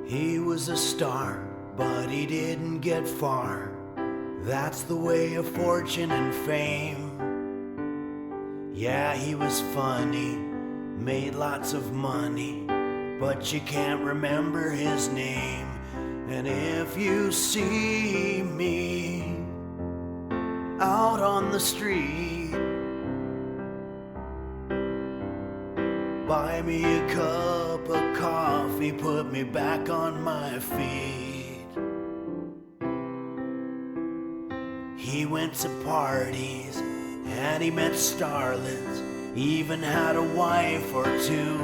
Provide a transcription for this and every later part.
He was a star, but he didn't get far. That's the way of fortune and fame. Yeah, he was funny, made lots of money, but you can't remember his name. And if you see me out on the street, buy me a cup of coffee, put me back on my feet. He went to parties and he met starlets, even had a wife or two.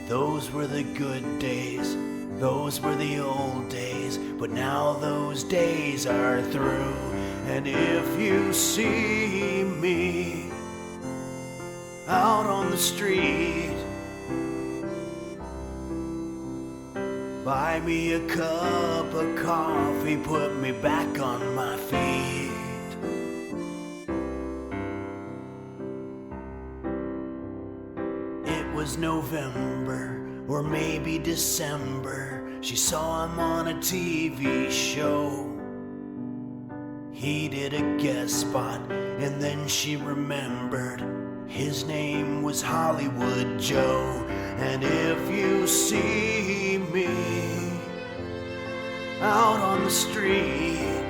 Those were the good days, those were the old days, but now those days are through. And if you see me out on the street, buy me a cup of coffee, put me back on my feet. It was November or maybe December. She saw him on a TV show. He did a guest spot and then she remembered his name was Hollywood Joe. And if you see me out on the street,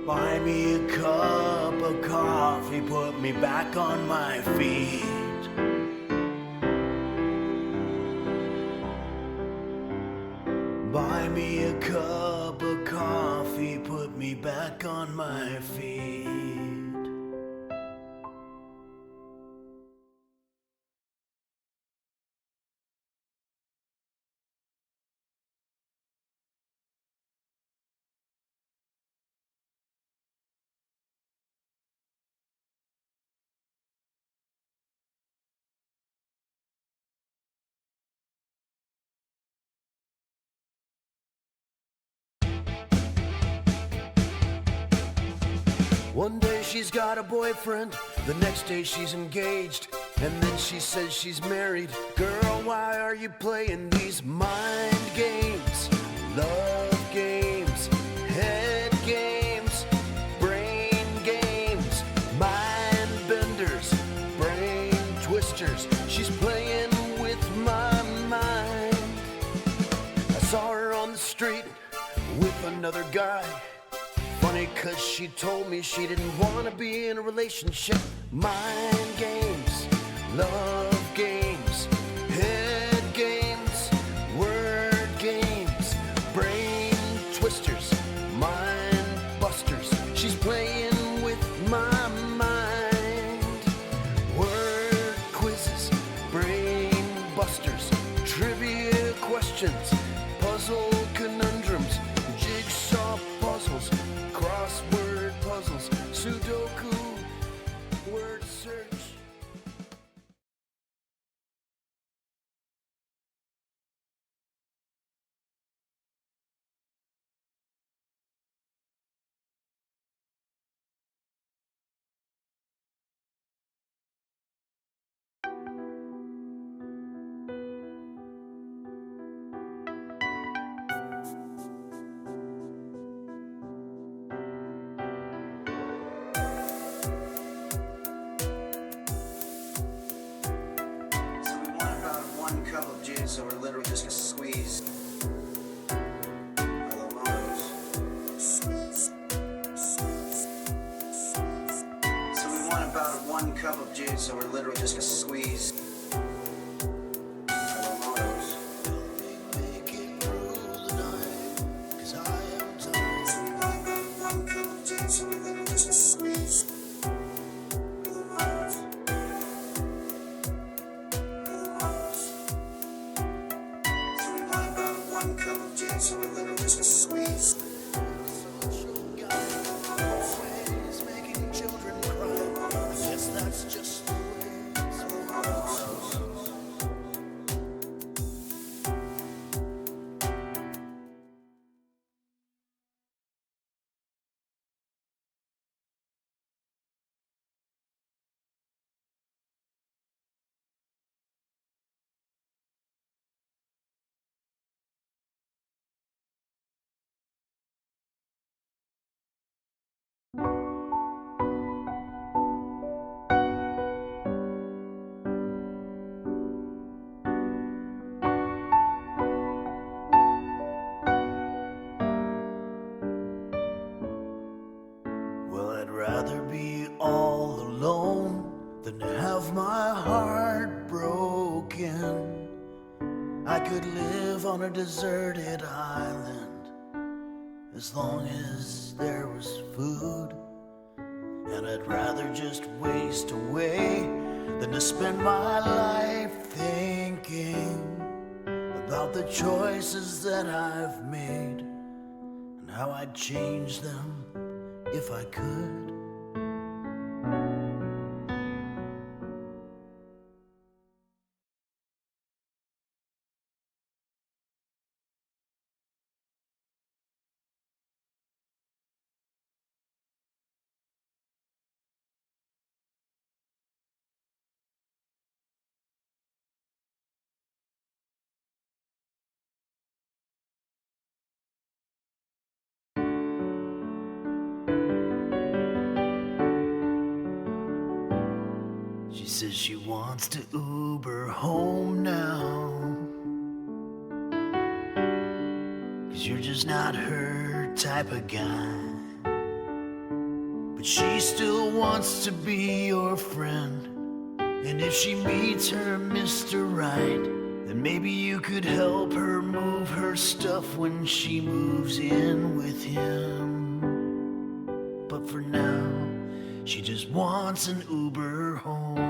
buy me a cup of coffee, put me back on my feet. Buy me a cup of coffee, put me back on my feet. One day she's got a boyfriend, the next day she's engaged, and then she says she's married. Girl, why are you playing these mind games? Love games, head games, brain games, mind benders, brain twisters. She's playing with my mind. I saw her on the street with another guy. Funny, cause she told me she didn't want to be in a relationship. Mind games, love games, head games, word games, brain twisters, mind busters. She's playing with my mind. Word quizzes, brain busters, trivia questions, puzzle conundrums, jigsaw puzzles, crossword puzzles, Sudoku, word search. One cup of juice, so we're literally just gonna squeeze our lemons. So we want about 1 cup of juice, so we're literally just gonna squeeze our lemons. Make it through the night, 'cause I am tired. So we want about 1 cup of juice, so we're literally just gonna squeeze. So we're literally just gonna squeeze. Always making children cry. I guess that's just the way. I'd rather be all alone than to have my heart broken. I could live on a deserted island as long as there was food. And I'd rather just waste away than to spend my life thinking about the choices that I've made and how I'd change them if I could. She says she wants to Uber home now, 'cause you're just not her type of guy. But she still wants to be your friend, and if she meets her Mr. Right, then maybe you could help her move her stuff when she moves in with him. But for now, she just wants an Uber home.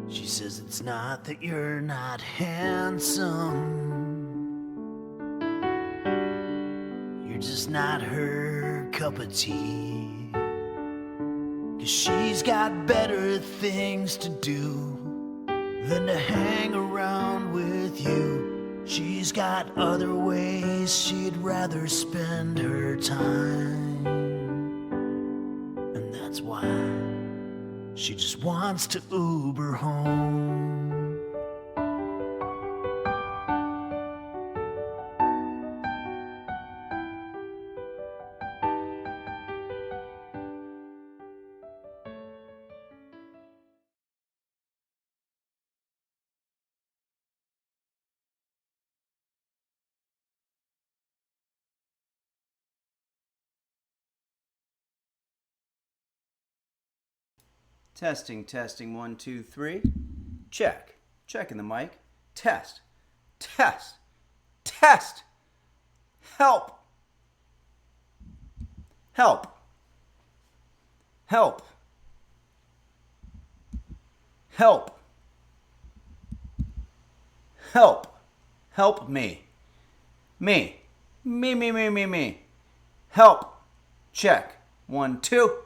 She says it's not that you're not handsome, you're just not her cup of tea. 'Cause she's got better things to do than to hang around with you. She's got other ways she'd rather spend her time. And that's why she just wants to Uber home. Testing, 1, 2, 3. Check. Checking the mic. Test. Help. Help me. Me. Help. Check. 1, 2.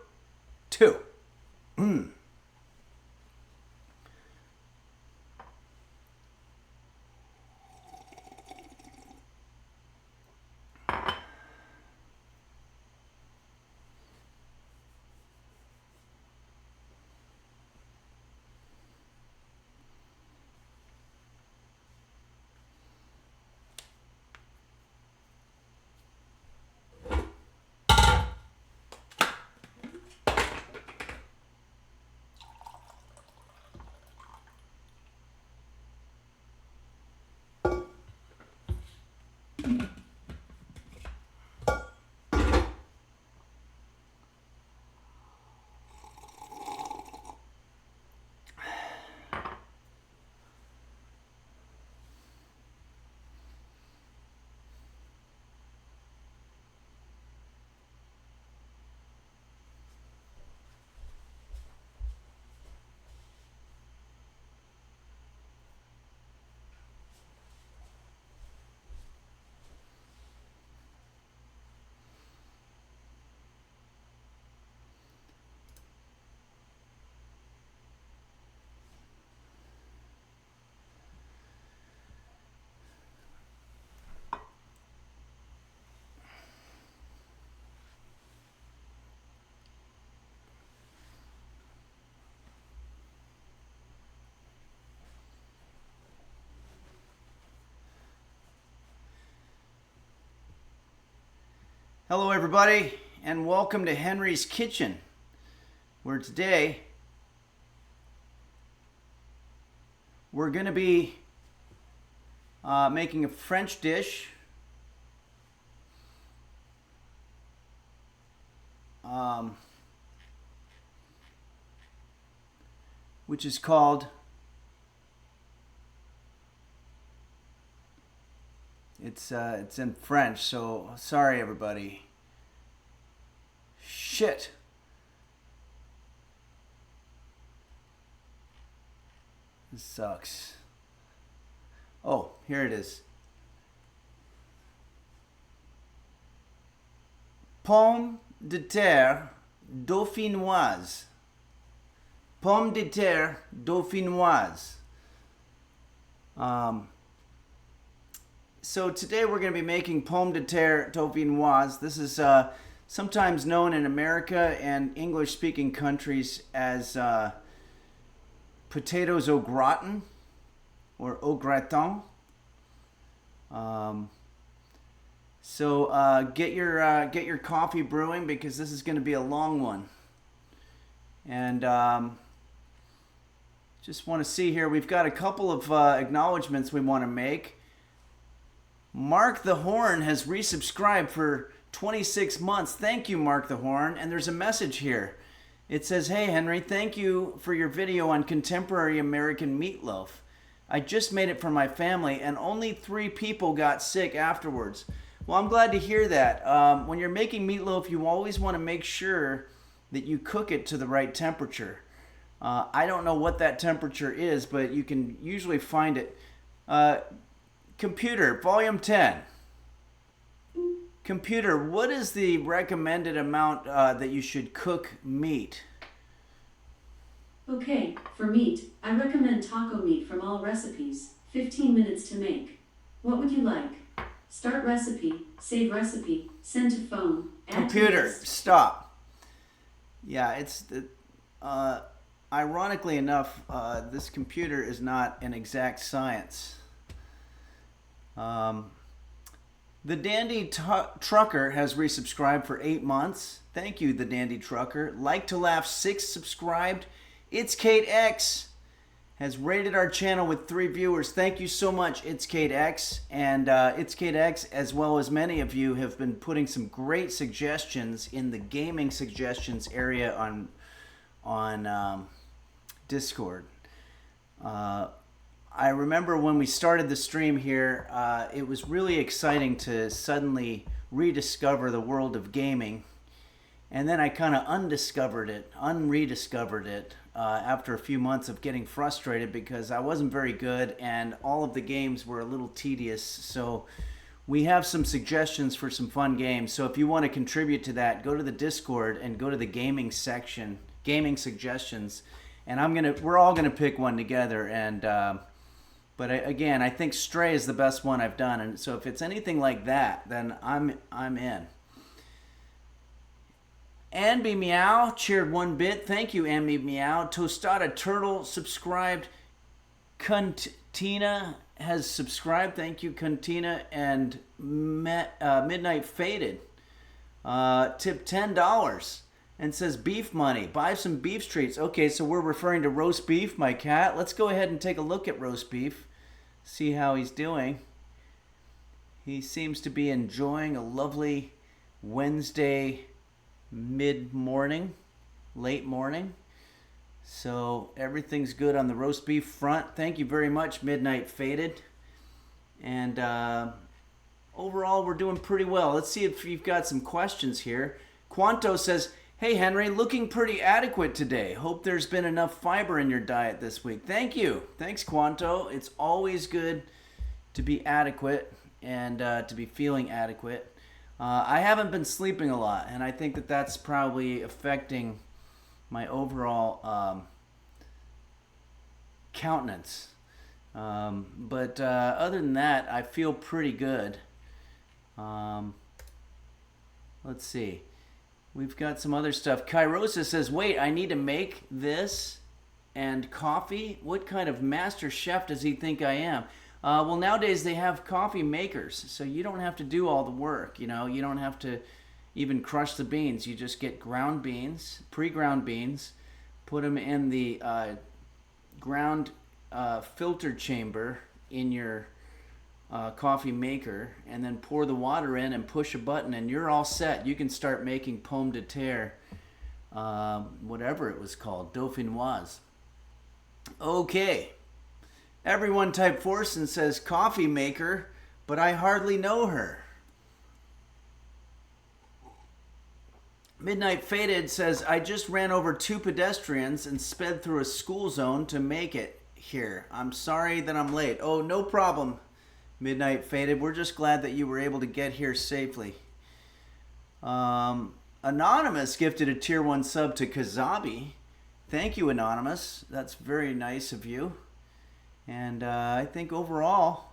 Hello everybody, and welcome to Henry's Kitchen, where today we're going to be making a French dish which is called, it's in French, so sorry everybody. Shit. This sucks. Oh, here it is. Pommes de terre dauphinoise. Pommes de terre dauphinoise. So today we're going to be making pommes de terre dauphinoise. This is sometimes known in America and English-speaking countries as potatoes au gratin or au gratin. So get your coffee brewing because this is going to be a long one. And just want to see here, we've got a couple of acknowledgments we want to make. Mark the Horn has resubscribed for 26 months. Thank you, Mark the Horn. And there's a message here. It says, "Hey, Henry, thank you for your video on contemporary American meatloaf. I just made it for my family, and only 3 people got sick afterwards." Well, I'm glad to hear that. When you're making meatloaf, you always want to make sure that you cook it to the right temperature. I don't know what that temperature is, but you can usually find it. Computer, volume 10. Computer, what is the recommended amount that you should cook meat? Okay, for meat, I recommend taco meat from all recipes, 15 minutes to make. What would you like? Start recipe, save recipe, send to phone, add Computer, to list. stop. Yeah, it's the ironically enough, this computer is not an exact science. The Dandy Trucker has resubscribed for 8 months. Thank you, the Dandy Trucker. Like to Laugh 6 subscribed. It's Kate X has rated our channel with 3 viewers. Thank you so much, It's Kate X. And It's Kate X, as well as many of you, have been putting some great suggestions in the gaming suggestions area on Discord. I remember when we started the stream here, it was really exciting to suddenly rediscover the world of gaming. And then I kind of unrediscovered it after a few months of getting frustrated because I wasn't very good and all of the games were a little tedious. So we have some suggestions for some fun games. So if you want to contribute to that, go to the Discord and go to the gaming section, gaming suggestions. And we're all gonna pick one together. And but again, I think Stray is the best one I've done. And so if it's anything like that, then I'm in. Anby Meow cheered 1 bit. Thank you, Anby Meow. Tostada Turtle subscribed. Cuntina has subscribed. Thank you, Cuntina. And Midnight Faded tipped $10 and says beef money. Buy some beef treats. Okay, so we're referring to roast beef, my cat. Let's go ahead and take a look at roast beef. See how he's doing. He seems to be enjoying a lovely Wednesday mid-morning, late morning. So everything's good on the roast beef front. Thank you very much, Midnight Faded. And overall, we're doing pretty well. Let's see if you've got some questions here. Quanto says, "Hey Henry, looking pretty adequate today. Hope there's been enough fiber in your diet this week." Thank you. Thanks, Quanto. It's always good to be adequate and to be feeling adequate. I haven't been sleeping a lot, and I think that that's probably affecting my overall countenance. But other than that, I feel pretty good. Let's see. We've got some other stuff. Kairosa says, "Wait, I need to make this and coffee? What kind of master chef does he think I am?" Well, nowadays they have coffee makers, so you don't have to do all the work. You know, you don't have to even crush the beans. You just get ground beans, pre-ground beans, put them in the ground filter chamber in your coffee maker, and then pour the water in and push a button, and you're all set. You can start making Pommes de Terre, whatever it was called, Dauphinoise. Okay. Everyone type Forsen says coffee maker, but I hardly know her. Midnight Faded says, I just ran over 2 pedestrians and sped through a school zone to make it here. I'm sorry that I'm late. Oh, no problem, Midnight Faded. We're just glad that you were able to get here safely. Anonymous gifted a tier 1 sub to Kazabi. Thank you, Anonymous. That's very nice of you. And I think overall,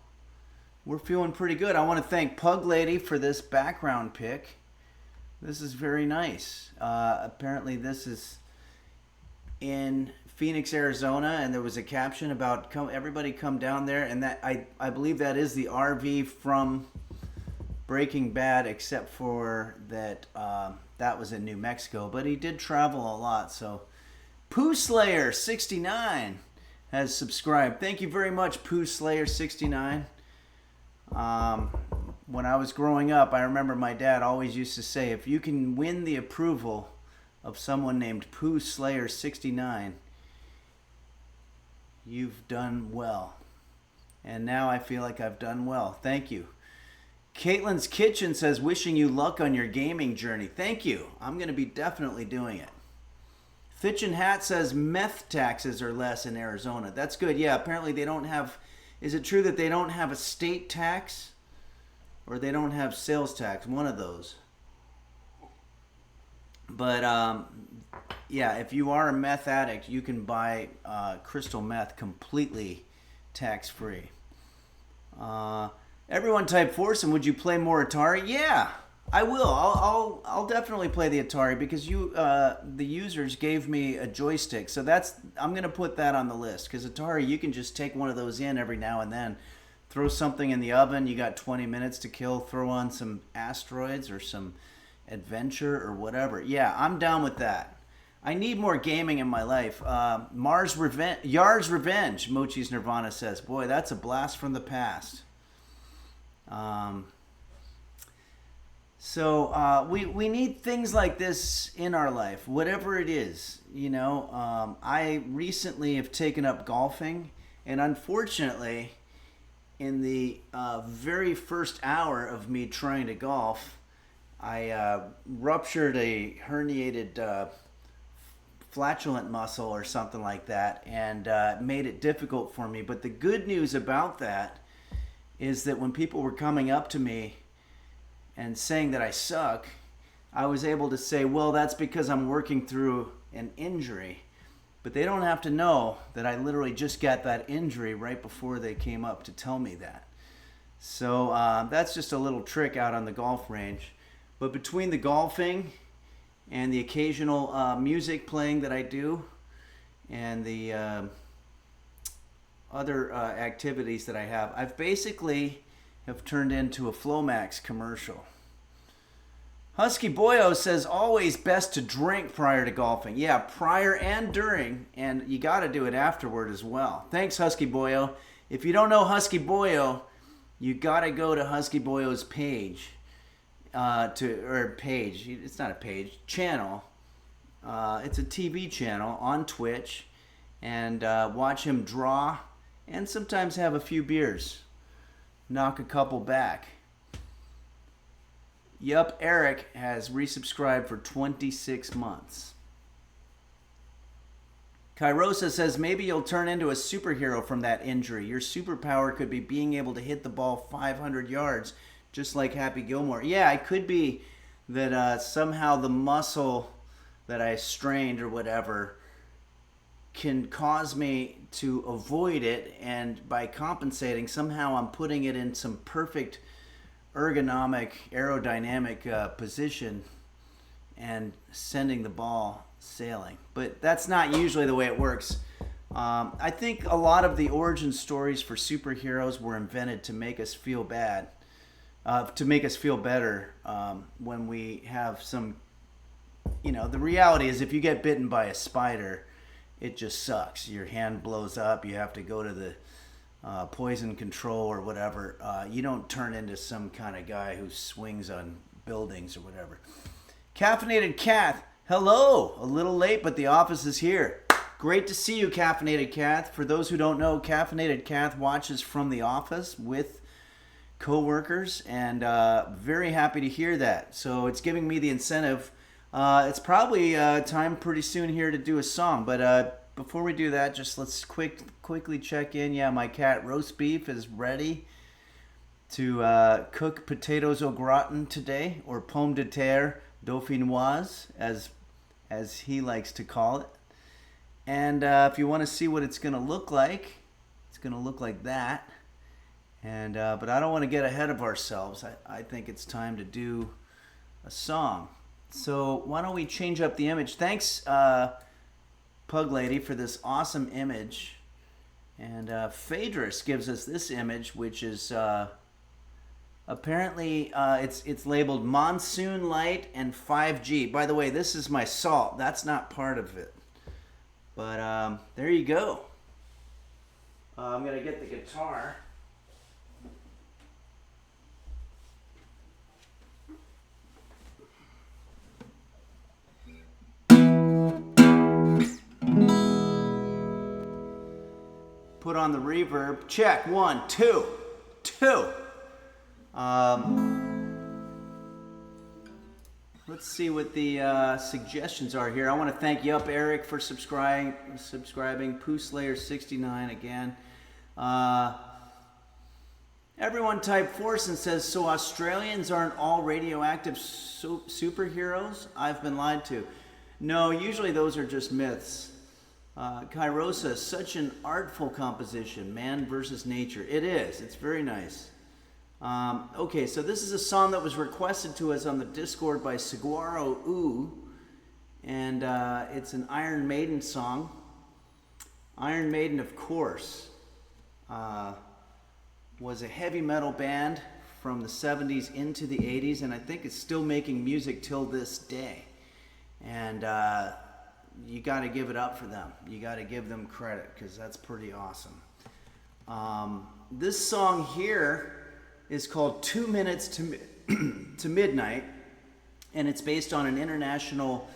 we're feeling pretty good. I want to thank Pug Lady for this background pic. This is very nice. Apparently this is in Phoenix, Arizona, and there was a caption about everybody come down there, and that I believe that is the RV from Breaking Bad, except for that that was in New Mexico, but he did travel a lot. So Pooh Slayer 69 has subscribed. Thank you very much, Pooh Slayer 69. When I was growing up, I remember my dad always used to say, if you can win the approval of someone named Pooh Slayer 69, you've done well. And now I feel like I've done well. Thank you. Caitlin's Kitchen says, wishing you luck on your gaming journey. Thank you. I'm going to be definitely doing it. Fitch and Hat says meth taxes are less in Arizona. That's good. Yeah, apparently they don't have... Is it true that they don't have a state tax? Or they don't have sales tax? One of those. But, yeah, if you are a meth addict, you can buy crystal meth completely tax-free. Everyone type Forsen, would you play more Atari? Yeah, I will. I'll definitely play the Atari because you, the users gave me a joystick. So I'm going to put that on the list because Atari, you can just take one of those in every now and then. Throw something in the oven, you got 20 minutes to kill, throw on some asteroids or some adventure or whatever. Yeah, I'm down with that. I need more gaming in my life. Yard's Revenge, Mochi's Nirvana says. Boy, that's a blast from the past. So we need things like this in our life, whatever it is. You know, I recently have taken up golfing, and unfortunately, in the very first hour of me trying to golf, I ruptured a herniated flatulent muscle or something like that, and made it difficult for me. But the good news about that is that when people were coming up to me and saying that I suck, I was able to say, well, that's because I'm working through an injury. But they don't have to know that I literally just got that injury right before they came up to tell me that. So that's just a little trick out on the golf range. But between the golfing and the occasional music playing that I do and the other activities that I have, I've basically have turned into a Flomax commercial. Husky Boyo says, always best to drink prior to golfing. Yeah, prior and during, and you got to do it afterward as well. Thanks, Husky Boyo. If you don't know Husky Boyo, you got to go to Husky Boyo's page. It's not a page, channel. It's a TV channel on Twitch, and watch him draw and sometimes have a few beers. Knock a couple back. Yup, Eric has resubscribed for 26 months. Kairosa says, maybe you'll turn into a superhero from that injury. Your superpower could be being able to hit the ball 500 yards, just like Happy Gilmore. Yeah, it could be that somehow the muscle that I strained or whatever can cause me to avoid it, and by compensating, somehow I'm putting it in some perfect ergonomic, aerodynamic position and sending the ball sailing. But that's not usually the way it works. I think a lot of the origin stories for superheroes were invented to make us feel bad, to make us feel better when we have some, the reality is if you get bitten by a spider, it just sucks. Your hand blows up. You have to go to the poison control or whatever, you don't turn into some kind of guy who swings on buildings or whatever. Caffeinated Kath, hello. A little late, but the office is here. Great to see you, Caffeinated Kath. For those who don't know, Caffeinated Kath watches from the office with co-workers, and very happy to hear that. So it's giving me the incentive. It's probably time pretty soon here to do a song, but before we do that, just let's quickly check in. Yeah, my cat roast beef is ready to cook potatoes au gratin today, or pommes de terre Dauphinoise, as he likes to call it. And if you want to see what it's going to look like, it's going to look like that. And but I don't want to get ahead of ourselves. I think it's time to do a song. So why don't we change up the image? Thanks, Pug Lady, for this awesome image. And Phaedrus gives us this image, which is apparently it's labeled Monsoon Light and 5G. By the way, this is my salt. That's not part of it. But there you go. I'm going to get the guitar. Put on the reverb. Check. 1, 2, 2. Let's see what the suggestions are here. I want to thank Yup Eric for subscribing. Pooh Slayer 69 again. Everyone type Force and says, so Australians aren't all radioactive superheroes? I've been lied to. No, usually those are just myths. Kairosa, such an artful composition, man versus nature. It is. It's very nice. Okay, so this is a song that was requested to us on the Discord by Saguaro Ooh, and it's an Iron Maiden song. Iron Maiden, of course, was a heavy metal band from the 70s into the 80s, and I think it's still making music till this day. And you got to give it up for them. You got to give them credit, because that's pretty awesome. This song here is called 2 Minutes to Midnight, and it's based on an international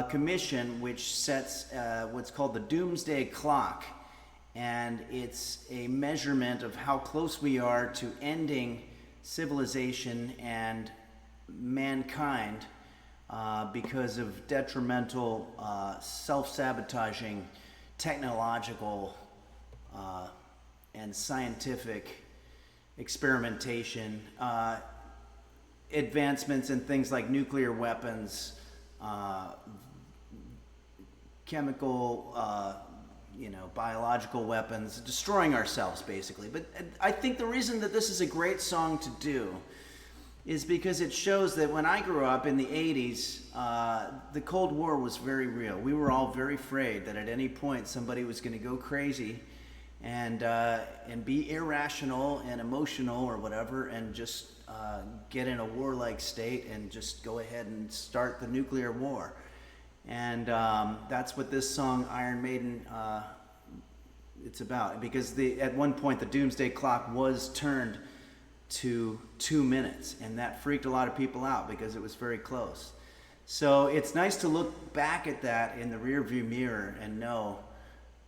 commission which sets what's called the Doomsday Clock, and it's a measurement of how close we are to ending civilization and mankind because of detrimental, self-sabotaging, technological, and scientific experimentation, advancements in things like nuclear weapons, chemical, biological weapons, destroying ourselves, basically. But I think the reason that this is a great song to do is because it shows that when I grew up in the 80s, the Cold War was very real. We were all very afraid that at any point somebody was going to go crazy and be irrational and emotional or whatever, and just get in a warlike state and just go ahead and start the nuclear war. And that's what this song, Iron Maiden, it's about. Because at one point the Doomsday Clock was turned to 2 minutes, and that freaked a lot of people out because it was very close. So it's nice to look back at that in the rearview mirror and know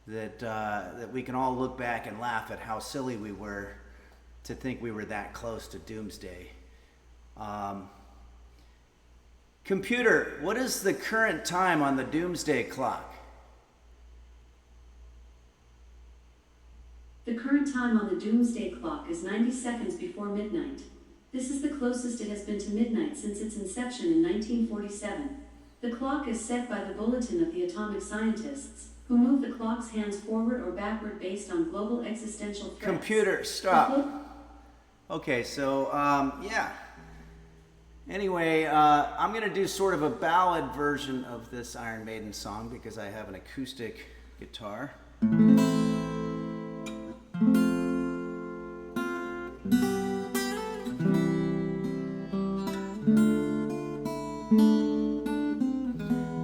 that that we can all look back and laugh at how silly we were to think we were that close to doomsday. Computer, what is the current time on the Doomsday Clock? The current time on the Doomsday Clock is 90 seconds before midnight. This is the closest it has been to midnight since its inception in 1947. The clock is set by the Bulletin of the Atomic Scientists, who move the clock's hands forward or backward based on global existential threats. Computer, stop. Okay, so, yeah. Anyway, I'm going to do sort of a ballad version of this Iron Maiden song because I have an acoustic guitar.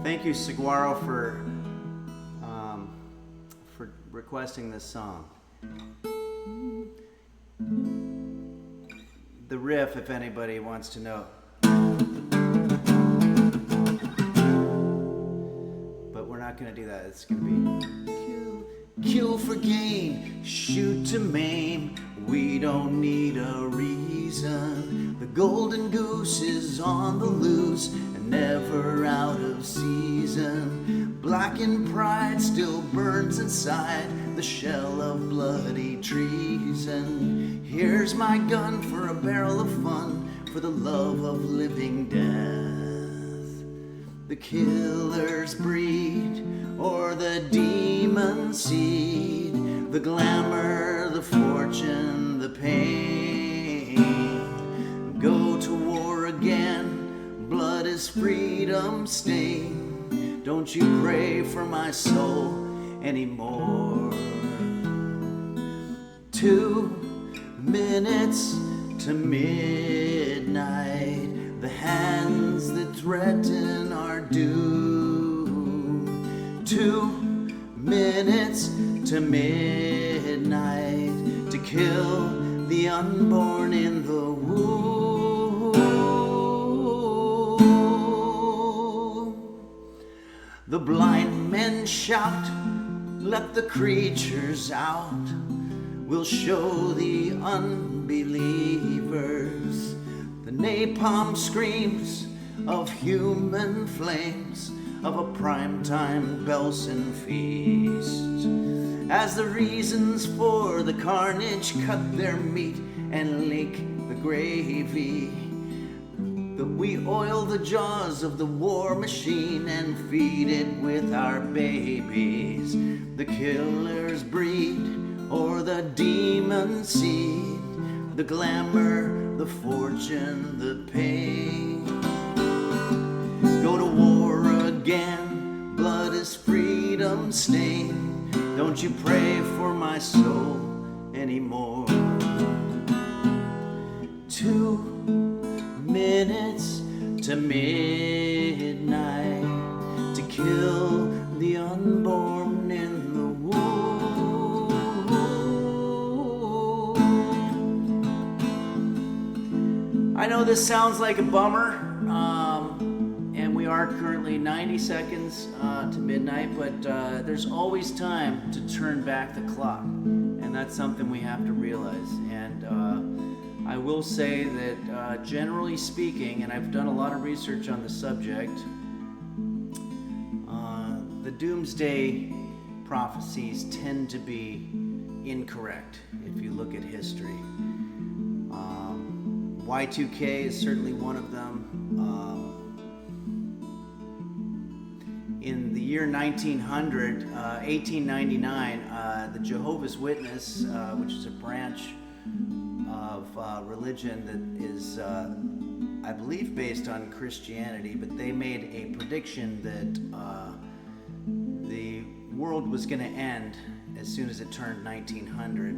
Thank you, Saguaro, for requesting this song. riff if anybody wants to know. But we're not going to do that. It's going to be kill for gain, shoot to maim. We don't need a reason. The golden goose is on the loose and never out of season. Blackened pride still burns inside the shell of bloody treason. Here's my gun for a barrel of fun, for the love of living death. The killer's breed, or the demon seed, the glamour, the fortune, the pain. Go to war again, blood is freedom stain. Don't you pray for my soul anymore. 2 minutes to midnight, the hands that threaten our doom. 2 minutes to midnight, to kill the unborn in the womb. The blind men shout, let the creatures out. We'll show the unbelievers the napalm screams of human flames of a primetime Belsen feast. As the reasons for the carnage cut their meat and leak the gravy, that we oil the jaws of the war machine and feed it with our babies. The killer's breed, or the demon seed, the glamour, the fortune, the pain. Go to war again, blood is freedom stain. Don't you pray for my soul anymore. 2 minutes to midnight, to kill the unborn in the womb. I know this sounds like a bummer, and we are currently 90 seconds to midnight, but there's always time to turn back the clock, and that's something we have to realize. And I will say that generally speaking, and I've done a lot of research on the subject, the doomsday prophecies tend to be incorrect if you look at history. Y2K is certainly one of them. In the year 1899, the Jehovah's Witness, which is a branch of religion that is, I believe, based on Christianity, but they made a prediction that the world was going to end as soon as it turned 1900.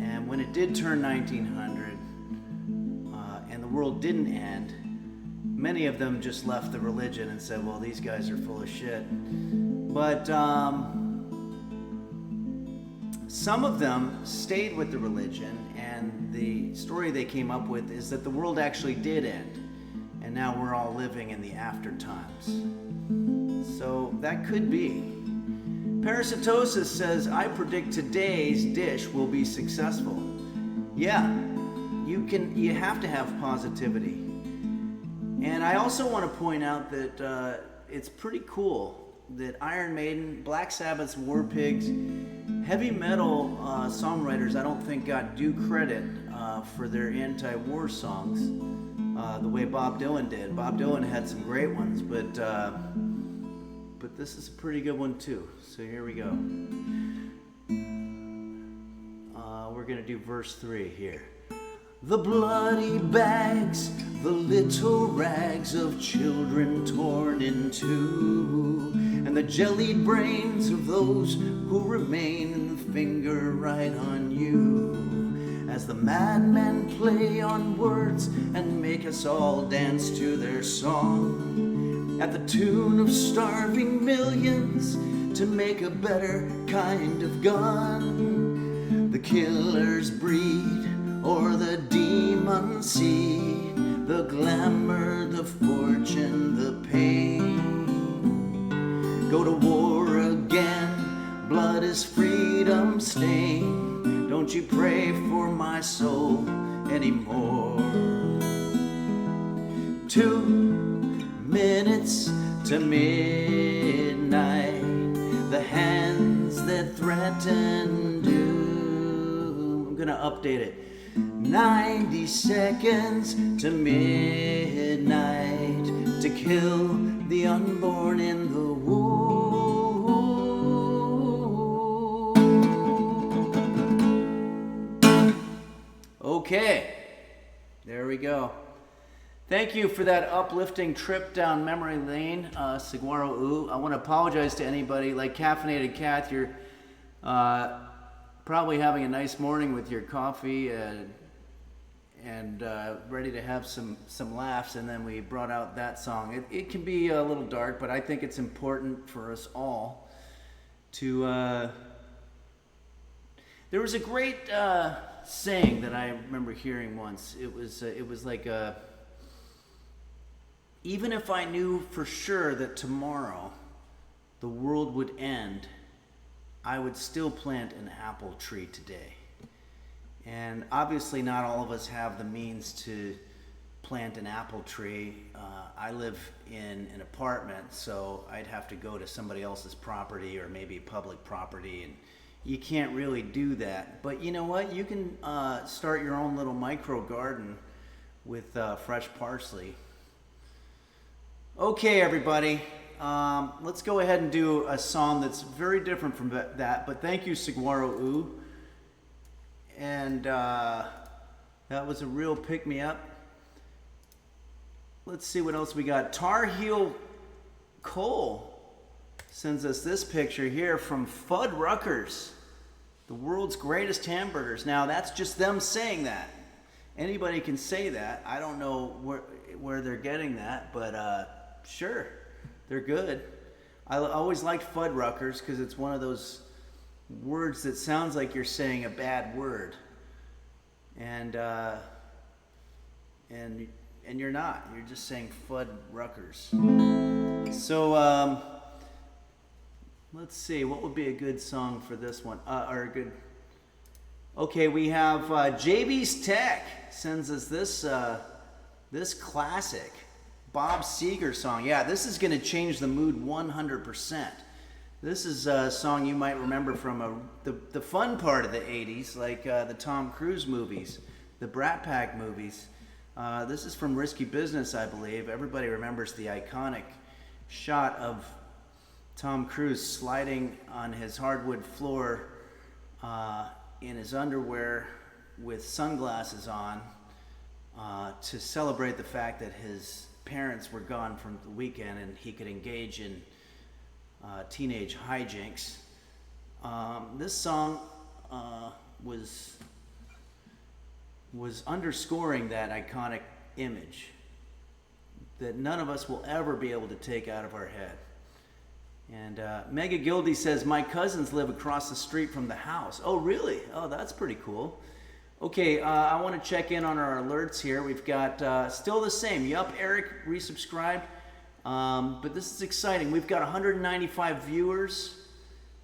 And when it did turn 1900, and the world didn't end, many of them just left the religion and said, well, these guys are full of shit. But some of them stayed with the religion, and the story they came up with is that the world actually did end, and now we're all living in the after times. So that could be. Parasitosis says, I predict today's dish will be successful. Yeah, you have to have positivity. And I also want to point out that it's pretty cool that Iron Maiden, Black Sabbath's War Pigs, heavy metal songwriters I don't think got due credit for their anti-war songs the way Bob Dylan did. Bob Dylan had some great ones, but this is a pretty good one too. So here we go. We're going to do verse 3 here. The bloody bags, the little rags of children torn in two, and the jellied brains of those who remain in the finger right on you, as the madmen play on words and make us all dance to their song, at the tune of starving millions to make a better kind of gun. The killer's breed, or the demon see, the glamour, the fortune, the pain. Go to war again, blood is freedom stain. Don't you pray for my soul anymore. 2 minutes to midnight, the hands that threaten doom. I'm gonna update it. 90 seconds to midnight, to kill the unborn in the womb. Okay, there we go. Thank you for that uplifting trip down memory lane, Saguaro Ooh. I want to apologize to anybody, like Caffeinated Kath, you're probably having a nice morning with your coffee and ready to have some laughs, and then we brought out that song. It can be a little dark, but I think it's important for us all to... There was a great saying that I remember hearing once. It was like a... Even if I knew for sure that tomorrow the world would end, I would still plant an apple tree today. And obviously not all of us have the means to plant an apple tree. I live in an apartment, so I'd have to go to somebody else's property or maybe public property, and you can't really do that. But you know what? You can start your own little micro garden with fresh parsley. Okay, everybody, let's go ahead and do a song that's very different from that, but thank you, Saguaro Ooh. And that was a real pick-me-up. Let's see what else we got. Tar Heel Cole sends us this picture here from Fuddruckers, the world's greatest hamburgers. Now, that's just them saying that. Anybody can say that. I don't know where they're getting that, but sure, they're good. I always liked Fuddruckers because it's one of those words that sounds like you're saying a bad word, and you're not. You're just saying Fuddruckers. So let's see, what would be a good song for this one? Or a good. Okay, we have JB's Tech sends us this classic Bob Seger song. Yeah, this is going to change the mood 100%. This is a song you might remember from the fun part of the 80s, like the Tom Cruise movies, the Brat Pack movies. This is from Risky Business, I believe. Everybody remembers the iconic shot of Tom Cruise sliding on his hardwood floor in his underwear with sunglasses on to celebrate the fact that his parents were gone from the weekend and he could engage in teenage hijinks. This song was underscoring that iconic image that none of us will ever be able to take out of our head. And Mega Gildy says, my cousins live across the street from the house. Oh, really? Oh, that's pretty cool. Okay, I want to check in on our alerts here. We've got still the same. Yup, Eric resubscribed. But this is exciting. We've got 195 viewers.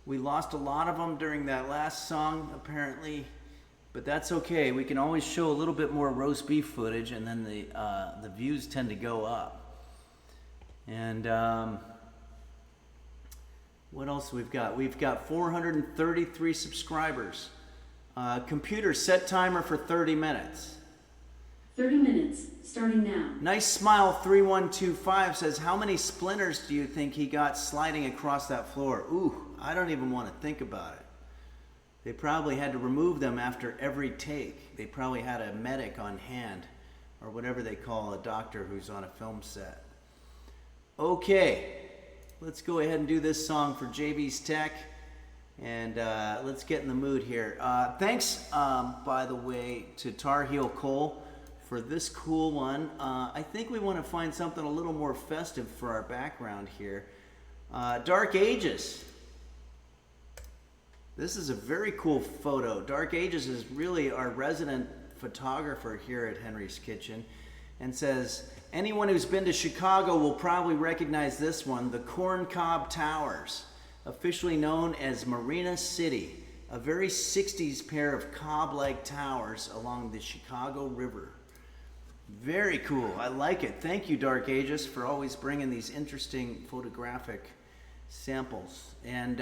We lost a lot of them during that last song, apparently. But that's okay. We can always show a little bit more roast beef footage, and then the views tend to go up. And what else we've got? We've got 433 subscribers. Computer, set timer for 30 minutes. 30 minutes, starting now. Nice Smile 3125 says, how many splinters do you think he got sliding across that floor? Ooh, I don't even want to think about it. They probably had to remove them after every take. They probably had a medic on hand, or whatever they call a doctor who's on a film set. Okay, let's go ahead and do this song for JB's Tech, and let's get in the mood here. Thanks, by the way, to Tar Heel Cole for this cool one. I think we want to find something a little more festive for our background here. Dark Ages. This is a very cool photo. Dark Ages is really our resident photographer here at Henry's Kitchen, and says, anyone who's been to Chicago will probably recognize this one, the Corn Cob Towers, officially known as Marina City, a very 60s pair of cob-like towers along the Chicago River. Very cool. I like it. Thank you, Dark Ages, for always bringing these interesting photographic samples. And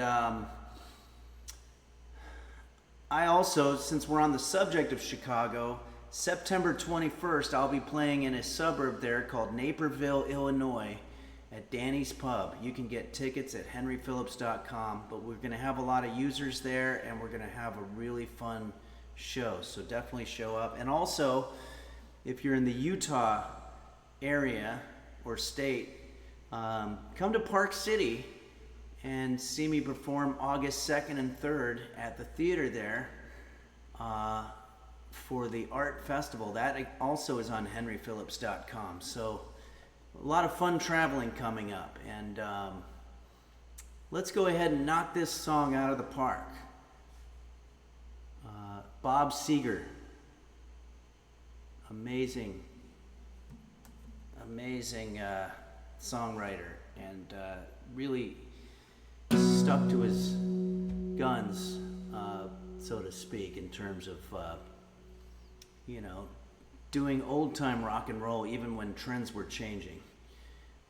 I also, since we're on the subject of Chicago, September 21st, I'll be playing in a suburb there called Naperville, Illinois, at Danny's Pub. You can get tickets at henryphillips.com, but we're going to have a lot of users there, and we're going to have a really fun show. So definitely show up. And also, if you're in the Utah area or state, come to Park City and see me perform August 2nd and 3rd at the theater there for the art festival. That also is on henryphillips.com. So a lot of fun traveling coming up. And let's go ahead and knock this song out of the park. Bob Seger. Amazing songwriter, and really stuck to his guns, so to speak, in terms of doing old time rock and roll even when trends were changing.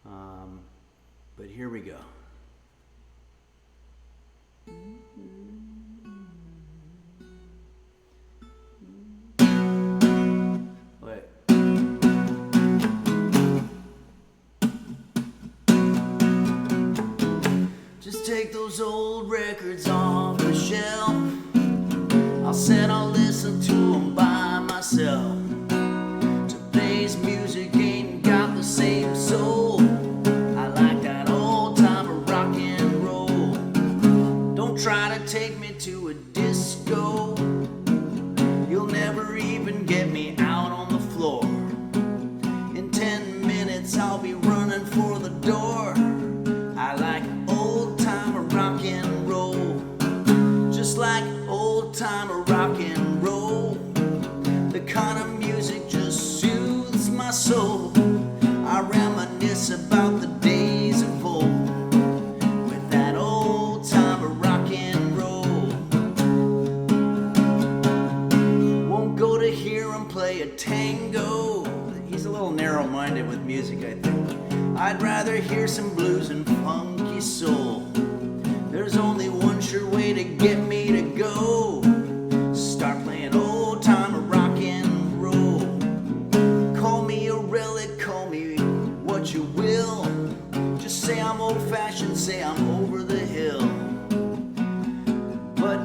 But here we go. Just take those old records off the shelf. I'll sit, I'll listen to them by myself. Today's music ain't got the same soul. I like that old time of rock and roll. Don't try to take me to a disco. You'll never even get me out on the floor. In 10 minutes I'll be running for the door. I like old time rock and roll, just like old time rock and roll. The kind of music just soothes my soul. I reminisce about the days of old with that old time rock and roll. Won't go to hear him play a tango. He's a little narrow-minded with music, I think. I'd rather hear some blues and funky soul. There's only one sure way to get me to go. Start playing old time rock and roll. Call me a relic, call me what you will. Just say I'm old-fashioned, say I'm over the hill. But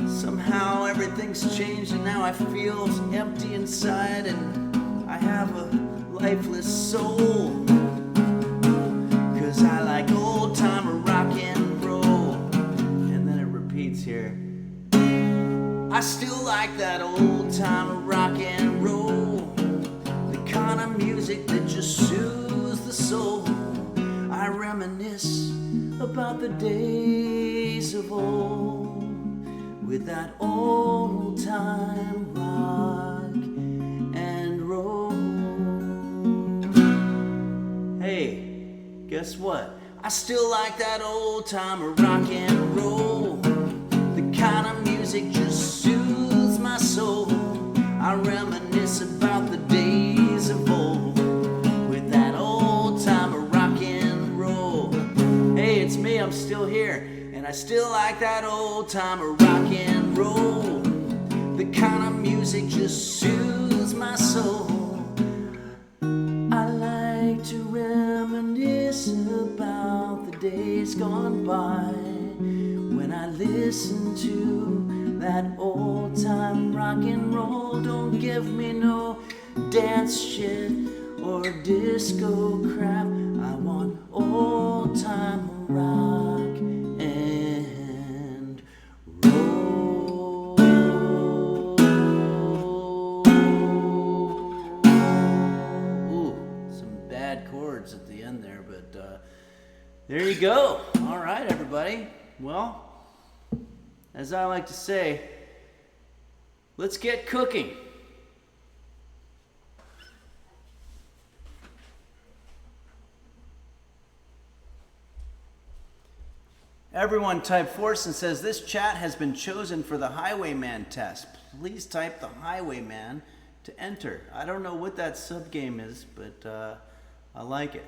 somehow everything's changed and now I feel empty inside and I have a lifeless soul. 'Cause I like old time rock and roll. And then it repeats here. I still like that old time rock and roll. The kind of music that just soothes the soul. I reminisce about the days of old with that old time rock and roll. Hey, guess what? I still like that old time rock and roll. The kind of music just soothes my soul. I reminisce about the days of old with that old time rock and roll. Hey, it's me, I'm still here, and I still like that old time rock and roll. The kind of music just soothes my soul. I like to reminisce about the days gone by when I listen to that old time rock and roll. Don't give me no dance shit or disco crap. I want old time rock and roll. Ooh, some bad chords at the end there, but there you go. All right, everybody. Well, as I like to say, let's get cooking. Everyone type Forson says, this chat has been chosen for the Highwayman test. Please type the Highwayman to enter. I don't know what that sub-game is, but I like it.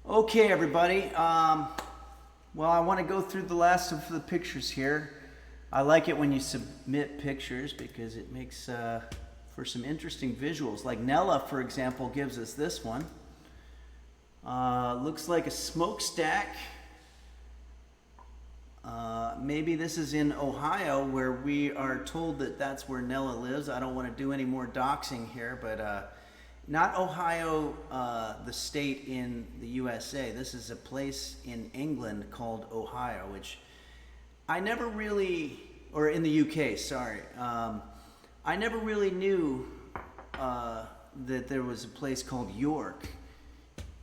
Okay, everybody. Well, I want to go through the last of the pictures here. I like it when you submit pictures because it makes for some interesting visuals. Like Nella, for example, gives us this one. Looks like a smokestack. Maybe this is in Ohio, where we are told that that's where Nella lives. I don't want to do any more doxing here, but not Ohio, the state in the USA. This is a place in England called Ohio, which I never really, or in the UK, sorry. I never really knew that there was a place called York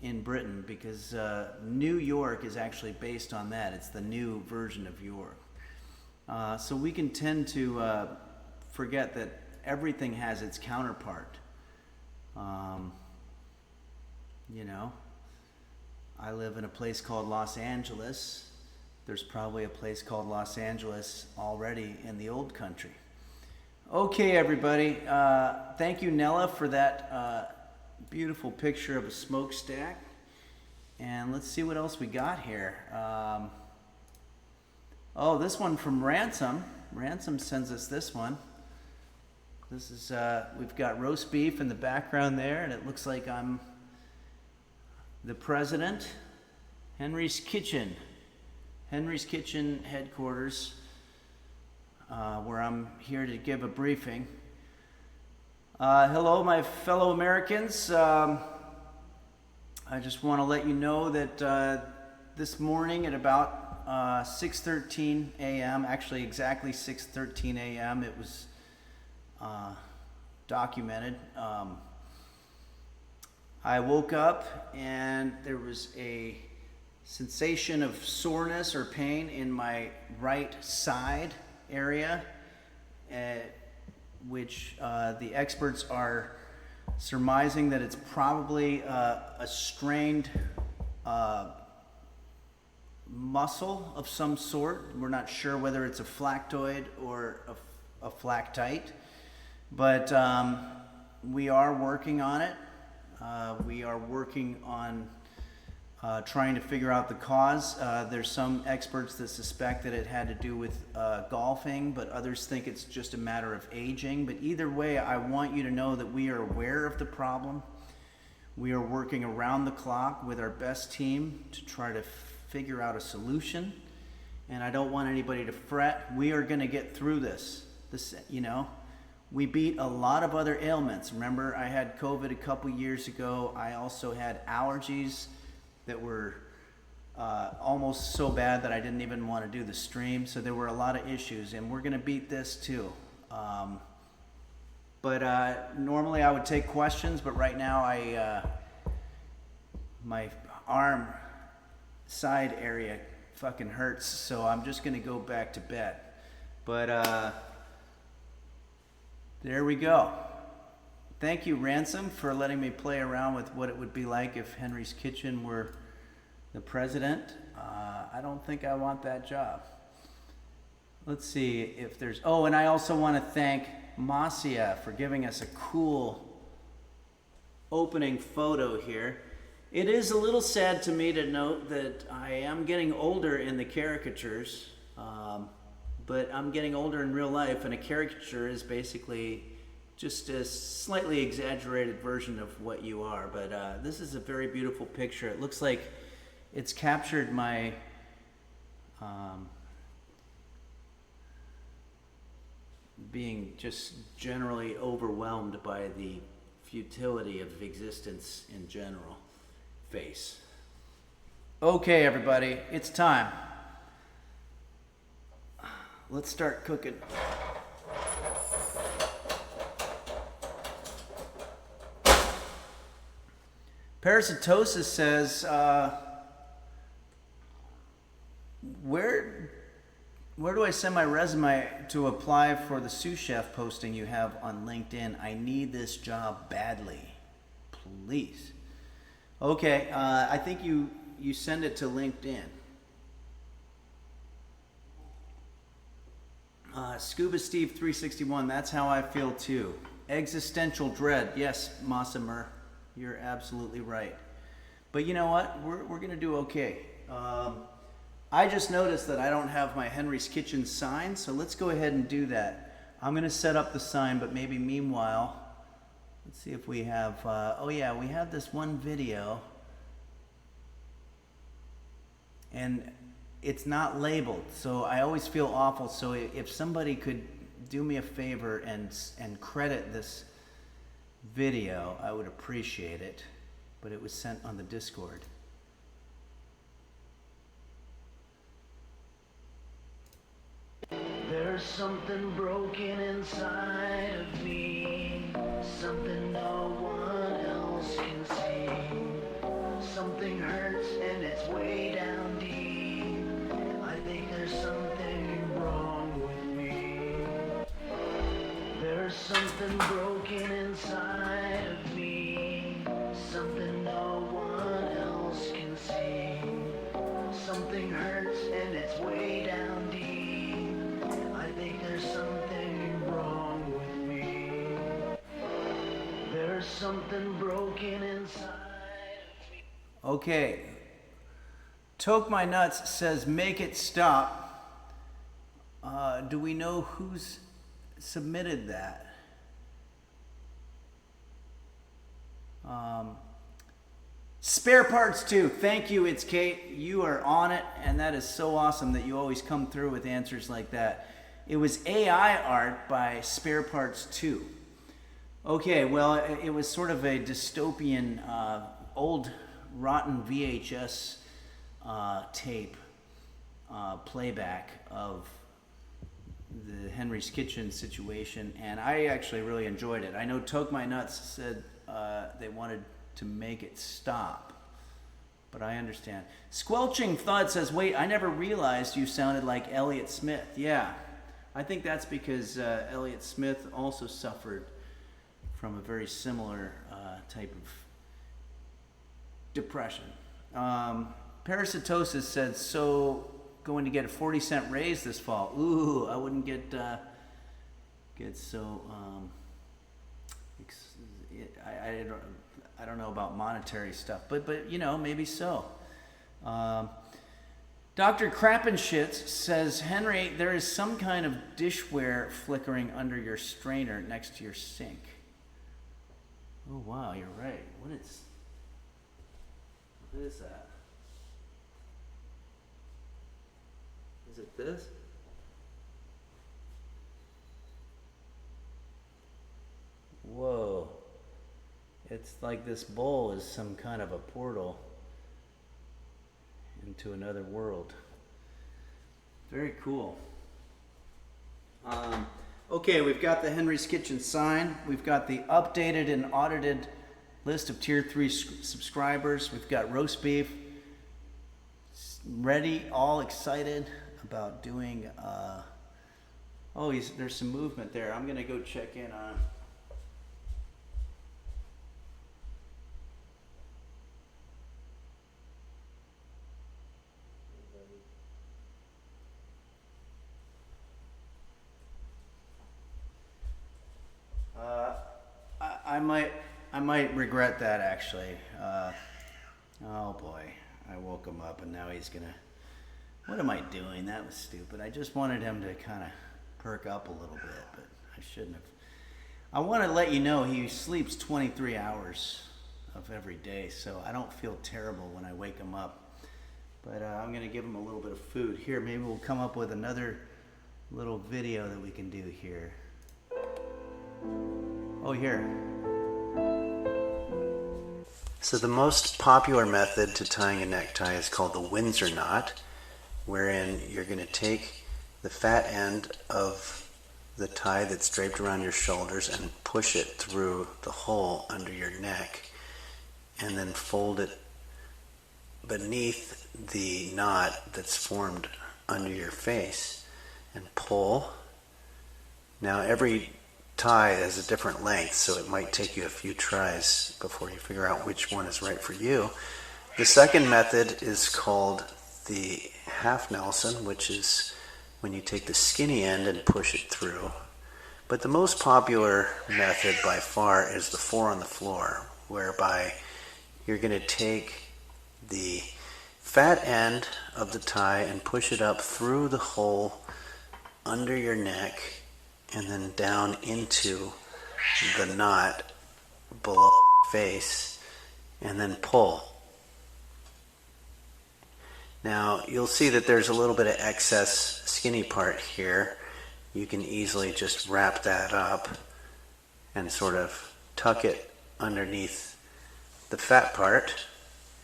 in Britain, because New York is actually based on that. It's the new version of York. So we can tend to forget that everything has its counterpart. You know, I live in a place called Los Angeles. There's probably a place called Los Angeles already in the old country. Okay, everybody. Thank you, Nella, for that beautiful picture of a smokestack. And let's see what else we got here. Oh, this one from Ransom. Ransom sends us this one. This is, we've got roast beef in the background there, and it looks like I'm the president. Henry's Kitchen headquarters, where I'm here to give a briefing. Hello, my fellow Americans. I just want to let you know that this morning at about 6:13 a.m., actually exactly 6:13 a.m., it was documented. I woke up and there was a sensation of soreness or pain in my right side area, which the experts are surmising that it's probably a strained muscle of some sort. We're not sure whether it's a flactoid or a flactite, but we are working on it. We are working on trying to figure out the cause. There's some experts that suspect that it had to do with golfing, but others think it's just a matter of aging. But either way, I want you to know that we are aware of the problem. We are working around the clock with our best team to try to figure out a solution. And I don't want anybody to fret. We are going to get through this. We beat a lot of other ailments. Remember, I had COVID a couple years ago. I also had allergies that were almost so bad that I didn't even want to do the stream. So there were a lot of issues, and we're going to beat this too. But normally I would take questions, but right now my arm side area fucking hurts, so I'm just going to go back to bed. But there we go. Thank you, Ransom, for letting me play around with what it would be like if Henry's Kitchen were the president. I don't think I want that job. Let's see if there's... Oh, and I also want to thank Masia for giving us a cool opening photo here. It is a little sad to me to note that I am getting older in the caricatures, but I'm getting older in real life, and a caricature is basically just a slightly exaggerated version of what you are. But this is a very beautiful picture. It looks like it's captured my being just generally overwhelmed by the futility of existence in general face. Okay, everybody, it's time. Let's start cooking. Parasitosis says, where do I send my resume to apply for the sous chef posting you have on LinkedIn? I need this job badly. Please. Okay, I think you send it to LinkedIn. Scuba Steve 361, that's how I feel too. Existential dread. Yes, Massimer, you're absolutely right. But you know what? We're going to do okay. I just noticed that I don't have my Henry's Kitchen sign, so let's go ahead and do that. I'm going to set up the sign, but maybe meanwhile, let's see if we have, oh yeah, we have this one video, and it's not labeled, so I always feel awful. So if somebody could do me a favor and credit this video, I would appreciate it. But it was sent on the Discord. There's something broken inside of me, something no one else can see. Something hurts and it's way down deep. I think there's something wrong with me. There's something broken inside of me, something no one else can see. Something hurts and it's way down deep. I think there's something wrong with me. There's something broken inside of me. Okay. Toke My Nuts says, make it stop. Do we know who's submitted that? Spare parts too. Thank you, it's Kate. You are on it, and that is so awesome that you always come through with answers like that. It was AI art by Spare Parts 2. Okay, well, it was sort of a dystopian, old rotten VHS tape playback of the Henry's Kitchen situation, and I actually really enjoyed it. I know Toke My Nuts said they wanted to make it stop, but I understand. Squelching Thud says, wait, I never realized you sounded like Elliott Smith. Yeah, I think that's because Elliott Smith also suffered from a very similar type of depression. Parasitosis said, so going to get a 40-cent raise this fall. Ooh, I wouldn't get so I don't know about monetary stuff, but you know, maybe so. Dr. Crappenshits says, Henry, there is some kind of dishware flickering under your strainer next to your sink. Oh wow, you're right. What is that? Is it this? Whoa. It's like this bowl is some kind of a portal into another world. Very cool. Okay, we've got the Henry's Kitchen sign. We've got the updated and audited list of Tier 3 subscribers. We've got roast beef ready, all excited about doing... there's some movement there. I'm going to go check in on... I might regret that actually. Oh boy, I woke him up and now he's gonna. What am I doing? That was stupid. I just wanted him to kind of perk up a little bit, but I shouldn't have. I want to let you know he sleeps 23 hours of every day, so I don't feel terrible when I wake him up. But I'm gonna give him a little bit of food. Here, maybe we'll come up with another little video that we can do here. Oh, here. So the most popular method to tying a necktie is called the Windsor knot, wherein you're going to take the fat end of the tie that's draped around your shoulders and push it through the hole under your neck, and then fold it beneath the knot that's formed under your face and pull. Now every tie has a different length, so it might take you a few tries before you figure out which one is right for you. The second method is called the half Nelson, which is when you take the skinny end and push it through. But the most popular method by far is the 4 on the floor, whereby you're going to take the fat end of the tie and push it up through the hole under your neck and then down into the knot below the face and then pull. Now you'll see that there's a little bit of excess skinny part here. You can easily just wrap that up and sort of tuck it underneath the fat part,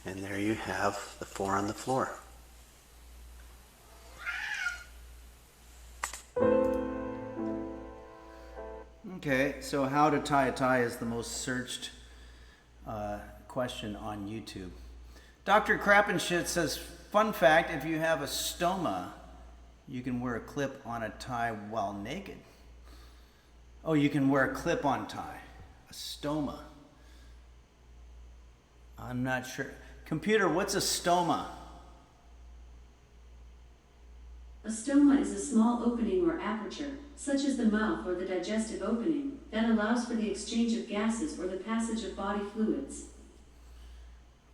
and there you have the 4 on the floor. Okay, so how to tie a tie is the most searched question on YouTube. Dr. Crappenshit says, fun fact, if you have a stoma, you can wear a clip on a tie while naked. Oh, you can wear a clip-on tie. A stoma. I'm not sure. Computer, what's a stoma? A stoma is a small opening or aperture, such as the mouth or the digestive opening, that allows for the exchange of gases or the passage of body fluids.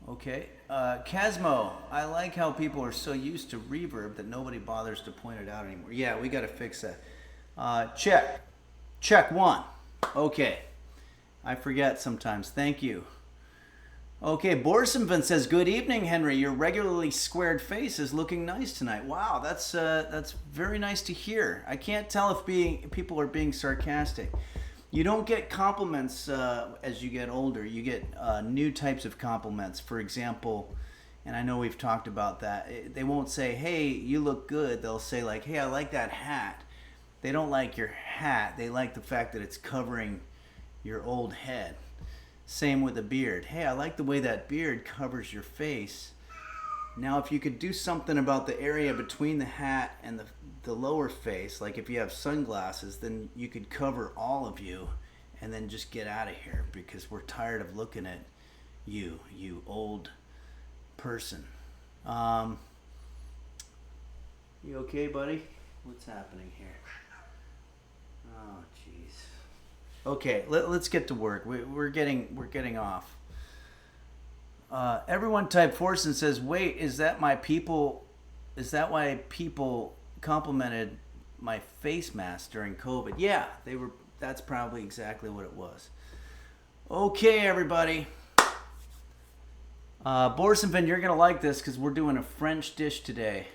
Okay. Casmo, I like how people are so used to reverb that nobody bothers to point it out anymore. Yeah, we got to fix that. Check. Check 1. Okay. I forget sometimes. Thank you. Okay, Borsenvin says, good evening, Henry. Your regularly squared face is looking nice tonight. Wow, that's very nice to hear. I can't tell if people are being sarcastic. You don't get compliments as you get older. You get new types of compliments. For example, and I know we've talked about that, they won't say, hey, you look good. They'll say like, hey, I like that hat. They don't like your hat. They like the fact that it's covering your old head. Same with a beard. Hey, I like the way that beard covers your face. Now, if you could do something about the area between the hat and the lower face, like if you have sunglasses, then you could cover all of you and then just get out of here because we're tired of looking at you old person. You okay, buddy? What's happening here? Oh, jeez. Okay, let's get to work. We're getting off. Everyone type Forsen says, wait, is that why people complimented my face mask during COVID? Yeah, that's probably exactly what it was. Okay, everybody. Borsenvin, you're gonna like this because we're doing a French dish today.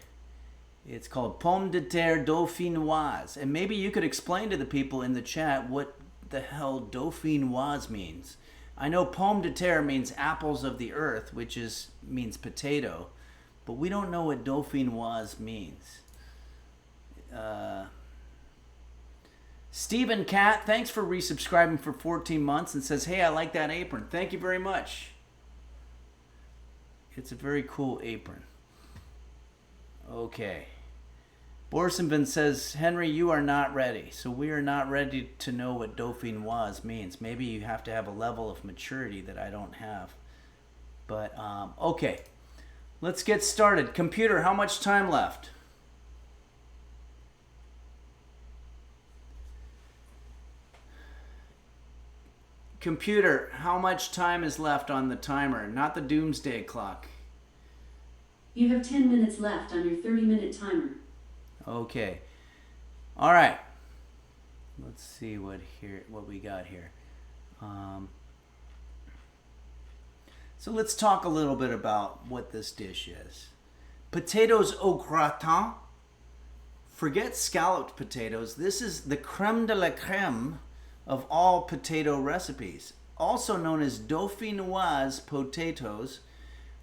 It's called Pommes de Terre Dauphinoise. And maybe you could explain to the people in the chat what the hell Dauphinoise means. I know Pomme de Terre means apples of the earth, which means potato, but we don't know what Dauphinoise means. Stephen Cat, thanks for resubscribing for 14 months and says, hey, I like that apron. Thank you very much. It's a very cool apron. Okay. Borsenvin says, Henry, you are not ready. So we are not ready to know what Dauphinoise means. Maybe you have to have a level of maturity that I don't have. But, okay. Let's get started. Computer, how much time left? Computer, how much time is left on the timer? Not the doomsday clock. You have 10 minutes left on your 30-minute timer. Okay. All right. Let's see what we got here. So let's talk a little bit about what this dish is. Potatoes au gratin. Forget scalloped potatoes. This is the creme de la creme of all potato recipes. Also known as Dauphinoise potatoes,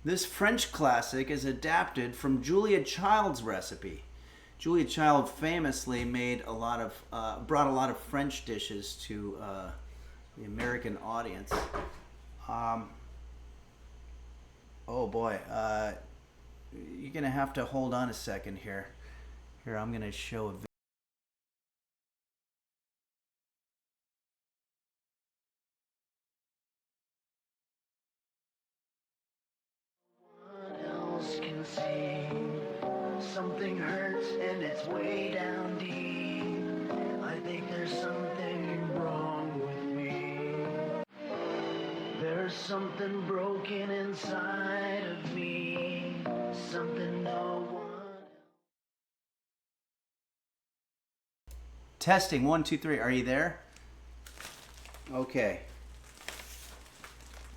this French classic is adapted from Julia Child's recipe. Julia Child famously brought a lot of French dishes to the American audience. Oh boy, you're gonna have to hold on a second here. Here, I'm gonna show a video. something hurts and it's way down deep. I think there's something wrong with me. There's something broken inside of me. Something no one. Testing 1, 2, 3. Are you there? Okay.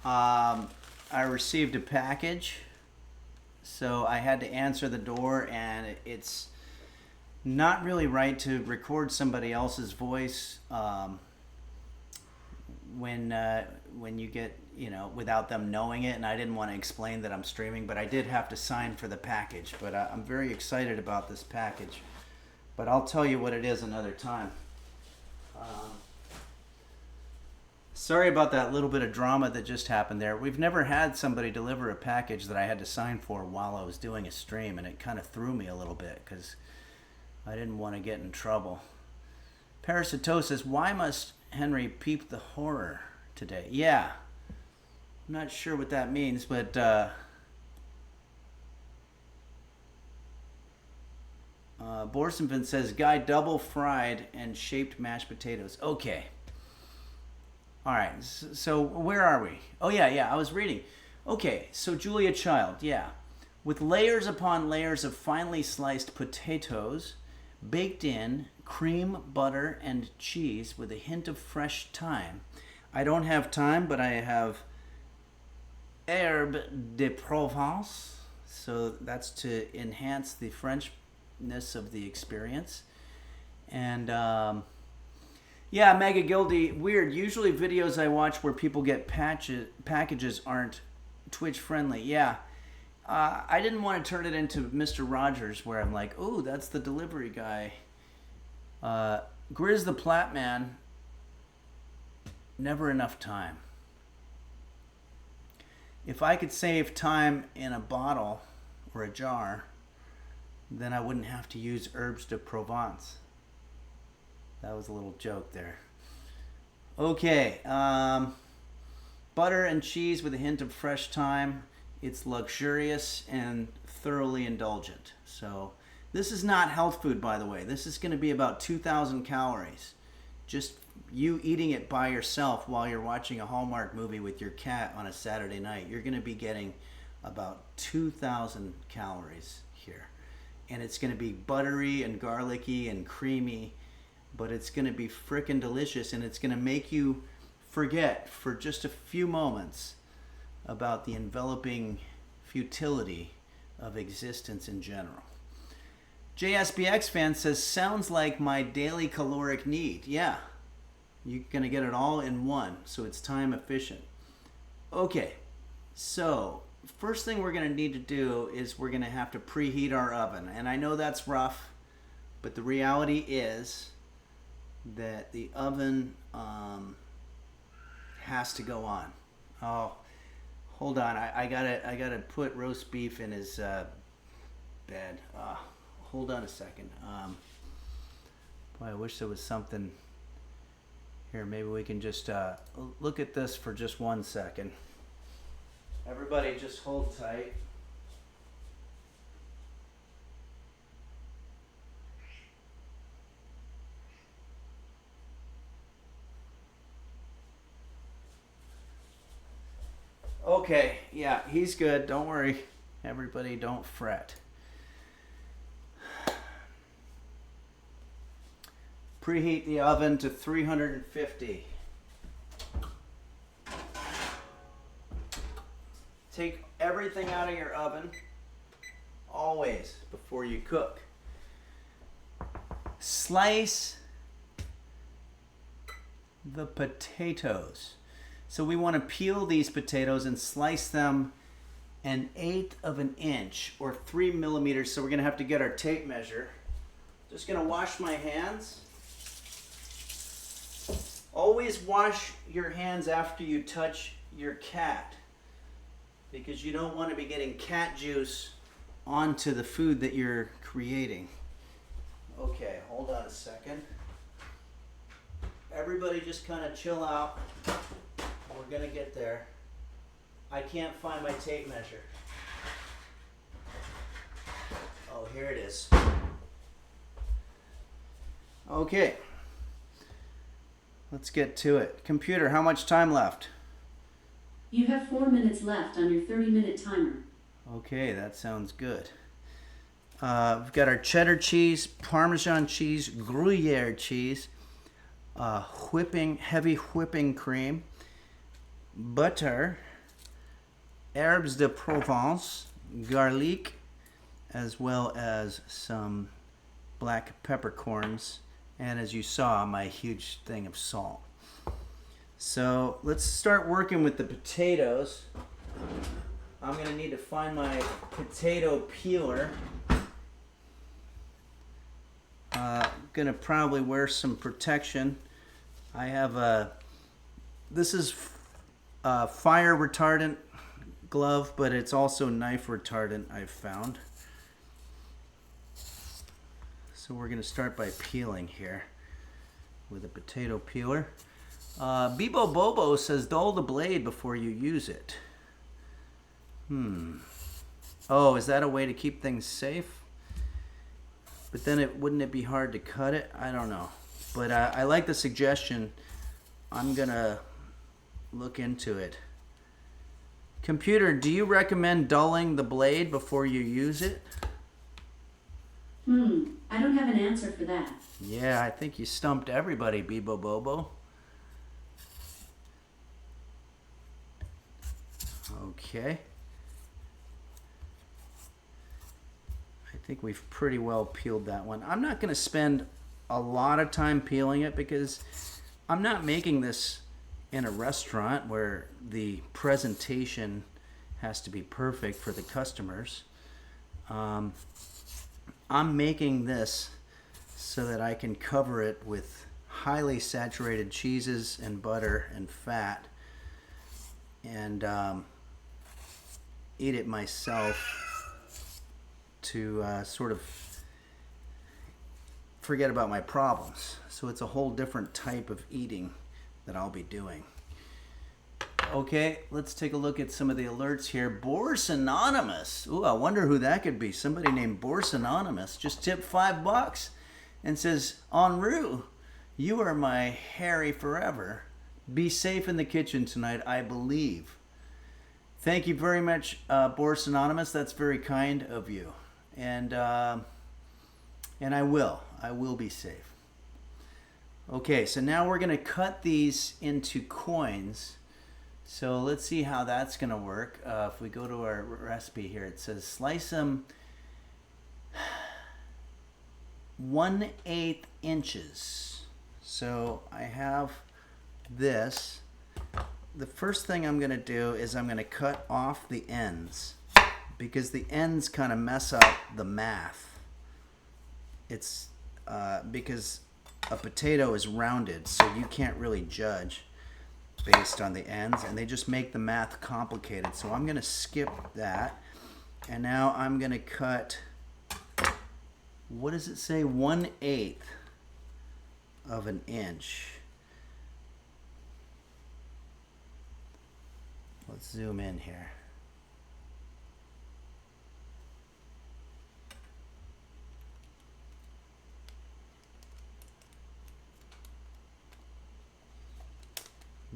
I received a package, so I had to answer the door, and it's not really right to record somebody else's voice when you get, without them knowing it, and I didn't want to explain that I'm streaming, but I did have to sign for the package. But I'm very excited about this package, but I'll tell you what it is another time. Sorry about that little bit of drama that just happened there. We've never had somebody deliver a package that I had to sign for while I was doing a stream, and it kind of threw me a little bit because I didn't want to get in trouble. Parasito says, why must Henry peep the horror today? Yeah, I'm not sure what that means, but Borsenvin says, Guy double fried and shaped mashed potatoes. Okay. All right, so where are we? Oh, yeah, I was reading. Okay, so Julia Child, yeah. With layers upon layers of finely sliced potatoes, baked in cream, butter, and cheese with a hint of fresh thyme. I don't have thyme, but I have herbe de Provence, so that's to enhance the Frenchness of the experience. And yeah, Mega Gildy, weird. Usually videos I watch where people get packages aren't Twitch friendly. Yeah. I didn't want to turn it into Mr. Rogers where I'm like, oh, that's the delivery guy. Grizz the Platman, never enough time. If I could save time in a bottle or a jar, then I wouldn't have to use herbes de Provence. That was a little joke there. Okay, butter and cheese with a hint of fresh thyme. It's luxurious and thoroughly indulgent. So this is not health food, by the way. This is going to be about 2,000 calories. Just you eating it by yourself while you're watching a Hallmark movie with your cat on a Saturday night. You're going to be getting about 2,000 calories here. And it's going to be buttery and garlicky and creamy. But it's going to be frickin' delicious, and it's going to make you forget for just a few moments about the enveloping futility of existence in general. JSBX fan says, sounds like my daily caloric need. Yeah, you're going to get it all in one, so it's time efficient. Okay, so first thing we're going to need to do is we're going to have to preheat our oven. And I know that's rough, but the reality is that the oven has to go on. Oh, hold on. I gotta put roast beef in his bed. Hold on a second. Boy, I wish there was something here. Maybe we can just look at this for just 1 second. Everybody just hold tight. Okay, yeah, he's good. Don't worry. Everybody don't fret. Preheat the oven to 350. Take everything out of your oven, always, before you cook. Slice the potatoes. So we want to peel these potatoes and slice them 1/8 of an inch or 3 millimeters. So we're going to have to get our tape measure. Just going to wash my hands. Always wash your hands after you touch your cat, because you don't want to be getting cat juice onto the food that you're creating. Okay, hold on a second. Everybody just kind of chill out. We're going to get there. I can't find my tape measure. Oh, here it is. Okay. Let's get to it. Computer, how much time left? You have 4 minutes left on your 30-minute timer. Okay, that sounds good. We've got our cheddar cheese, Parmesan cheese, Gruyere cheese, heavy whipping cream, butter, herbes de Provence, garlic, as well as some black peppercorns, and as you saw, my huge thing of salt. So let's start working with the potatoes. I'm going to need to find my potato peeler. Going to probably wear some protection. I have this is a fire retardant glove, but it's also knife retardant, I've found. So we're going to start by peeling here with a potato peeler. Bibo Bobo says dull the blade before you use it. Oh, is that a way to keep things safe? But then wouldn't it be hard to cut it? I don't know. But I like the suggestion. I'm going to look into it. Computer, do you recommend dulling the blade before you use it? I don't have an answer for that. Yeah, I think you stumped everybody, Bibo Bobo. Okay. I think we've pretty well peeled that one. I'm not going to spend a lot of time peeling it because I'm not making this in a restaurant where the presentation has to be perfect for the customers. I'm making this so that I can cover it with highly saturated cheeses and butter and fat and eat it myself to sort of forget about my problems. So it's a whole different type of eating that I'll be doing. Okay, let's take a look at some of the alerts here. Bourse Anonymous. Ooh, I wonder who that could be. Somebody named Bourse Anonymous just tipped $5 and says, en route, you are my Harry forever. Be safe in the kitchen tonight, I believe. Thank you very much, Bourse Anonymous. That's very kind of you. And I will be safe. Okay, so now we're going to cut these into coins. So let's see how that's going to work. If we go to our recipe here, it says slice them 1/8 inches. So I have this. The first thing I'm going to do is I'm going to cut off the ends because the ends kind of mess up the math. It's because a potato is rounded, so you can't really judge based on the ends, and they just make the math complicated. So I'm going to skip that, and now I'm going to cut, what does it say, 1/8 of an inch. Let's zoom in here.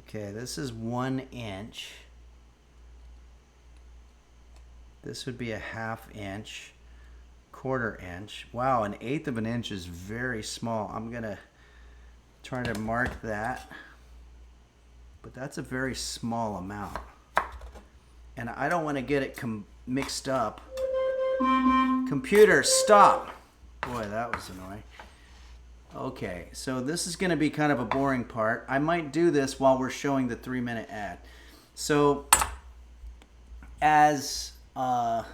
Okay, this is 1 inch. This would be a 1/2 inch, 1/4 inch. Wow, 1/8 of an inch is very small. I'm gonna try to mark that, but that's a very small amount. And I don't want to get it mixed up. Computer, stop. Boy, that was annoying. Okay, so this is going to be kind of a boring part. I might do this while we're showing the 3-minute ad. So, as part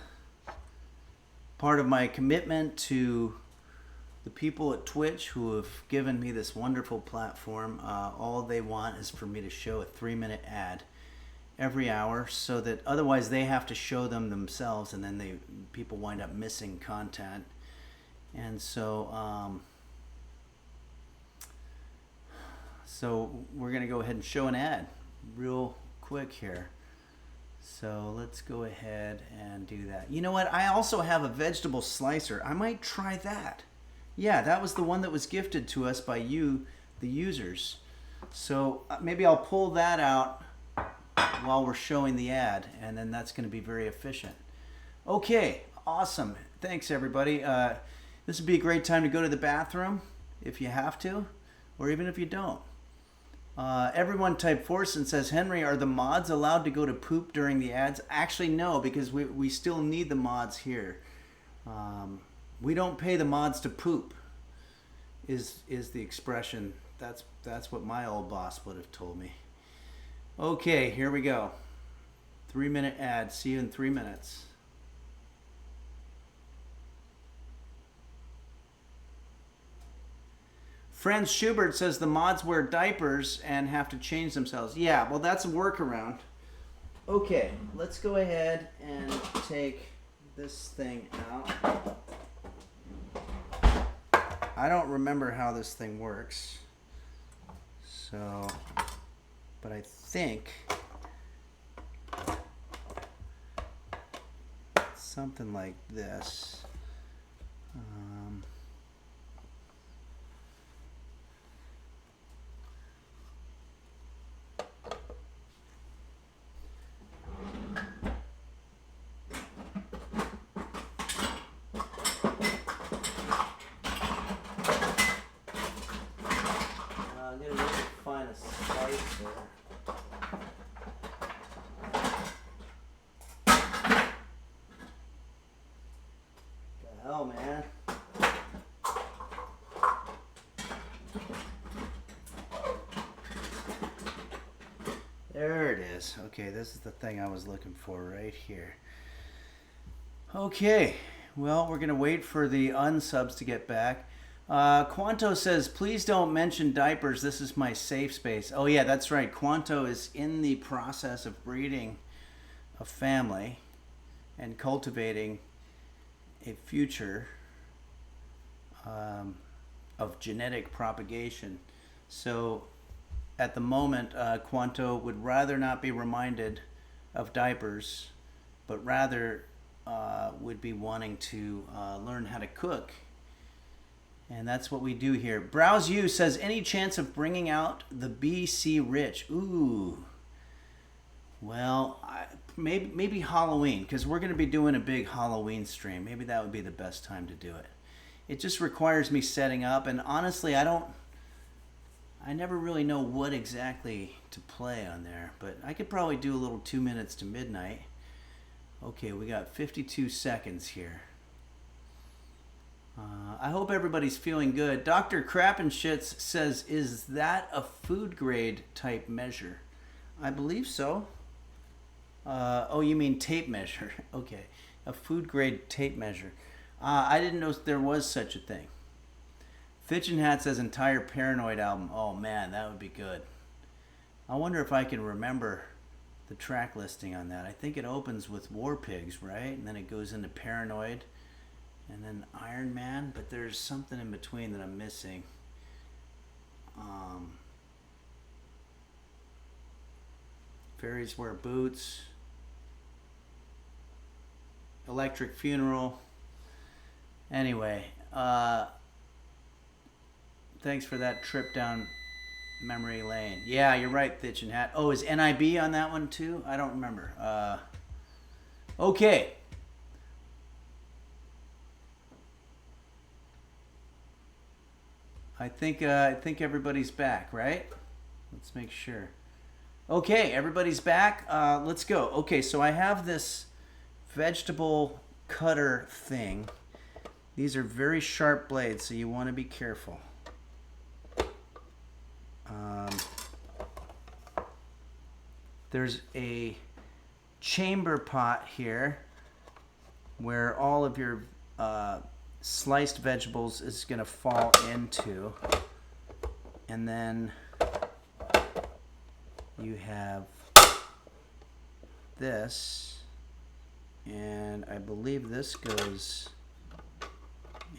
of my commitment to the people at Twitch who have given me this wonderful platform, all they want is for me to show a 3-minute ad every hour, so that otherwise they have to show them themselves, and then people wind up missing content. And so so we're going to go ahead and show an ad real quick here. So let's go ahead and do that. You know what? I also have a vegetable slicer. I might try that. Yeah, that was the one that was gifted to us by you, the users. So maybe I'll pull that out while we're showing the ad, and then that's going to be very efficient. Okay, awesome. Thanks, everybody. This would be a great time to go to the bathroom if you have to, or even if you don't. Everyone type Forson says, Henry, are the mods allowed to go to poop during the ads? Actually, no, because we still need the mods here. We don't pay the mods to poop, is the expression. That's what my old boss would have told me. Okay, here we go. 3-minute ad. See you in 3 minutes. Franz Schubert says the mods wear diapers and have to change themselves. Yeah, well, that's a workaround. Okay, let's go ahead and take this thing out. I don't remember how this thing works. So, but I think it's something like this. There it is. Okay, this is the thing I was looking for right here. Okay, well, we're going to wait for the unsubs to get back. Quanto says, please don't mention diapers. This is my safe space. Oh, yeah, that's right. Quanto is in the process of breeding a family and cultivating a future of genetic propagation. So at the moment, Quanto would rather not be reminded of diapers, but rather would be wanting to learn how to cook. And that's what we do here. Browse You says, any chance of bringing out the BC Rich? Ooh. Well, maybe Halloween, because we're going to be doing a big Halloween stream. Maybe that would be the best time to do it. It just requires me setting up, and honestly, I never really know what exactly to play on there, but I could probably do a little 2 minutes to midnight. Okay, we got 52 seconds here. I hope everybody's feeling good. Dr. Crappenshits says, is that a food grade type measure? I believe so. Oh, you mean tape measure. Okay, a food grade tape measure. I didn't know there was such a thing. Fitch and Hat says entire Paranoid album. Oh man, that would be good. I wonder if I can remember the track listing on that. I think it opens with War Pigs, right? And then it goes into Paranoid. And then Iron Man, but there's something in between that I'm missing. Fairies Wear Boots. Electric Funeral. Anyway, thanks for that trip down memory lane. Yeah, you're right, Thitch and Hat. Oh, is NIB on that one too? I don't remember. Okay. I think everybody's back, right? Let's make sure. Okay, everybody's back. Let's go. Okay, so I have this vegetable cutter thing. These are very sharp blades, so you want to be careful. There's a chamber pot here where all of your sliced vegetables is going to fall into, and then you have this, and I believe this goes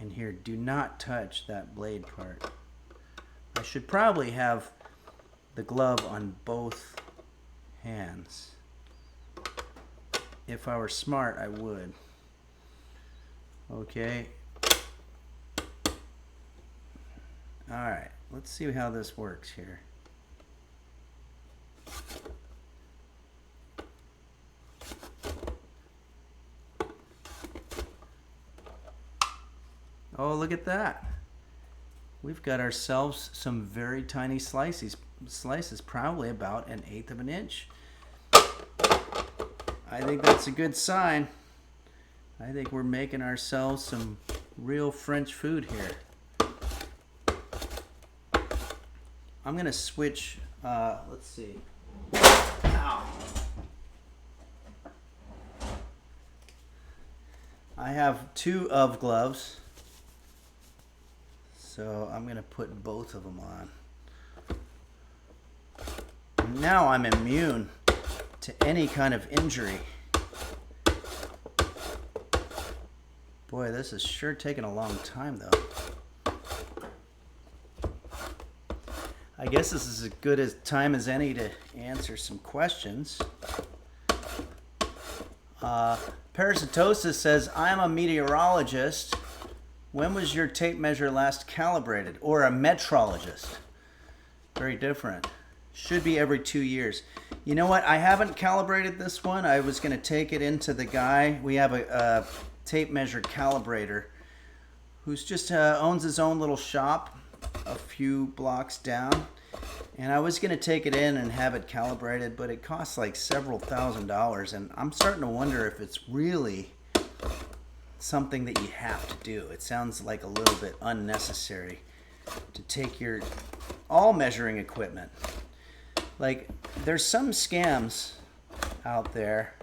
in here. Do not touch that blade part. I should probably have the glove on both hands. If I were smart, I would. Okay. All right, let's see how this works here. Oh, look at that. We've got ourselves some very tiny slices, probably about 1/8 of an inch. I think that's a good sign. I think we're making ourselves some real French food here. I'm gonna switch, let's see. Ow. I have 2 of gloves. So I'm gonna put both of them on. Now I'm immune to any kind of injury. Boy, this is sure taking a long time though. I guess this is as good a time as any to answer some questions. Parasitosis says, I'm a meteorologist. When was your tape measure last calibrated? Or a metrologist? Very different. Should be every 2 years. You know what? I haven't calibrated this one. I was going to take it into the guy. We have a tape measure calibrator who's just owns his own little shop a few blocks down. And I was going to take it in and have it calibrated, but it costs like several $1,000s. And I'm starting to wonder if it's really something that you have to do. It sounds like a little bit unnecessary to take your all measuring equipment. Like, there's some scams out there,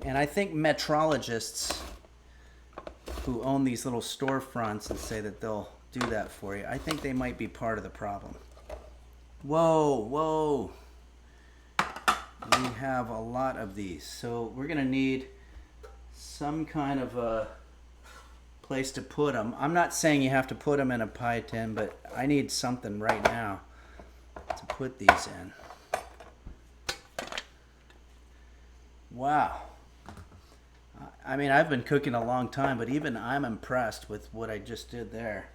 and I think metrologists who own these little storefronts and say that they'll do that for you, I think they might be part of the problem. Whoa. We have a lot of these, so we're gonna need some kind of a place to put them. I'm not saying you have to put them in a pie tin, but I need something right now to put these in. Wow. I mean, I've been cooking a long time, but even I'm impressed with what I just did there.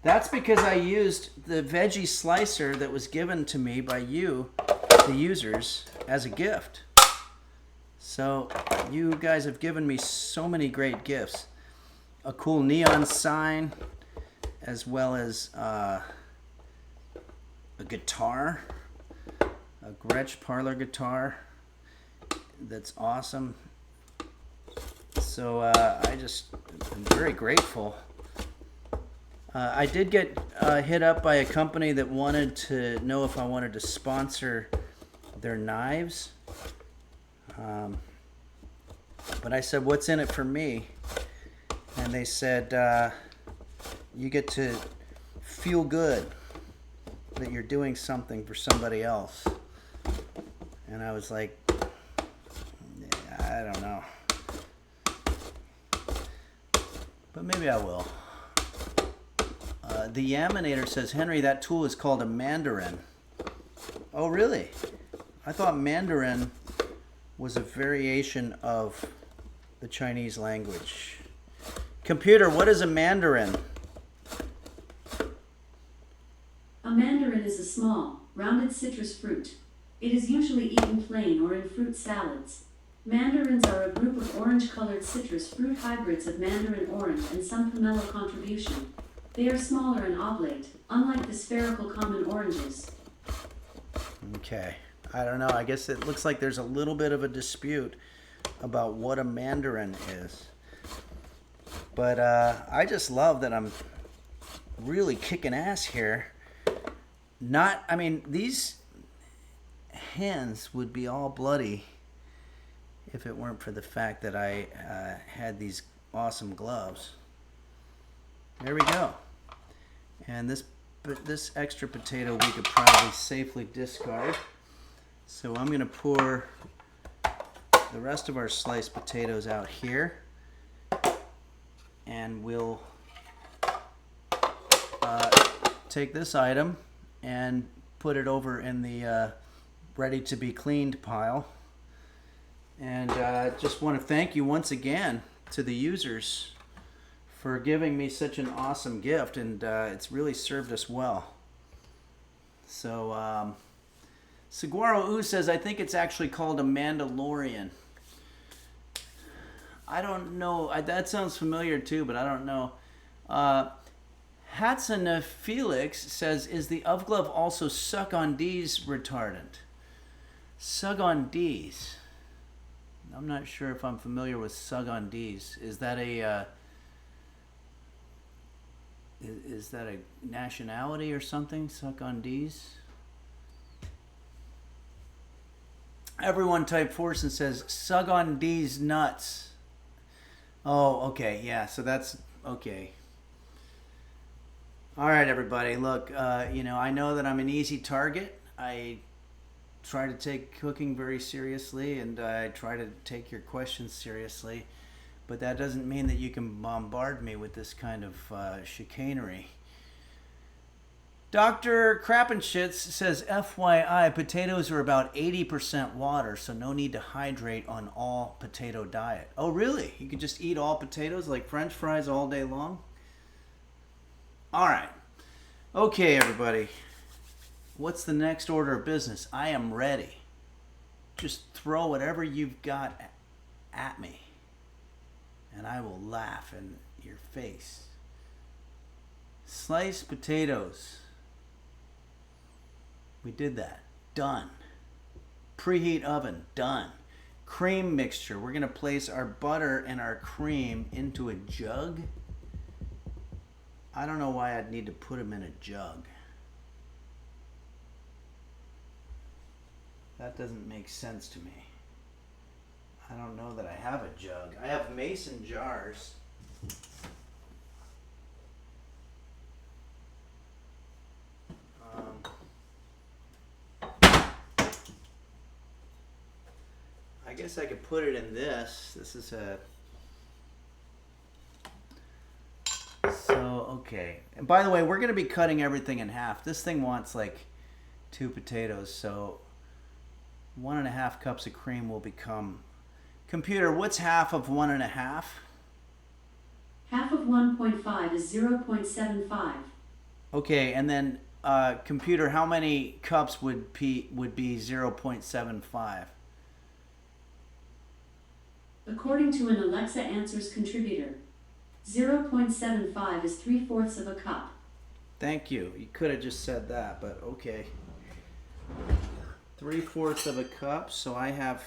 That's because I used the veggie slicer that was given to me by you, the users, as a gift. So you guys have given me so many great gifts. A cool neon sign, as well as a guitar, a Gretsch parlor guitar that's awesome. So I'm very grateful. I did get hit up by a company that wanted to know if I wanted to sponsor their knives. But I said, what's in it for me? And they said, you get to feel good that you're doing something for somebody else. And I was like, I don't know. But maybe I will. The Yaminator says, Henry, that tool is called a mandarin. Oh, really? I thought mandarin was a variation of the Chinese language. Computer, what is a mandarin? A mandarin is a small, rounded citrus fruit. It is usually eaten plain or in fruit salads. Mandarins are a group of orange-colored citrus fruit hybrids of mandarin orange and some pomelo contribution. They are smaller and oblate, unlike the spherical common oranges. Okay. I don't know. I guess it looks like there's a little bit of a dispute about what a mandarin is. But I just love that I'm really kicking ass here. These hands would be all bloody if it weren't for the fact that I had these awesome gloves. There we go. And this extra potato we could probably safely discard. So I'm going to pour the rest of our sliced potatoes out here. And we'll take this item and put it over in the ready to be cleaned pile. And just want to thank you once again to the users for giving me such an awesome gift, and it's really served us well. So, Saguaro Ooh says, I think it's actually called a Mandalorian. I don't know. That sounds familiar too, but I don't know. Hatsana Felix says, is the Ov Glove also suck on D's retardant? Sug on D's. I'm not sure if I'm familiar with Sug on D's. Is that a nationality or something? Suck on D's. Everyone type Forson says Sug on D's nuts. Oh, okay, yeah. So that's okay. All right, everybody. Look, I know that I'm an easy target. I try to take cooking very seriously, and I try to take your questions seriously. But that doesn't mean that you can bombard me with this kind of chicanery. Dr. Crappenschitz says, FYI, potatoes are about 80% water, so no need to hydrate on all potato diet. Oh, really? You could just eat all potatoes like French fries all day long? All right. Okay, everybody. What's the next order of business? I am ready. Just throw whatever you've got at me, and I will laugh in your face. Sliced potatoes. We did that. Done. Preheat oven. Done. Cream mixture. We're going to place our butter and our cream into a jug. I don't know why I'd need to put them in a jug. That doesn't make sense to me. I don't know that I have a jug. I have mason jars. I guess I could put it in this. This is a... So, okay. And by the way, we're going to be cutting everything in half. This thing wants like 2 potatoes, so 1.5 cups of cream will become... Computer, what's half of 1.5? Half of 1.5 is 0.75. Okay, and then computer, how many cups would be 0.75? According to an Alexa Answers contributor, 0.75 is 3/4 of a cup. Thank you. You could have just said that, but okay. 3/4 of a cup, so I have...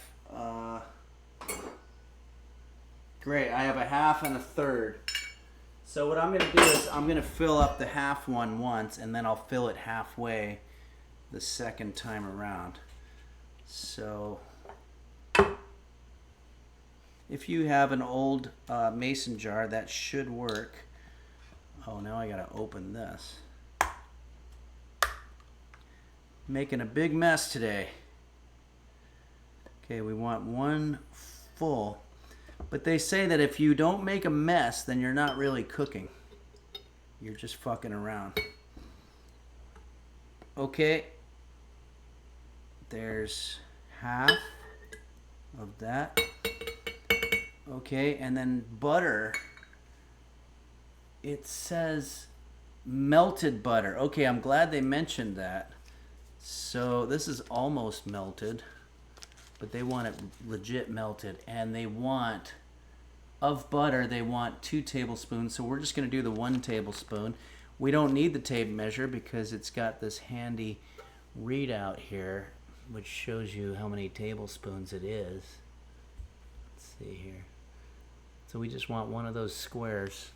Great, I have a half and a third. So what I'm going to do is I'm going to fill up the half one once, and then I'll fill it halfway the second time around. So if you have an old mason jar, that should work. Oh, now I got to open this. Making a big mess today. Okay, we want 1 full. But they say that if you don't make a mess, then you're not really cooking. You're just fucking around. Okay. There's half of that. Okay, and then butter. It says melted butter. Okay, I'm glad they mentioned that. So this is almost melted, but they want it legit melted, and they want, of butter, they want 2 tablespoons, so we're just going to do the 1 tablespoon. We don't need the tape measure because it's got this handy readout here, which shows you how many tablespoons it is. Let's see here. So we just want one of those squares.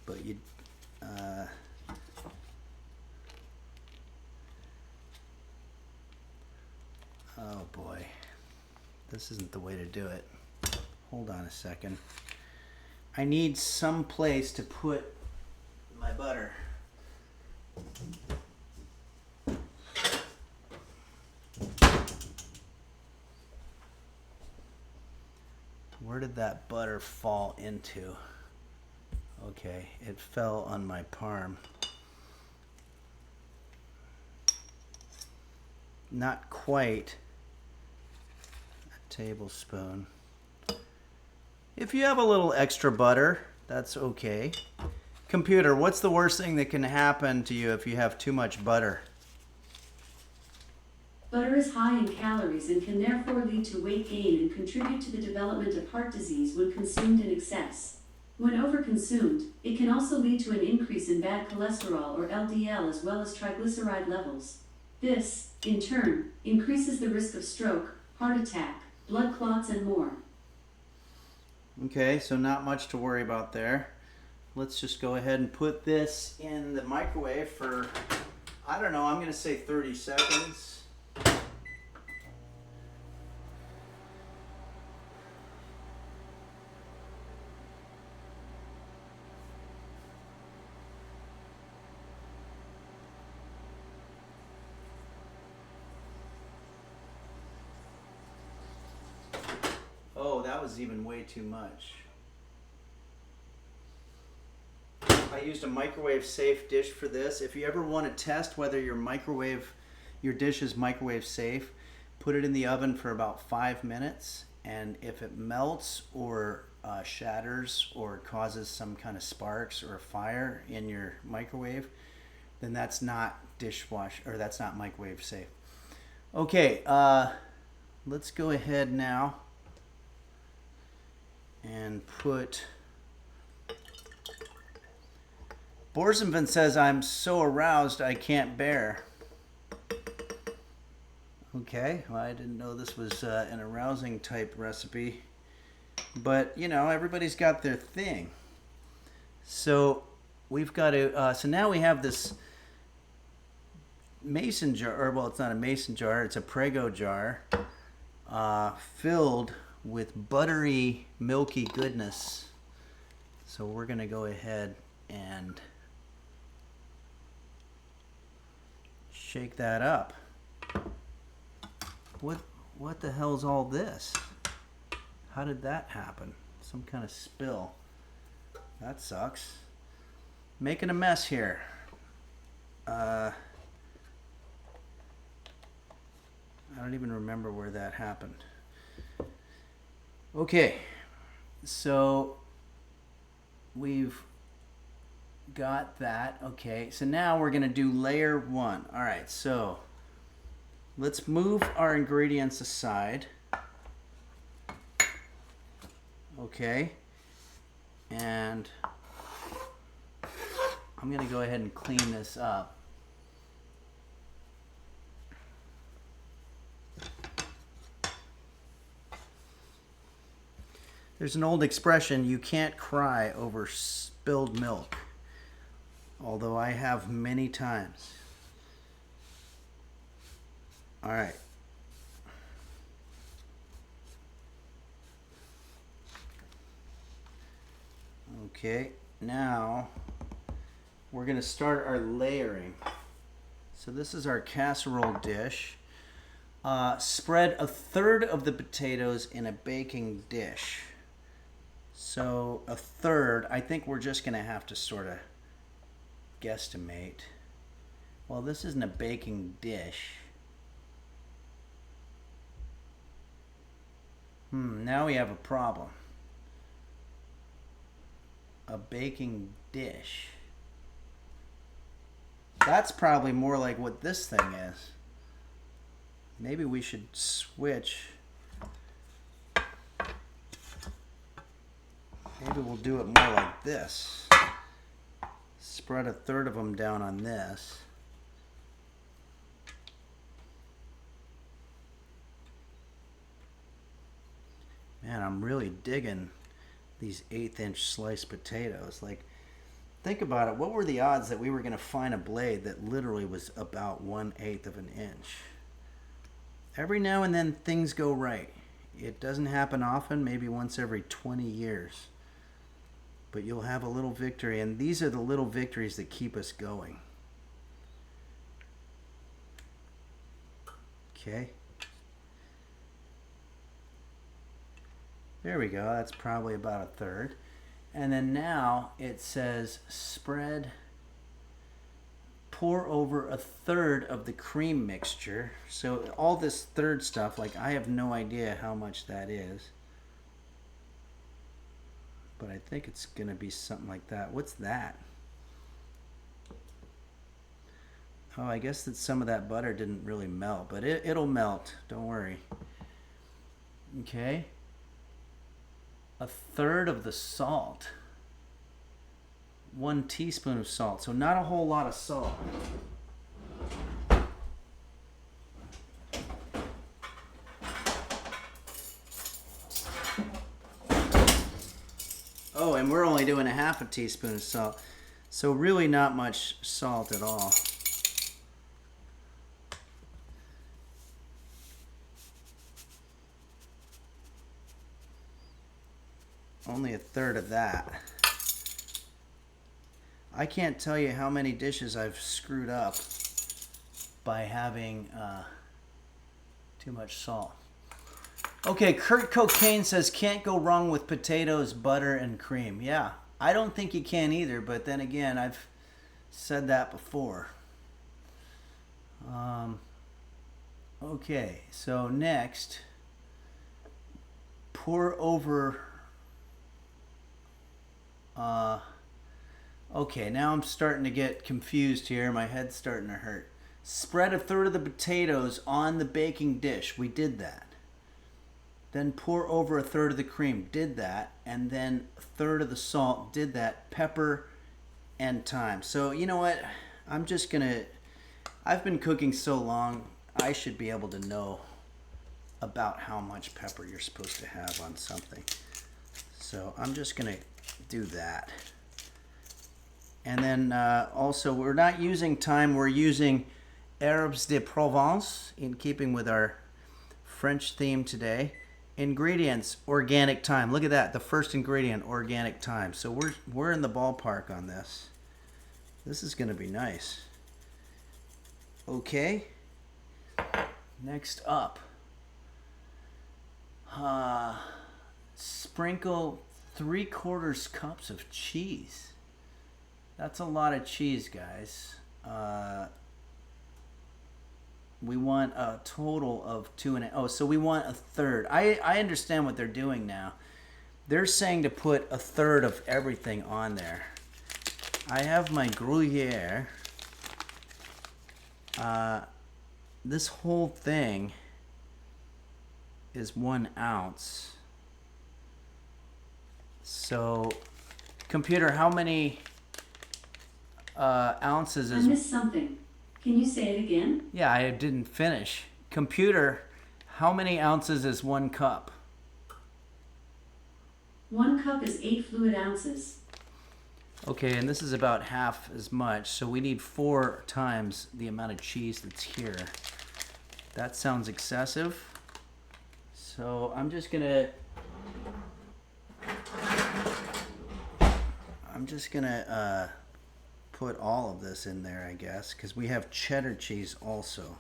But you... oh boy, this isn't the way to do it. Hold on a second. I need some place to put my butter. Where did that butter fall into? Okay, it fell on my parm. not quite a tablespoon. If you have a little extra butter, that's okay. Computer, what's the worst thing that can happen to you if you have too much butter? Butter is high in calories and can therefore lead to weight gain and contribute to the development of heart disease when consumed in excess. When overconsumed, it can also lead to an increase in bad cholesterol or LDL as well as triglyceride levels. This, in turn, increases the risk of stroke, heart attack, blood clots, and more. Okay, so not much to worry about there. Let's just go ahead and put this in the microwave for, I don't know, I'm going to say 30 seconds. Oh, that was even way too much. I used a microwave safe dish for this. If you ever want to test whether your dish is microwave safe, put it in the oven for about 5 minutes, and if it melts or shatters or causes some kind of sparks or fire in your microwave, then that's not that's not microwave safe. Okay, let's go ahead now and put. Borsenvin says, I'm so aroused I can't bear. Okay, well, I didn't know this was an arousing type recipe. But, you know, everybody's got their thing. So we've got to, so now we have this mason jar, or well, it's not a mason jar, it's a Prego jar, filled with buttery, milky goodness. So we're going to go ahead and shake that up. What the hell's all this? How did that happen? Some kind of spill. That sucks. Making a mess here. I don't even remember where that happened. Okay, so we've got that. Okay, so now we're gonna do layer one. All right, so let's move our ingredients aside. Okay, and I'm gonna go ahead and clean this up. There's an old expression, you can't cry over spilled milk. Although I have many times. All right. Okay, now we're going to start our layering. So this is our casserole dish. Spread a third of the potatoes in a baking dish. So a third, I think we're just going to have to sort of guesstimate. Well, this isn't a baking dish. Now we have a problem. A baking dish. That's probably more like what this thing is. Maybe we should switch. Maybe we'll do it more like this. Spread a third of them down on this. Man, I'm really digging these 1/8-inch sliced potatoes. Like, think about it. What were the odds that we were going to find a blade that literally was about 1/8 of an inch? Every now and then things go right. It doesn't happen often, maybe once every 20 years. But you'll have a little victory, and these are the little victories that keep us going. Okay. There we go. That's probably about a third. And then now it says spread pour over a third of the cream mixture. So all this third stuff, like I have no idea how much that is. But I think it's going to be something like that. What's that? Oh, I guess that some of that butter didn't really melt, but it'll melt. Don't worry. Okay. A third of the salt. 1 teaspoon of salt. So not a whole lot of salt. Oh, and we're only doing a half a teaspoon of salt. So really not much salt at all. Only a third of that. I can't tell you how many dishes I've screwed up by having too much salt. Okay, Kurt Cocaine says, can't go wrong with potatoes, butter, and cream. Yeah, I don't think you can either, but then again, I've said that before. Okay, so next, pour over... okay, now I'm starting to get confused here. My head's starting to hurt. Spread a third of the potatoes on the baking dish. We did that. Then pour over a third of the cream. Did that. And then a third of the salt. Did that. Pepper and thyme. So, you know what? I'm just going to... I've been cooking so long, I should be able to know about how much pepper you're supposed to have on something. So I'm just going to do that. And then also, we're not using thyme. We're using herbes de Provence, in keeping with our French theme today. Ingredients, organic thyme. Look at that, the first ingredient, organic thyme. So we're in the ballpark on this. This is going to be nice. Okay. Next up, sprinkle 3/4 cups of cheese. That's a lot of cheese, guys. We want a total of 2.5. Oh, so we want a third. I understand what they're doing now. They're saying to put a third of everything on there. I have my gruyere. This whole thing is 1 ounce. So, computer, how many ounces is... I missed something. Can you say it again? Yeah, I didn't finish. Computer, how many ounces is 1 cup? 1 cup is 8 fluid ounces. Okay, and this is about half as much, so we need 4 times the amount of cheese that's here. That sounds excessive. So I'm just gonna put all of this in there, I guess, because we have cheddar cheese also.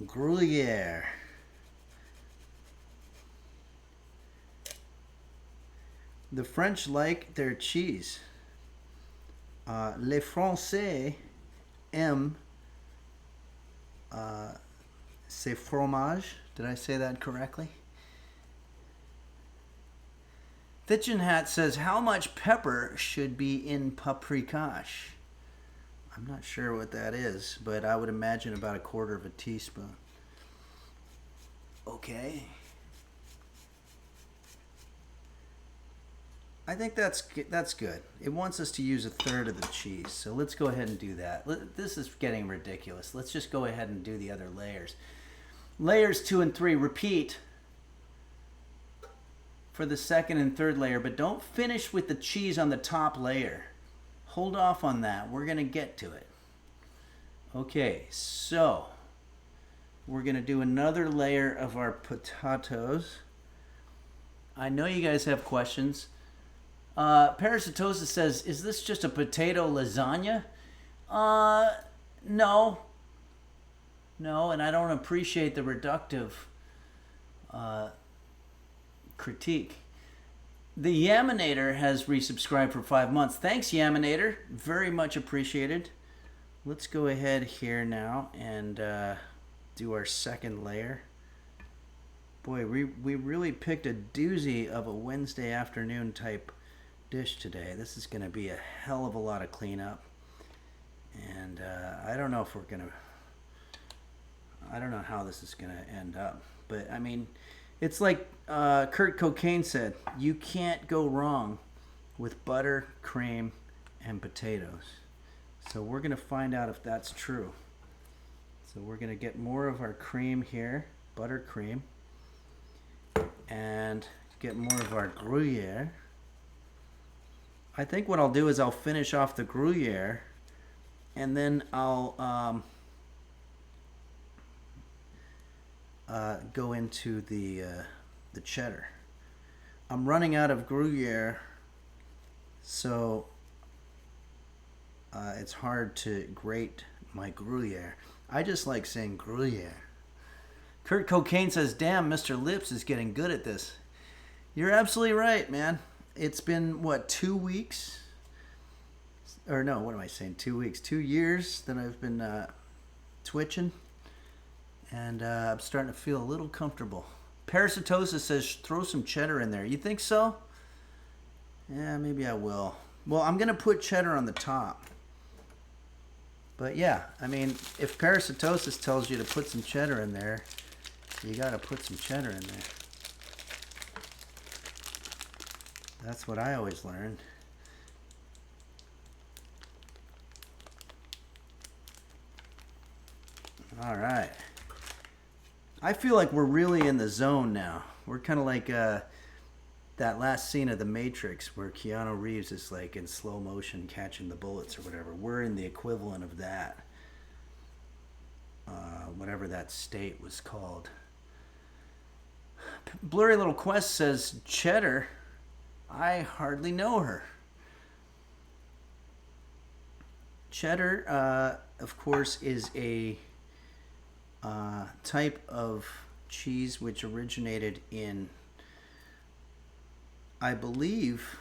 Gruyere. The French like their cheese. Les Français aiment ces fromages. Did I say that correctly? Fitchin Hat says, how much pepper should be in paprikash? I'm not sure what that is, but I would imagine about 1/4 teaspoon. Okay. I think that's good. It wants us to use a third of the cheese, so let's go ahead and do that. This is getting ridiculous. Let's just go ahead and do the other layers. Layers 2 and 3, repeat for the second and third layer, but don't finish with the cheese on the top layer. Hold off on that. We're going to get to it. Okay, so we're going to do another layer of our potatoes. I know you guys have questions. Parasitosis says, is this just a potato lasagna? No. No, and I don't appreciate the reductive critique. The Yaminator has resubscribed for 5 months. Thanks, Yaminator. Very much appreciated. Let's go ahead here now and do our second layer. Boy, we really picked a doozy of a Wednesday afternoon type dish today. This is going to be a hell of a lot of cleanup. And I don't know if we're going to... I don't know how this is going to end up. But, I mean, it's like Kurt Cocaine said, you can't go wrong with butter, cream, and potatoes. So we're going to find out if that's true. So we're going to get more of our cream here, buttercream, and get more of our gruyere. I think what I'll do is I'll finish off the gruyere, and then I'll go into the cheddar. I'm running out of gruyere, so it's hard to grate my gruyere. I just like saying gruyere. Kurt Cocaine says, damn, Mr. Lips is getting good at this. You're absolutely right, man. It's been, what, 2 weeks? Or no, what am I saying? 2 weeks. 2 years that I've been twitching. And I'm starting to feel a little comfortable. Parasitosis says, throw some cheddar in there. You think so? Yeah, maybe I will. Well, I'm going to put cheddar on the top. But yeah, I mean, if parasitosis tells you to put some cheddar in there, you got to put some cheddar in there. That's what I always learned. All right. I feel like we're really in the zone now. We're kind of like that last scene of The Matrix where Keanu Reeves is like in slow motion catching the bullets or whatever. We're in the equivalent of that. Whatever that state was called. Blurry Little Quest says, cheddar, I hardly know her. Cheddar, of course, is a type of cheese which originated in, I believe,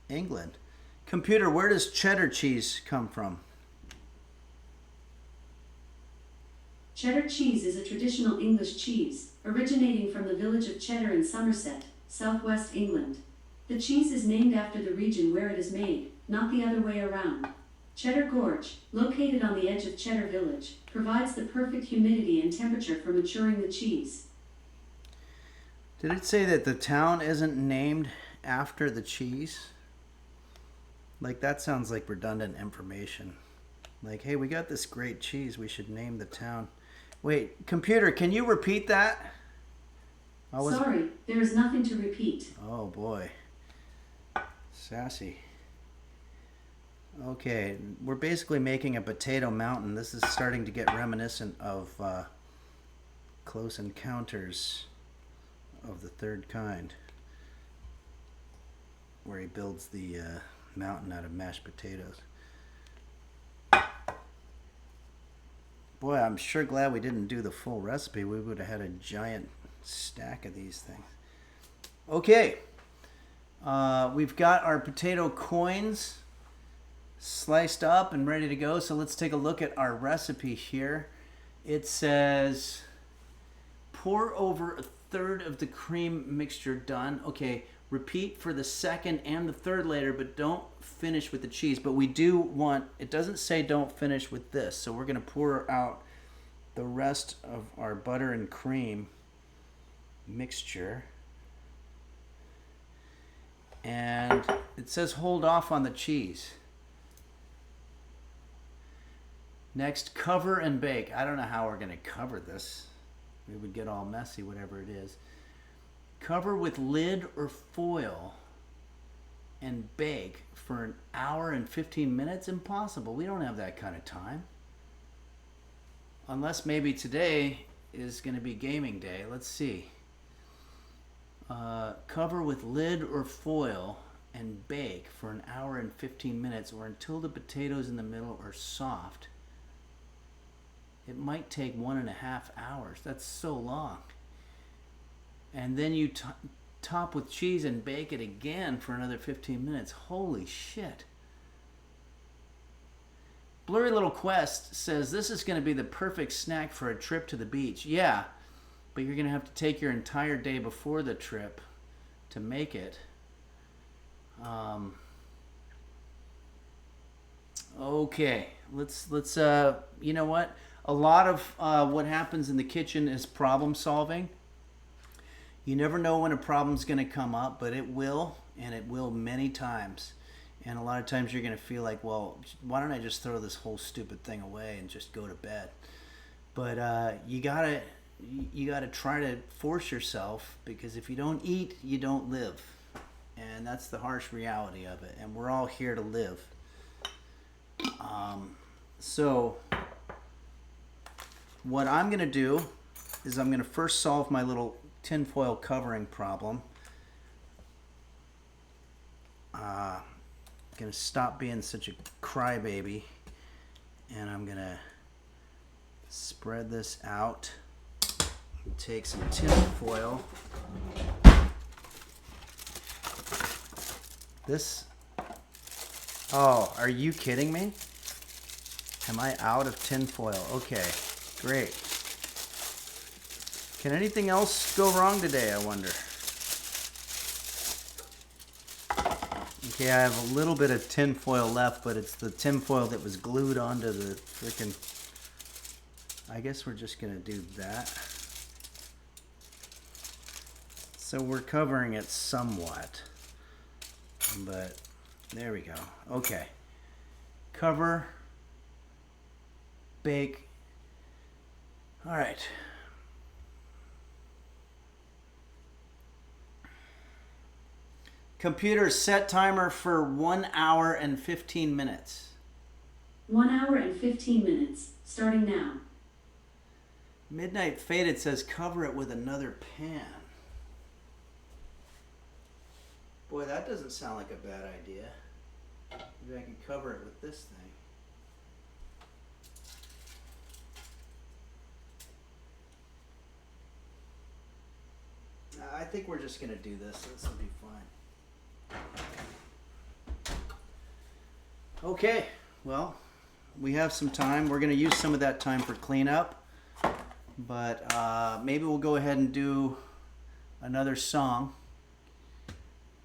England. Computer, where does cheddar cheese come from? Cheddar cheese is a traditional English cheese, originating from the village of Cheddar in Somerset, southwest England. The cheese is named after the region where it is made, not the other way around. Cheddar Gorge, located on the edge of Cheddar Village, provides the perfect humidity and temperature for maturing the cheese. Did it say that the town isn't named after the cheese? Like, that sounds like redundant information. Like, hey, we got this great cheese, we should name the town. Wait, computer, can you repeat that? Sorry, there is nothing to repeat. Oh boy. Sassy. Okay, we're basically making a potato mountain. This is starting to get reminiscent of Close Encounters of the Third Kind, where he builds the mountain out of mashed potatoes. Boy, I'm sure glad we didn't do the full recipe. We would have had a giant stack of these things. Okay, we've got our potato coins sliced up and ready to go. So let's take a look at our recipe here. It says pour over a third of the cream mixture done. Okay, repeat for the second and the third layer, but don't finish with the cheese. But we do want, it doesn't say don't finish with this. So we're going to pour out the rest of our butter and cream mixture. And it says hold off on the cheese. Next, cover and bake. I don't know how we're going to cover this. It would get all messy, whatever it is. Cover with lid or foil and bake for an hour and 15 minutes. Impossible. We don't have that kind of time. Unless maybe today is going to be gaming day. Let's see. Cover with lid or foil and bake for an hour and 15 minutes or until the potatoes in the middle are soft. It might take 1.5 hours. That's so long. And then you top with cheese and bake it again for another 15 minutes. Holy shit. Blurry Little Quest says this is going to be the perfect snack for a trip to the beach. Yeah, but you're going to have to take your entire day before the trip to make it. Okay, let's you know what? A lot of what happens in the kitchen is problem solving. You never know when a problem's going to come up, but it will, and it will many times. And a lot of times you're going to feel like, well, why don't I just throw this whole stupid thing away and just go to bed? But you gotta try to force yourself, because if you don't eat, you don't live. And that's the harsh reality of it. And we're all here to live. So what I'm going to do is I'm going to first solve my little tinfoil covering problem. Going to stop being such a crybaby, and I'm going to spread this out and take some tinfoil. This, oh, are you kidding me? Am I out of tinfoil? Okay, great. Can anything else go wrong today, I wonder? Okay, I have a little bit of tinfoil left, but it's the tinfoil that was glued onto the frickin'... I guess we're just gonna do that. So we're covering it somewhat. But there we go. Okay. Cover. Bake. All right. Computer, set timer for 1 hour and 15 minutes. 1 hour and 15 minutes, starting now. Midnight Faded says cover it with another pan. Boy, that doesn't sound like a bad idea. Maybe I can cover it with this thing. I think we're just going to do this. This will be fine. Okay, well, we have some time. We're going to use some of that time for cleanup. But maybe we'll go ahead and do another song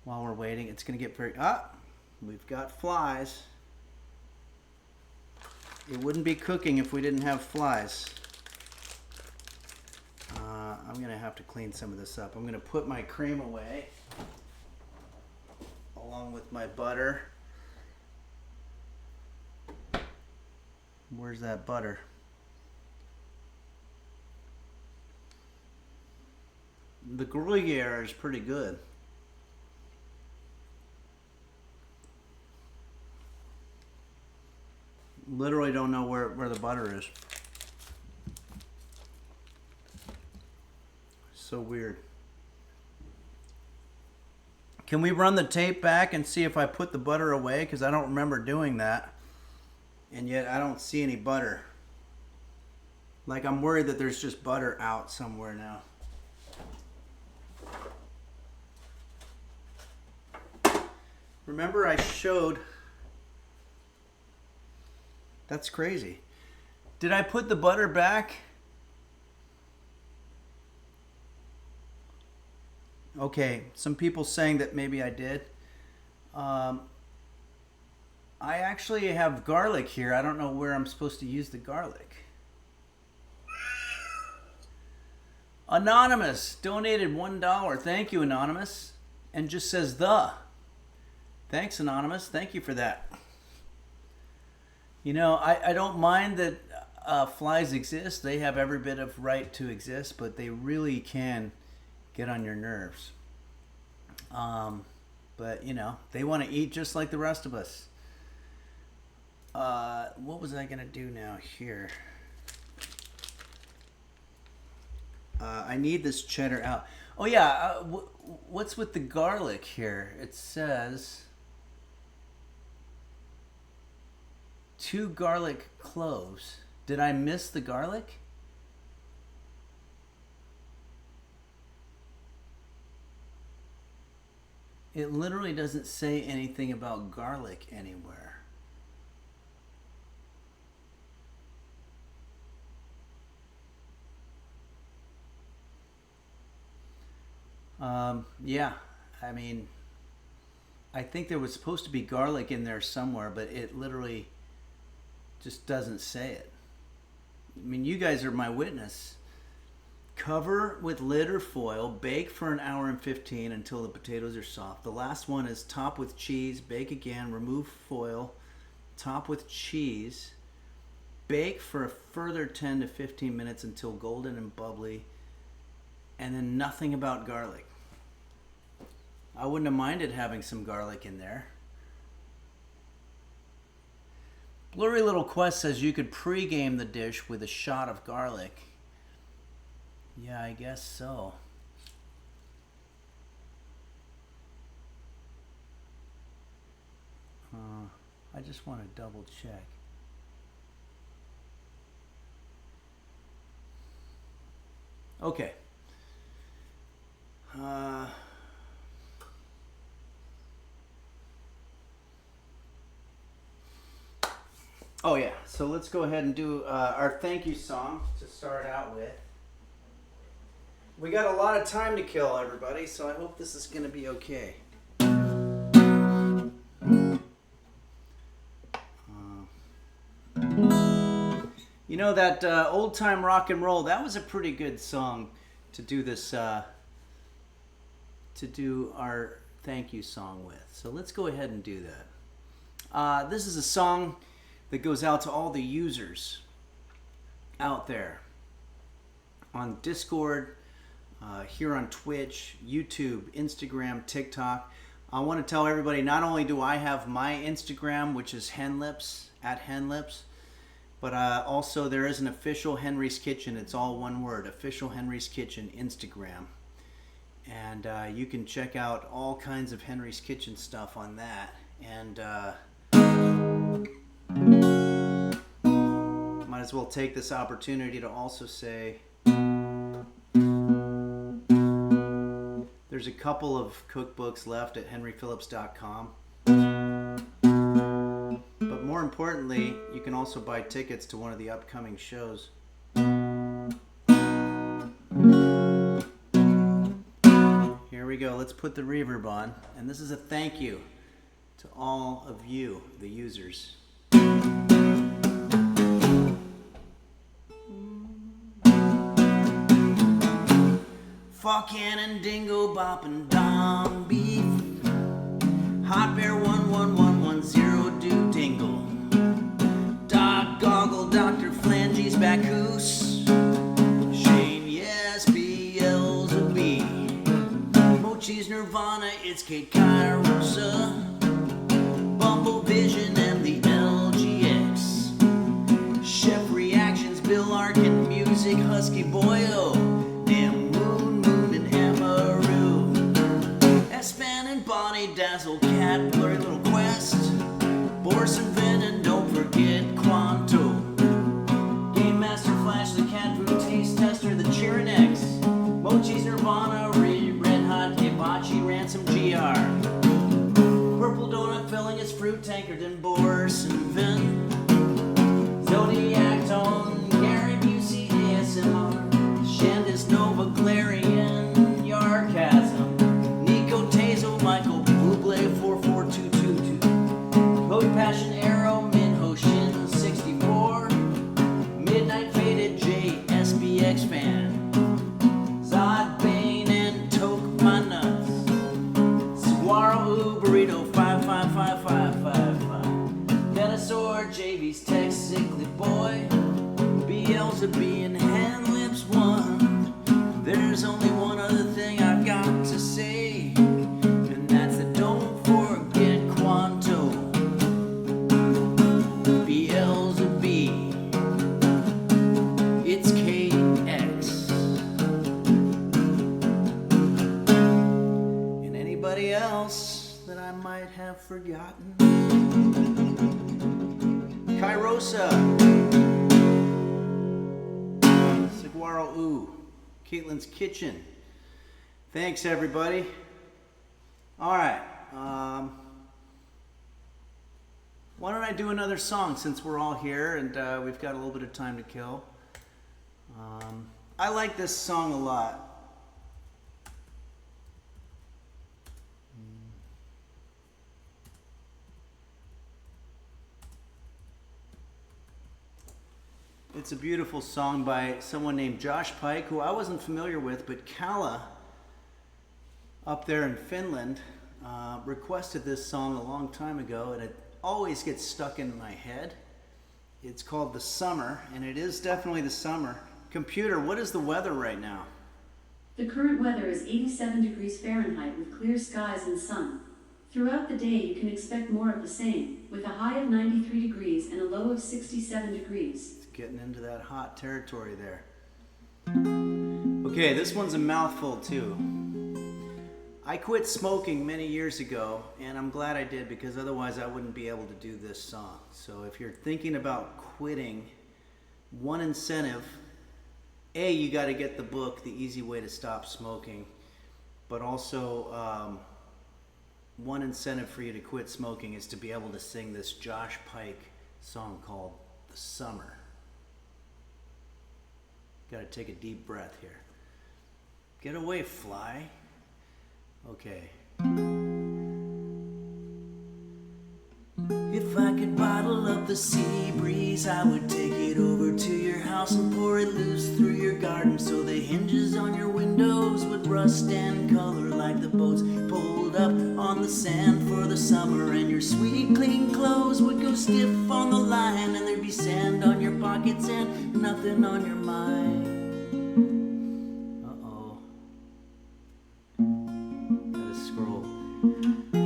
while we're waiting. It's going to get very... we've got flies. It wouldn't be cooking if we didn't have flies. I'm going to have to clean some of this up. I'm going to put my cream away along with my butter. Where's that butter? The gruyere is pretty good. Literally don't know where the butter is. So weird. Can we run the tape back and see if I put the butter away? Because I don't remember doing that. And yet I don't see any butter. Like, I'm worried that there's just butter out somewhere now. Remember I showed... That's crazy. Did I put the butter back? Okay, some people saying that maybe I did. I actually have garlic here. I don't know where I'm supposed to use the garlic. Anonymous donated $1. Thank you, Anonymous. And just says the. Thanks, Anonymous. Thank you for that. You know, I don't mind that flies exist. They have every bit of right to exist, but they really can get on your nerves. But, you know, they want to eat just like the rest of us. What was I going to do now here? I need this cheddar out. Oh, yeah. What's with the garlic here? It says 2 garlic cloves. Did I miss the garlic? It literally doesn't say anything about garlic anywhere. Yeah, I mean, I think there was supposed to be garlic in there somewhere, but it literally just doesn't say it. I mean, you guys are my witness. Cover with lid or foil, bake for an hour and 15 until the potatoes are soft. The last one is top with cheese, bake again, remove foil, top with cheese, bake for a further 10 to 15 minutes until golden and bubbly, and then nothing about garlic. I wouldn't have minded having some garlic in there. Blurry Little Quest says you could pre-game the dish with a shot of garlic. Yeah, I guess so. I just want to double check. Okay. Oh yeah, so let's go ahead and do our thank you song to start out with. We got a lot of time to kill, everybody, so I hope this is going to be okay. You know, that old time rock and roll, that was a pretty good song to do this, to do our thank you song with. So let's go ahead and do that. This is a song that goes out to all the users out there on Discord, here on Twitch, YouTube, Instagram, TikTok. I want to tell everybody, not only do I have my Instagram, which is Henlips, at Henlips, but also there is an official Henry's Kitchen. It's all one word, official Henry's Kitchen Instagram. And you can check out all kinds of Henry's Kitchen stuff on that. And might as well take this opportunity to also say there's a couple of cookbooks left at henryphillips.com. But more importantly, you can also buy tickets to one of the upcoming shows. Here we go. Let's put the reverb on. And this is a thank you to all of you, the users. Fucking and dingo bopping dom beef. Hot bear 111110 do dingle. Dog goggle Dr. Flanges Bacchus. Shane yes Beelzebub. Mochi's Nirvana, it's Kate Kairosa. Bumble Vision and the LGX. Chef Reactions, Bill Arkin, Music, Husky Boyo. Espan and Bonnie, Dazzle, Cat, Blurry Little Quest, Borson, Vin, and don't forget Quanto. Game Master Flash, the Cat Food Taste Tester, the Cheerin' X, Mochi's Nirvana, Red Hot, Hibachi, Ransom, GR. Purple Donut filling its fruit tankard and Borson, Vin. Zodiac Tone, Gary Busey, ASMR, Shandis, Nova, Clarion, Yarcasm. Michael Bublé 44222. Code Passion Arrow, Minho Shin 64. Midnight Faded JSBX Fan. Zod Bane and Toke My Nuts. Saguaro Burrito 555555. Dinosaur JV's Tech Sickly Boy. Beelzebub and Handlips 1. There's only one other thing I've got to say. Have forgotten. Kairosa, Saguaro Caitlin's Kitchen. Thanks everybody. All right. Why don't I do another song since we're all here and we've got a little bit of time to kill. I like this song a lot. It's a beautiful song by someone named Josh Pyke, who I wasn't familiar with, but Kala up there in Finland requested this song a long time ago, and it always gets stuck in my head. It's called The Summer, and it is definitely the summer. Computer, what is the weather right now? The current weather is 87 degrees Fahrenheit with clear skies and sun. Throughout the day, you can expect more of the same, with a high of 93 degrees and a low of 67 degrees. It's getting into that hot territory there. Okay, this one's a mouthful too. I quit smoking many years ago, and I'm glad I did because otherwise I wouldn't be able to do this song. So if you're thinking about quitting, one incentive, A, you got to get the book, The Easy Way to Stop Smoking, but also one incentive for you to quit smoking is to be able to sing this Josh Pyke song called The Summer. Got to take a deep breath here. Get away, fly. Okay. If I could bottle up the sea breeze, I would take it over to your house and pour it loose through your garden, so the hinges on your windows would rust and color like the boats pulled up on the sand for the summer, and your sweet clean clothes would go stiff on the line, and there'd be sand on your pockets and nothing on your mind.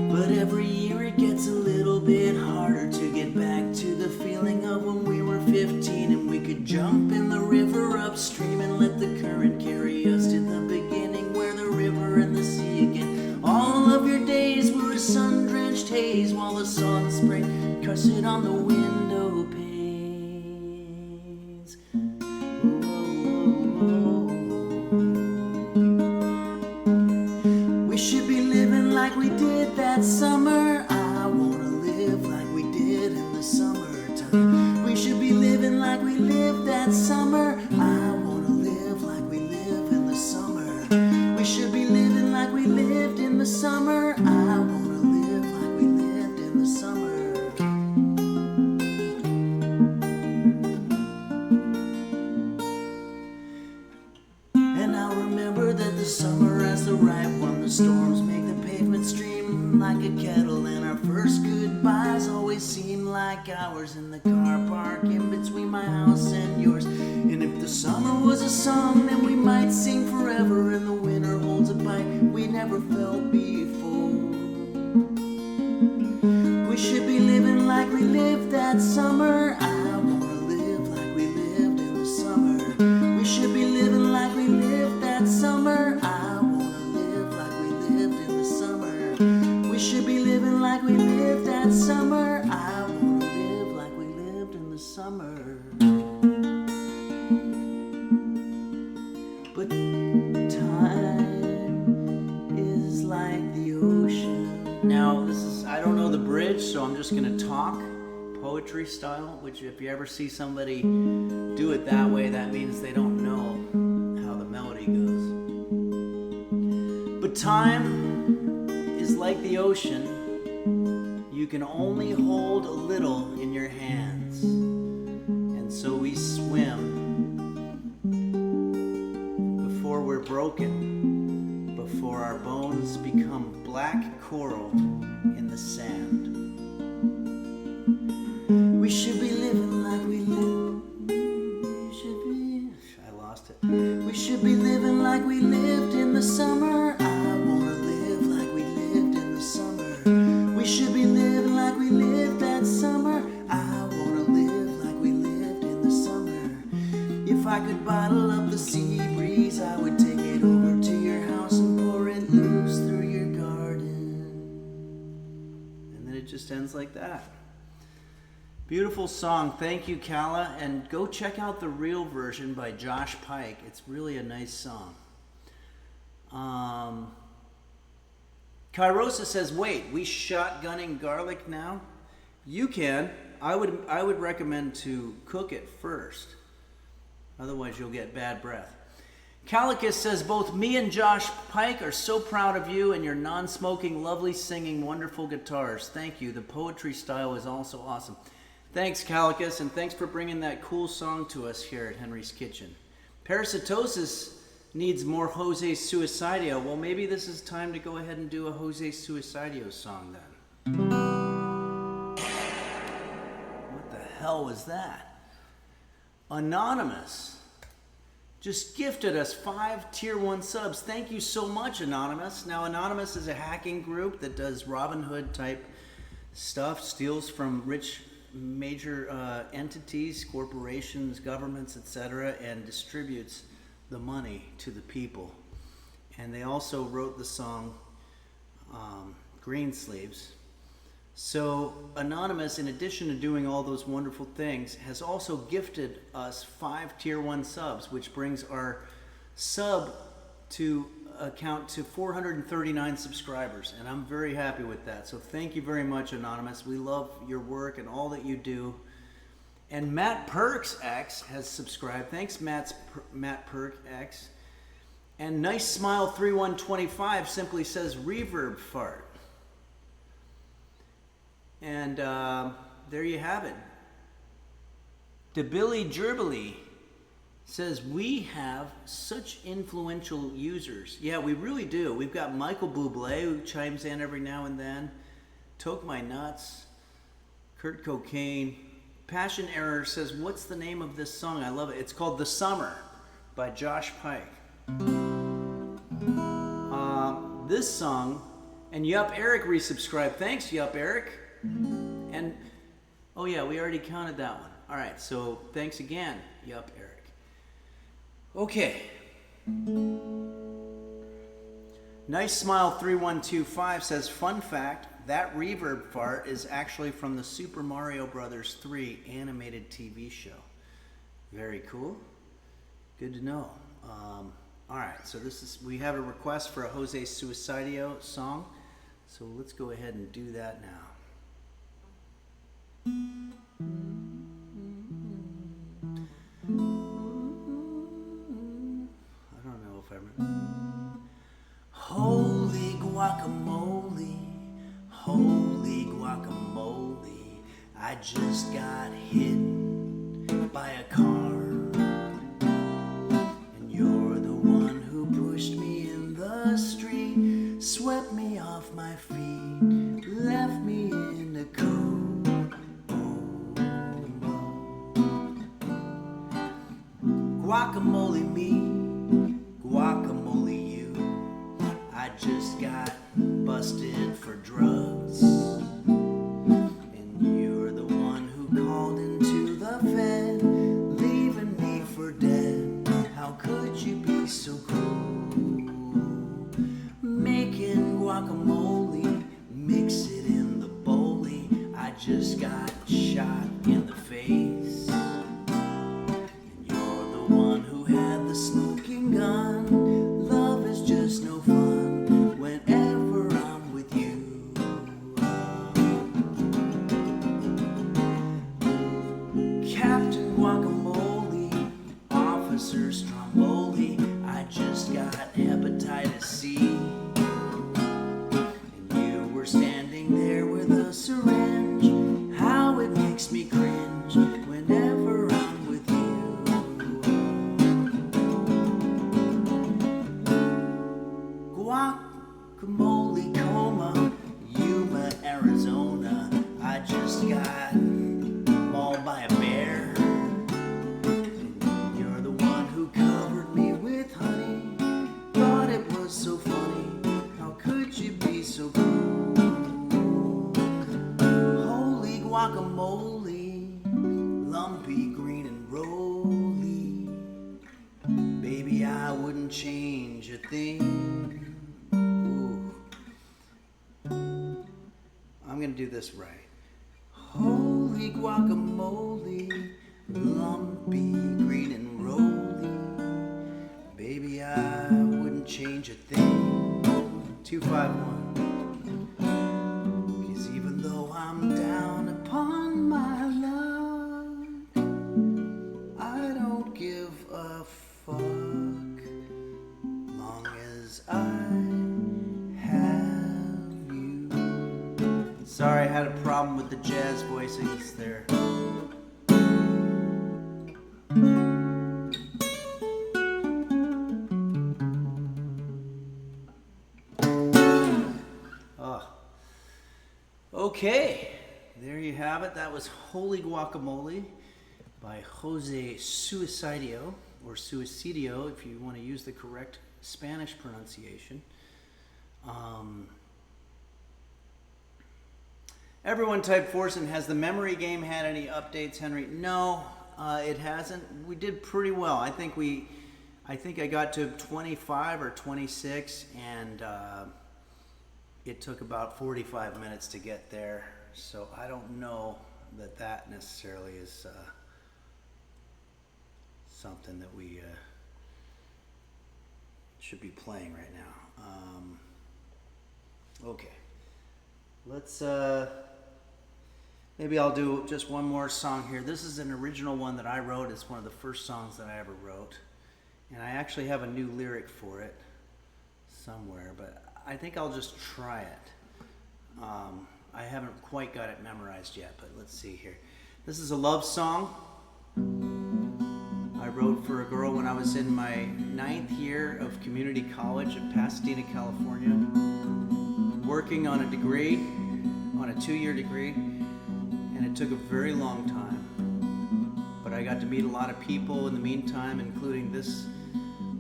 But every year it gets a little bit harder to get back to the feeling of when we were 15 and we could jump in the river upstream and let the current carry us to the beginning where the river and the sea again. All of your days were a sun-drenched haze while the sun spray cussed it on the window panes. We should be living like we did that summer. I wanna live like we did in the summertime. We should be living like we lived that summer. I wanna live like we live in the summer. We should be living like we lived in the summer. I wanna live like we lived in the summer. And I'll remember that the summer as the ripe one, the storms make the pavement stream like a kettle, and our first goodbyes always seem like hours in the car park in between my house and yours. And if the summer was a song, then we might sing forever, and the winter holds a bite we never felt before. We should be living like we lived that summer. I wanna live like we lived in the summer. We should be living like we lived that summer. I wanna live like we lived in the summer. We should be living like we lived that summer. I wanna live like we lived in the summer. But time is like the ocean. Now, I don't know the bridge, so I'm just gonna talk poetry style, which if you ever see somebody do it that way, that means they don't know how the melody goes. But time is like the ocean. You can only hold a little in your hands. And so we swim before we're broken, before our bones become black coral in the sand. We should be living like we live. I lost it. We should be living like we lived in the summer. I wanna live like we lived in the summer. We should be living like we lived that summer. I wanna live like we lived in the summer. If I could bottle up the sea breeze, I would take it over to your house and pour it loose through your garden. And then it just ends like that. Beautiful song. Thank you, Kala. And go check out the real version by Josh Pyke. It's really a nice song. Kairosa says, wait, we shotgunning garlic now? You can. I would recommend to cook it first. Otherwise you'll get bad breath. Calicus says, both me and Josh Pyke are so proud of you and your non-smoking, lovely singing, wonderful guitars. Thank you. The poetry style is also awesome. Thanks, Calicus, and thanks for bringing that cool song to us here at Henry's Kitchen. Parasitosis needs more Jose Suicidio. Well, maybe this is time to go ahead and do a Jose Suicidio song then. What the hell was that? Anonymous just gifted us 5 tier 1 subs. Thank you so much, Anonymous. Now, Anonymous is a hacking group that does Robin Hood type stuff, steals from rich major entities, corporations, governments, etc., and distributes the money to the people. And they also wrote the song Greensleeves. So Anonymous, in addition to doing all those wonderful things, has also gifted us 5 tier 1 subs, which brings our sub to account to 439 subscribers, and I'm very happy with that. So thank you very much, Anonymous. We love your work and all that you do. And Matt Perks X has subscribed. Thanks, Matt Perk X. And Nice Smile 3125 simply says reverb fart. And there you have it. DeBilly Gerbily says, we have such influential users. Yeah, we really do. We've got Michael Bublé, who chimes in every now and then. Toke My Nuts. Kurt Cocaine. Passion Error says, what's the name of this song? I love it. It's called The Summer by Josh Pyke. This song, and Yup Eric resubscribed. Thanks, Yup Eric. And, oh yeah, we already counted that one. All right, so thanks again, Yup Eric. Okay. Nice Smile 3125 says, fun fact, that reverb fart is actually from the Super Mario Brothers 3 animated TV show. Very cool. Good to know. All right, so we have a request for a Jose Suicidio song. So let's go ahead and do that now. I don't know if I remember. Holy guacamole, holy guacamole, I just got hit by a car, and you're the one who pushed me in the street, swept me off my feet, left me in a cold. Guacamole me, guacamole you, I just got busted for drugs, and you're the one who called into the Fed, leaving me for dead. How could you be so cruel? Making guacamole, mix it in the bowlie, I just got shot in the face. Smoking gun, love is just no fun whenever I'm with you. Captain Guacamole, Officer Stromboli, I just got hepatitis C. And you were standing there with a syringe, how it makes me cringe whenever I'm with you. Guacamole coma, Yuma, Arizona, I just got mauled by a bear. And you're the one who covered me with honey, thought it was so funny, how could you be so cool? Holy guacamole, lumpy, green and rolly, baby, I wouldn't change a thing. I'm gonna do this right. Holy guacamole, lumpy, green and rolly, baby, I wouldn't change a thing. 251. fuck, long as I have you. Sorry, I had a problem with the jazz voicings there. Okay, there you have it. That was Holy Guacamole by Jose Suicidio, or Suicidio if you want to use the correct Spanish pronunciation. Everyone typed Forsen, has the memory game had any updates, Henry? No, it hasn't. We did pretty well. I think I got to 25 or 26, and it took about 45 minutes to get there. So I don't know that necessarily is something that we should be playing right now. Okay, let's maybe I'll do just one more song here. This is an original one that I wrote. It's one of the first songs that I ever wrote, and I actually have a new lyric for it somewhere, but I think I'll just try it. I haven't quite got it memorized yet, but let's see here. This is a love song I wrote for a girl when I was in my 9th year of community college in Pasadena, California, working on a degree, on a 2-year degree, and it took a very long time. But I got to meet a lot of people in the meantime, including this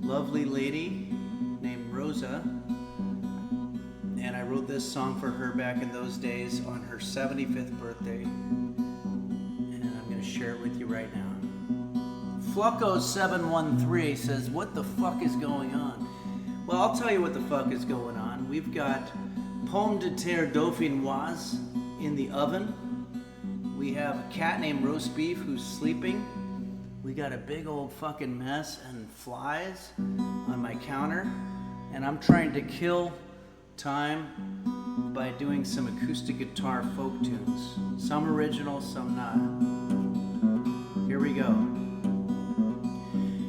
lovely lady named Rosa. And I wrote this song for her back in those days on her 75th birthday. And I'm going to share it with you right now. Flucko713 says, what the fuck is going on? Well, I'll tell you what the fuck is going on. We've got Pommes de Terre Dauphinoise in the oven. We have a cat named Roast Beef who's sleeping. We got a big old fucking mess and flies on my counter. And I'm trying to kill time by doing some acoustic guitar folk tunes. Some original, some not. Here we go.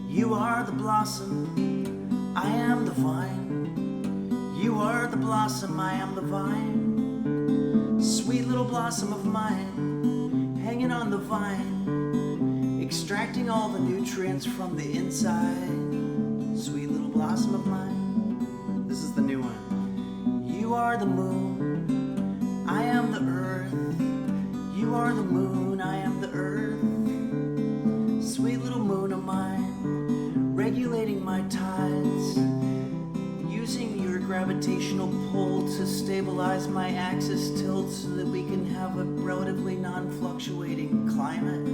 You are the blossom, I am the vine. You are the blossom, I am the vine. Sweet little blossom of mine, hanging on the vine, extracting all the nutrients from the inside. Sweet little blossom of mine. This is the new one. You are the moon, I am the earth. You are the moon, I am the earth. Sweet little moon of mine, regulating my tides, using your gravitational pull to stabilize my axis tilt so that we can have a relatively non-fluctuating climate.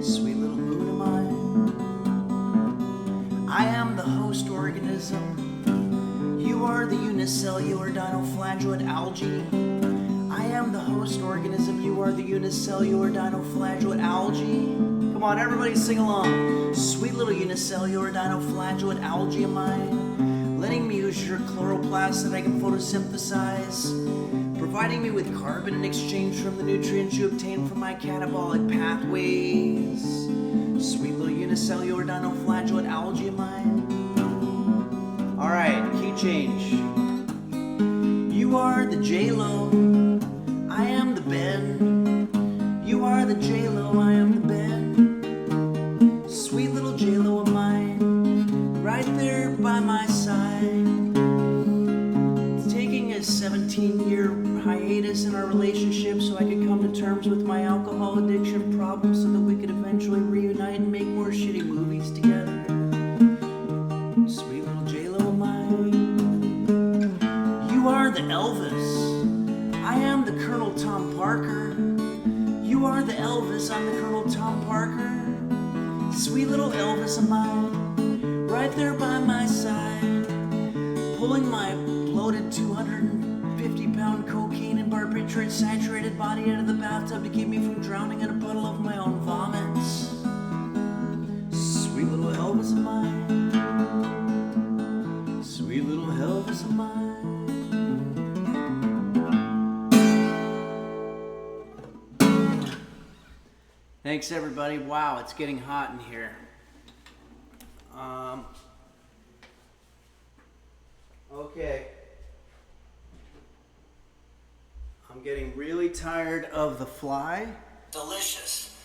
Sweet little moon of mine. I am the host organism. You are the unicellular dinoflagellate algae. I am the host organism. You are the unicellular dinoflagellate algae. Come on, everybody sing along. Sweet little unicellular dinoflagellate algae of mine, letting me use your chloroplast that I can photosynthesize, providing me with carbon in exchange from the nutrients you obtain from my catabolic pathways. Sweet little unicellular dinoflagellate algae of mine. All right, key change. You are the J-Lo, I am the Ben. You are the J-Lo, I am the Ben. Sweet little J-Lo of mine, right there by my side. Taking a 17-year hiatus in our relationship so I could come to terms with my alcohol addiction problem so that we could eventually reunite and make more shitty movies together. Sweet little J-Lo of mine. You are the Elvis, I am the Colonel Tom Parker. You are the Elvis, I'm the Colonel Tom Parker. Sweet little Elvis of mine, right there by my side, pulling my bloated 250-pound cocaine and barbiturate saturated body out of the bathtub to keep me from drowning in a puddle of my own vomits. Sweet little Elvis of mine. Sweet little Elvis of mine. Thanks everybody. Wow, it's getting hot in here. I'm getting really tired of the fly. Delicious.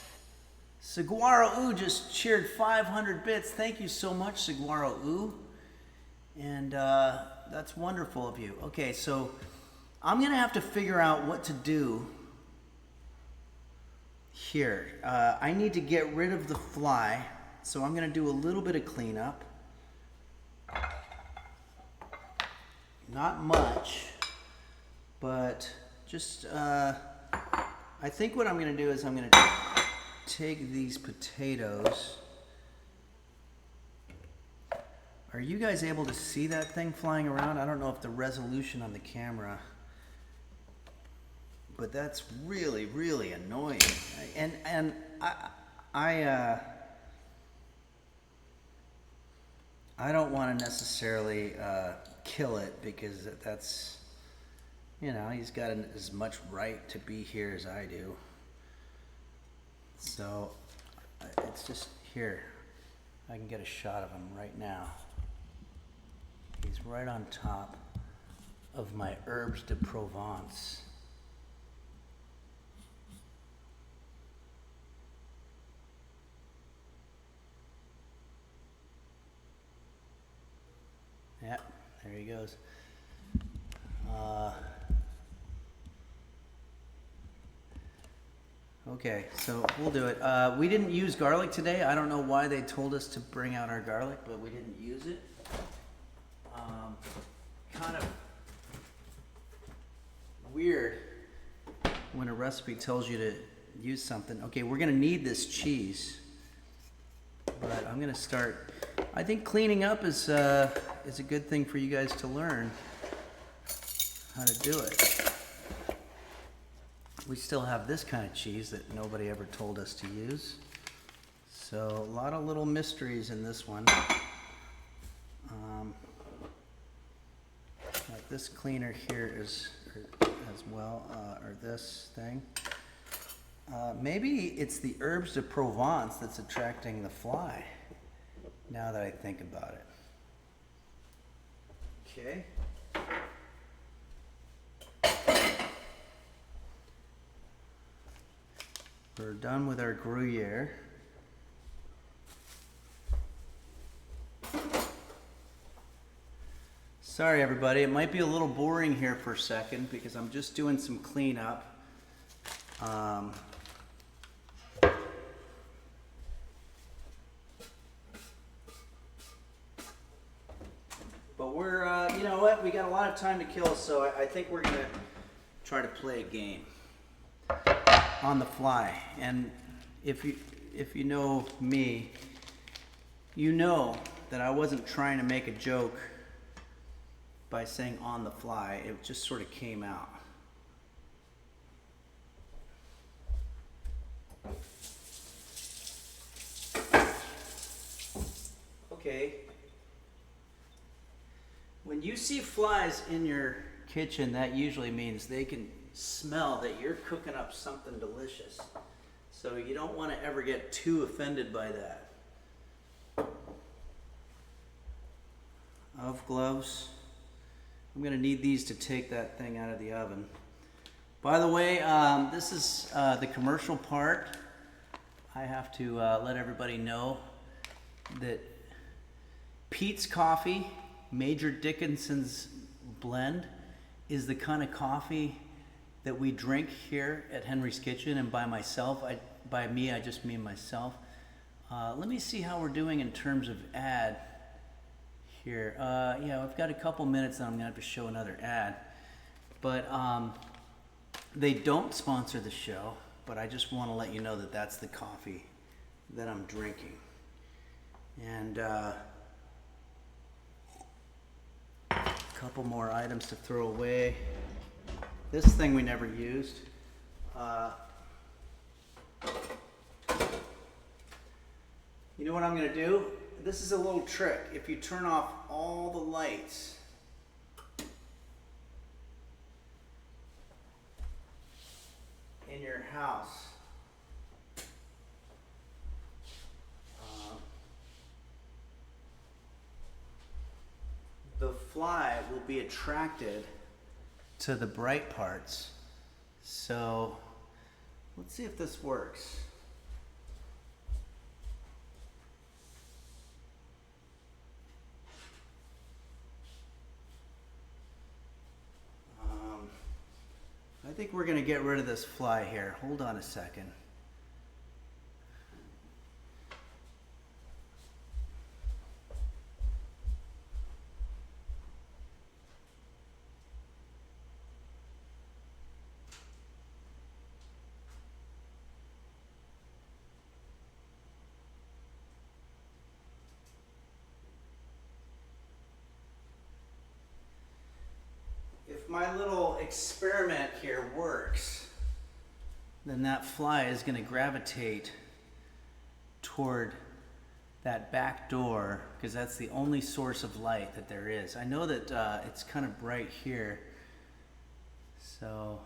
Saguaro Ooh just cheered 500 bits. Thank you so much, Saguaro Ooh. And that's wonderful of you. Okay, so I'm gonna have to figure out what to do here. I need to get rid of the fly, so I'm gonna do a little bit of cleanup. Not much, but just, I think what I'm gonna do is I'm gonna take these potatoes. Are you guys able to see that thing flying around? I don't know if the resolution on the camera, but that's really, really annoying. And I don't want to necessarily kill it, because that's, you know, he's got as much right to be here as I do. So it's just here. I can get a shot of him right now. He's right on top of my herbes de Provence. Yeah, there he goes. Okay, so we'll do it. We didn't use garlic today. I don't know why they told us to bring out our garlic, but we didn't use it. Kind of weird when a recipe tells you to use something. Okay, we're gonna need this cheese, but I'm gonna start. I think cleaning up is a good thing for you guys to learn how to do it. We still have this kind of cheese that nobody ever told us to use. So a lot of little mysteries in this one. Like this cleaner here is as well, or this thing. Maybe it's the herbes de Provence that's attracting the fly, now that I think about it. Okay. We're done with our gruyere. Sorry everybody, it might be a little boring here for a second because I'm just doing some cleanup. But we're, you know what, we got a lot of time to kill, so I think we're gonna try to play a game on the fly. And if you know me, you know that I wasn't trying to make a joke by saying on the fly. It just sort of came out. Okay. When you see flies in your kitchen, that usually means they can smell that you're cooking up something delicious. So you don't want to ever get too offended by that. Of gloves. I'm going to need these to take that thing out of the oven. By the way, this is the commercial part. I have to let everybody know that Pete's Coffee, Major Dickinson's blend, is the kind of coffee that we drink here at Henry's Kitchen. And by myself, by me, I just mean myself. Let me see how we're doing in terms of ad here. Yeah, I've got a couple minutes and I'm gonna have to show another ad. But they don't sponsor the show, but I just want to let you know that that's the coffee that I'm drinking. And a couple more items to throw away. This thing we never used. You know what I'm gonna do? This is a little trick. If you turn off all the lights, in your house, the fly will be attracted to the bright parts So let's see if this works. I think we're going to get rid of this fly here. Hold on a second. If my little experiment here works, then that fly is going to gravitate toward that back door because that's the only source of light that there is. I know that it's kind of bright here, so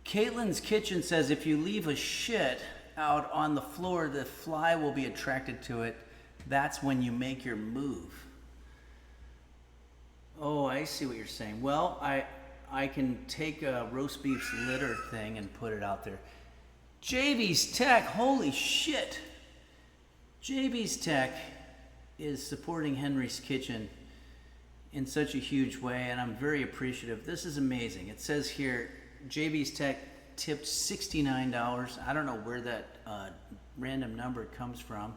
Caitlin's Kitchen says if you leave a shit out on the floor, the fly will be attracted to it. That's when you make your move. Oh, I see what you're saying. Well, I can take a roast beef's litter thing and put it out there. JV's Tech, holy shit. JV's Tech is supporting Henry's Kitchen in such a huge way, and I'm very appreciative. This is amazing. It says here, JV's Tech tipped $69. I don't know where that random number comes from.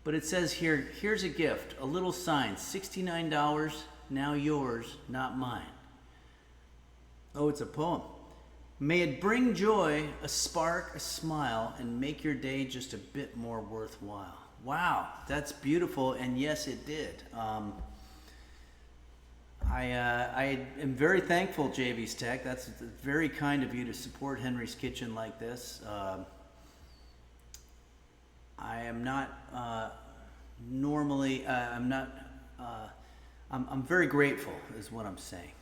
But it says here, here's a gift, a little sign, $69, now yours, not mine. Oh, it's a poem. May it bring joy, a spark, a smile, and make your day just a bit more worthwhile. Wow, that's beautiful, and yes, it did. I am very thankful, JV's Tech. That's very kind of you to support Henry's Kitchen like this. I am not normally, I'm very grateful is what I'm saying.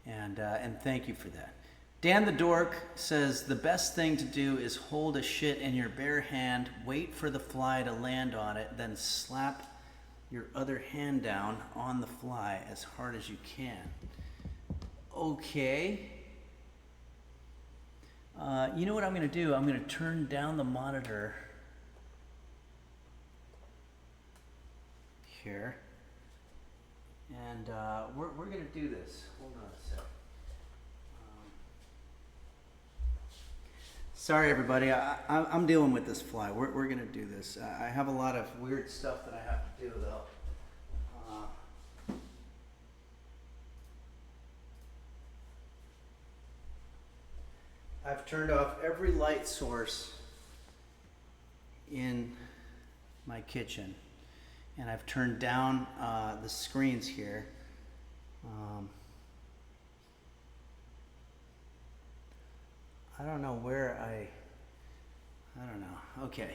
And thank you for that. Dan the Dork says the best thing to do is hold a shit in your bare hand, wait for the fly to land on it, then slap your other hand down on the fly as hard as you can. Okay. You know what I'm going to do? I'm going to turn down the monitor here. And we're going to do this. Hold on a sec. Sorry, everybody. I'm dealing with this fly. We're going to do this. I have a lot of weird stuff that I have to do, though. I've turned off every light source in my kitchen. And I've turned down the screens here. I don't know where I don't know. Okay.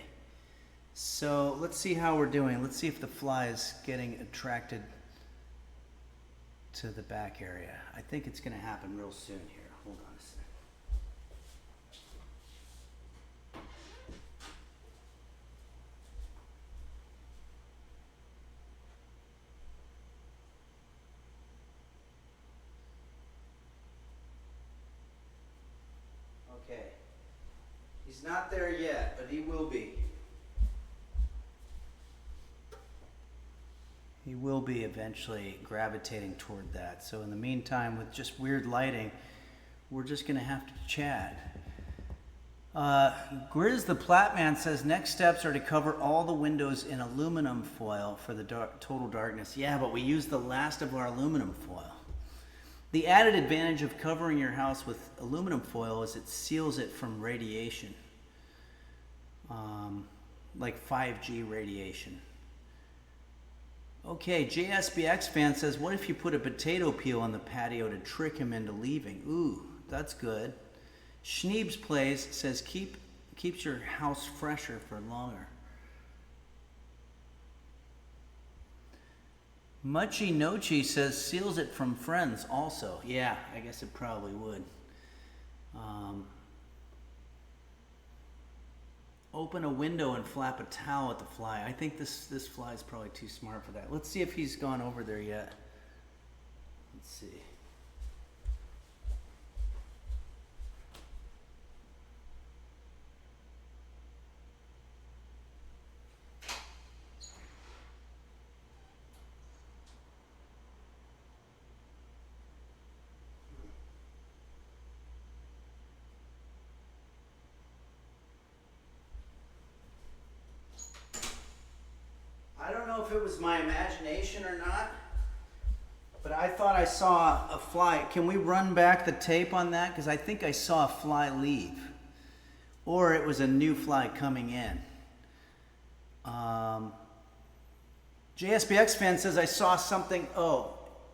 So let's see how we're doing. Let's see if the fly is getting attracted to the back area. I think it's going to happen real soon here. Hold on a second. Okay. He's not there yet, but he will be. He will be eventually gravitating toward that. So in the meantime, with just weird lighting, we're just going to have to chat. Grizz the Platman says next steps are to cover all the windows in aluminum foil for the total darkness. Yeah, but we used the last of our aluminum foil. The added advantage of covering your house with aluminum foil is it seals it from radiation, like 5G radiation. Okay, JSBX fan says, what if you put a potato peel on the patio to trick him into leaving? Ooh, that's good. Schneebs Plays says, keeps your house fresher for longer. Muchi Nochi says, seals it from friends also. Yeah, I guess it probably would. Open a window and flap a towel at the fly. I think this fly is probably too smart for that. Let's see if he's gone over there yet. Let's see. I don't know if it was my imagination or not, but I thought I saw a fly. Can we run back the tape on that? Because I think I saw a fly leave. Or it was a new fly coming in. JSBX fan says I saw something. Oh,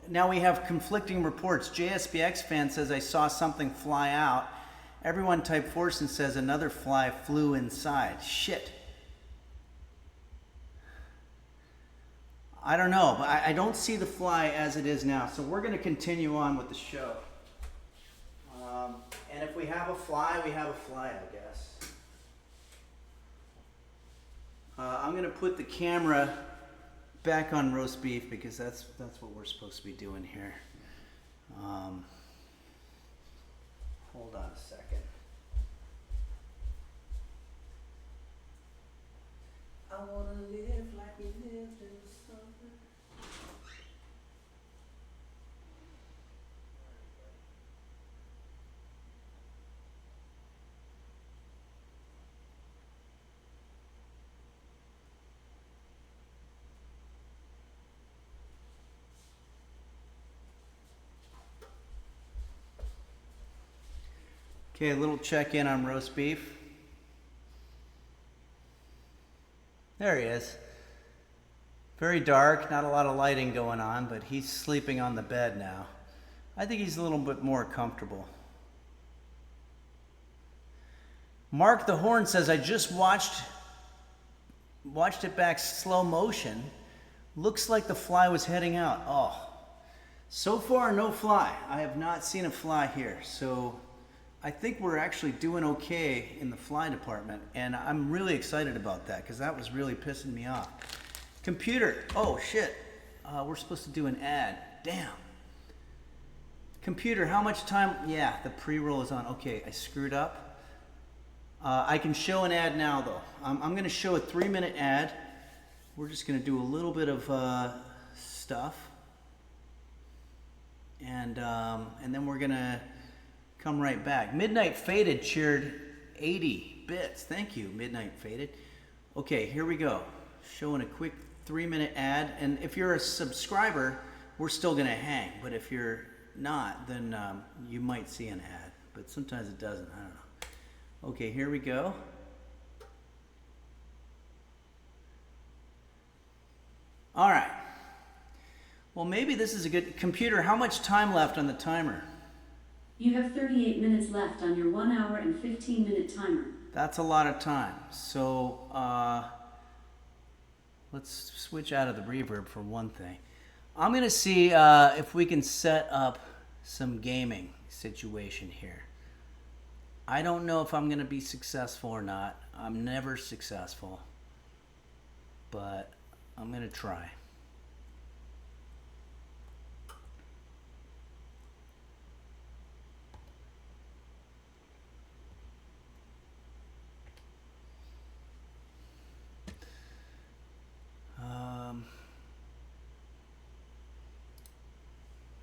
now we have conflicting reports. JSBX fan says I saw something fly out. Everyone type Forsen says another fly flew inside. Shit. I don't know, but I don't see the fly as it is now. So we're going to continue on with the show. And if we have a fly, we have a fly, I guess. I'm going to put the camera back on roast beef because that's what we're supposed to be doing here. Hold on a second. I want to live like we lived in the summer. Okay, a little check-in on roast beef. There he is. Very dark, not a lot of lighting going on, but he's sleeping on the bed now. I think he's a little bit more comfortable. Mark the Horn says, I just watched it back slow motion. Looks like the fly was heading out. Oh, so far no fly. I have not seen a fly here, so I think we're actually doing okay in the fly department, and I'm really excited about that because that was really pissing me off. Computer, oh shit, we're supposed to do an ad. Damn. Computer, how much time? Yeah, the pre-roll is on. Okay, I screwed up. I can show an ad now though. I'm going to show a 3-minute ad. We're just going to do a little bit of stuff, and then we're going to come right back. Midnight Faded cheered 80 bits. Thank you, Midnight Faded. Okay, here we go. Showing a quick 3-minute ad. And if you're a subscriber, we're still going to hang. But if you're not, then you might see an ad. But sometimes it doesn't. I don't know. Okay, here we go. All right. Well, maybe this is a good... Computer, how much time left on the timer? You have 38 minutes left on your 1 hour and 15-minute timer. That's a lot of time. So let's switch out of the reverb for one thing. I'm going to see if we can set up some gaming situation here. I don't know if I'm going to be successful or not. I'm never successful. But I'm going to try.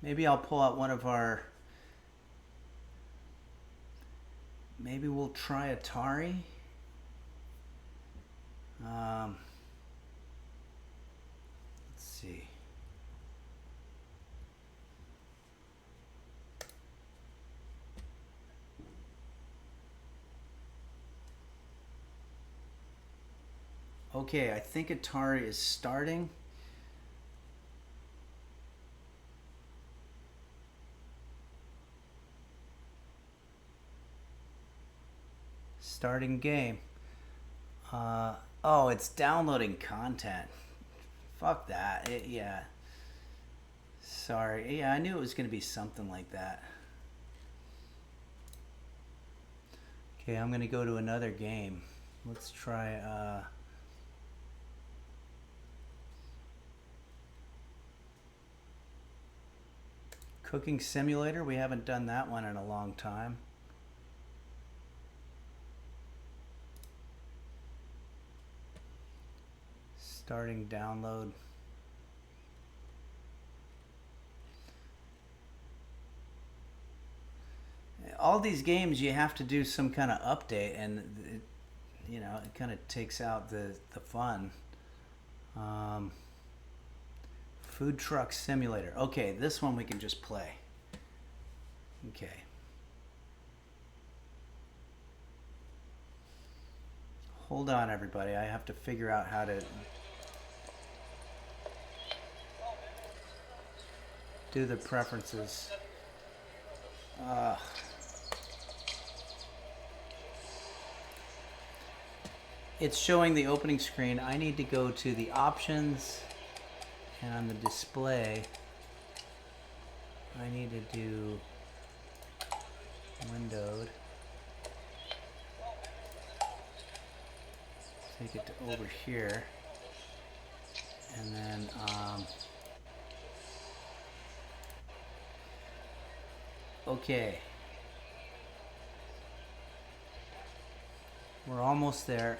Maybe I'll pull out one of our... Maybe we'll try Atari. Let's see. Okay, I think Atari is starting. Starting game. Oh, it's downloading content. Fuck that. Yeah. Sorry. Yeah, I knew it was going to be something like that. Okay, I'm going to go to another game. Let's try... Cooking simulator. We haven't done that one in a long time. Starting download. All these games you have to do some kind of update, and it kind of takes out the fun. Food truck simulator. Okay, this one we can just play. Okay. Hold on, everybody. I have to figure out how to do the preferences. It's showing the opening screen. I need to go to the options, and on the display, I need to do windowed. Take it to over here, and then okay, we're almost there.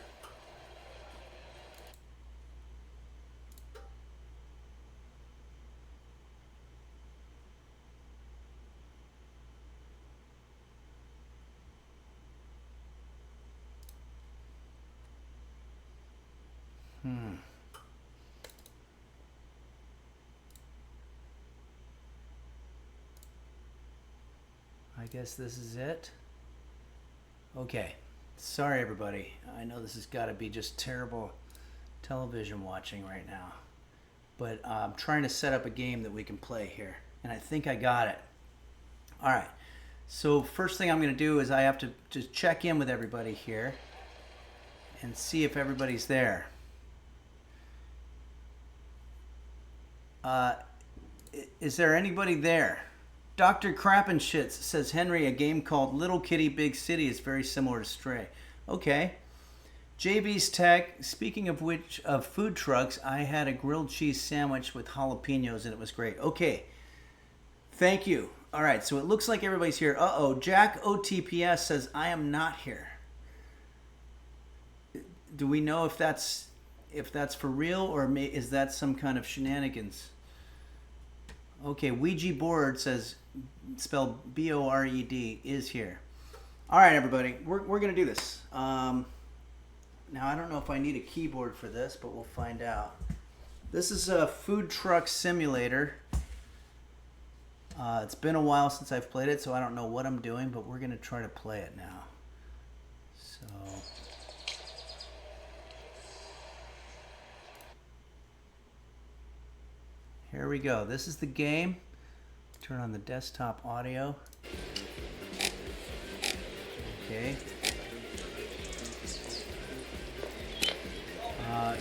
I guess this is it. Okay. Sorry, everybody. I know this has got to be just terrible television watching right now. But I'm trying to set up a game that we can play here. And I think I got it. All right. So first thing I'm going to do is I have to just check in with everybody here and see if everybody's there. Is there anybody there? Dr. Crappenshits says, Henry, a game called Little Kitty Big City is very similar to Stray. Okay. JB's Tech, speaking of which, of food trucks, I had a grilled cheese sandwich with jalapenos and it was great. Okay. Thank you. All right, so it looks like everybody's here. Uh-oh, Jack OTPS says, I am not here. Do we know if that's for real, or is that some kind of shenanigans? Okay, Ouija board says, spelled B-O-R-E-D, is here. All right, everybody, we're going to do this. Now, I don't know if I need a keyboard for this, but we'll find out. This is a food truck simulator. It's been a while since I've played it, so I don't know what I'm doing, but we're going to try to play it now. So... here we go. This is the game. Turn on the desktop audio. Okay.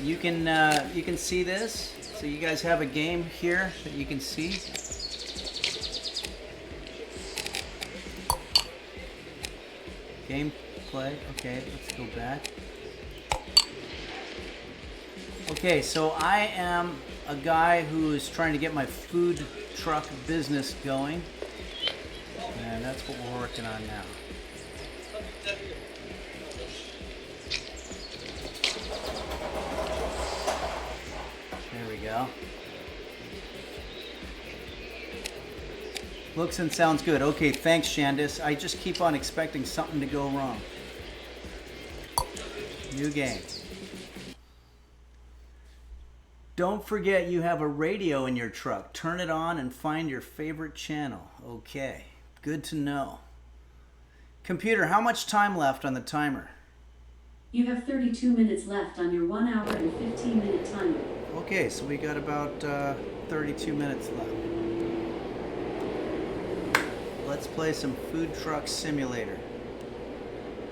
You can see this. So you guys have a game here that you can see. Gameplay. Okay, let's go back. Okay, so I am a guy who is trying to get my food truck business going, and that's what we're working on now. There we go. Looks and sounds good. Okay, thanks, Shandis. I just keep on expecting something to go wrong. New game. Don't forget you have a radio in your truck. Turn it on and find your favorite channel. Okay, good to know. Computer, how much time left on the timer? You have 32 minutes left on your 1 hour and 15-minute timer. Okay, so we got about 32 minutes left. Let's play some Food Truck Simulator.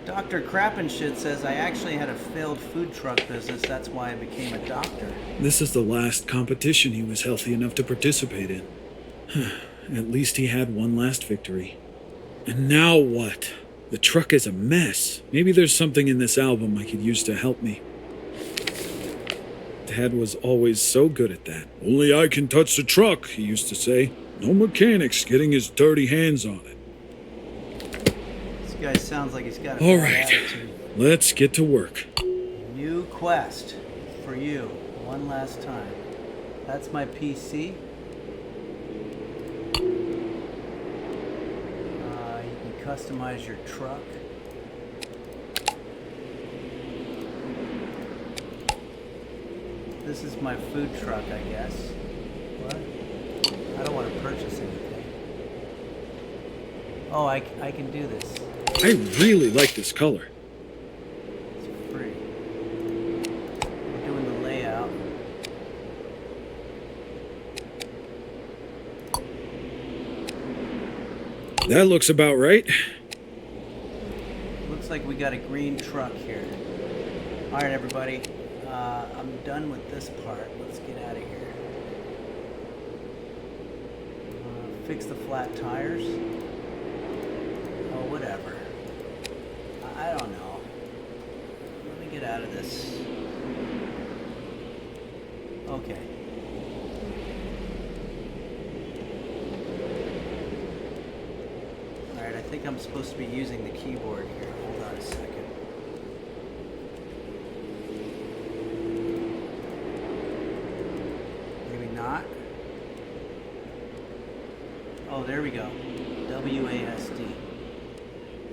Dr. Crappenshit says, I actually had a failed food truck business. That's why I became a doctor. This is the last competition he was healthy enough to participate in. At least he had one last victory. And now what? The truck is a mess. Maybe there's something in this album I could use to help me. Dad was always so good at that. Only I can touch the truck, he used to say. No mechanics getting his dirty hands on it. This guy sounds like he's got a All bad right, attitude. let's get to work. New quest for you, one last time. That's my PC. You can customize your truck. This is my food truck, I guess. What? I don't want to purchase anything. Oh, I can do this. I really like this color. It's free. We're doing the layout. That looks about right. Looks like we got a green truck here. All right, everybody. I'm done with this part. Let's get out of here. Fix the flat tires. Oh, whatever. I don't know. Let me get out of this. Okay. Alright, I think I'm supposed to be using the keyboard here. Hold on a second. Maybe not. Oh, there we go. WASD.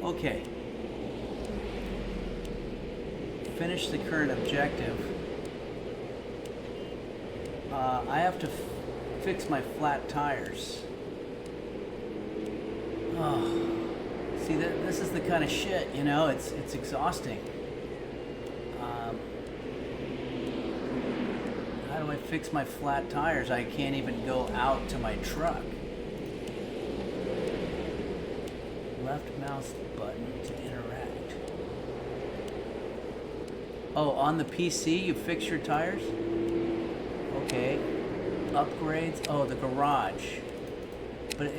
Okay. Finish the current objective. I have to fix my flat tires. Oh, see, this is the kind of shit, you know, it's exhausting. How do I fix my flat tires? I can't even go out to my truck. Left mouse button to interact. Oh, on the PC, you fix your tires? Okay. Upgrades. Oh, the garage. But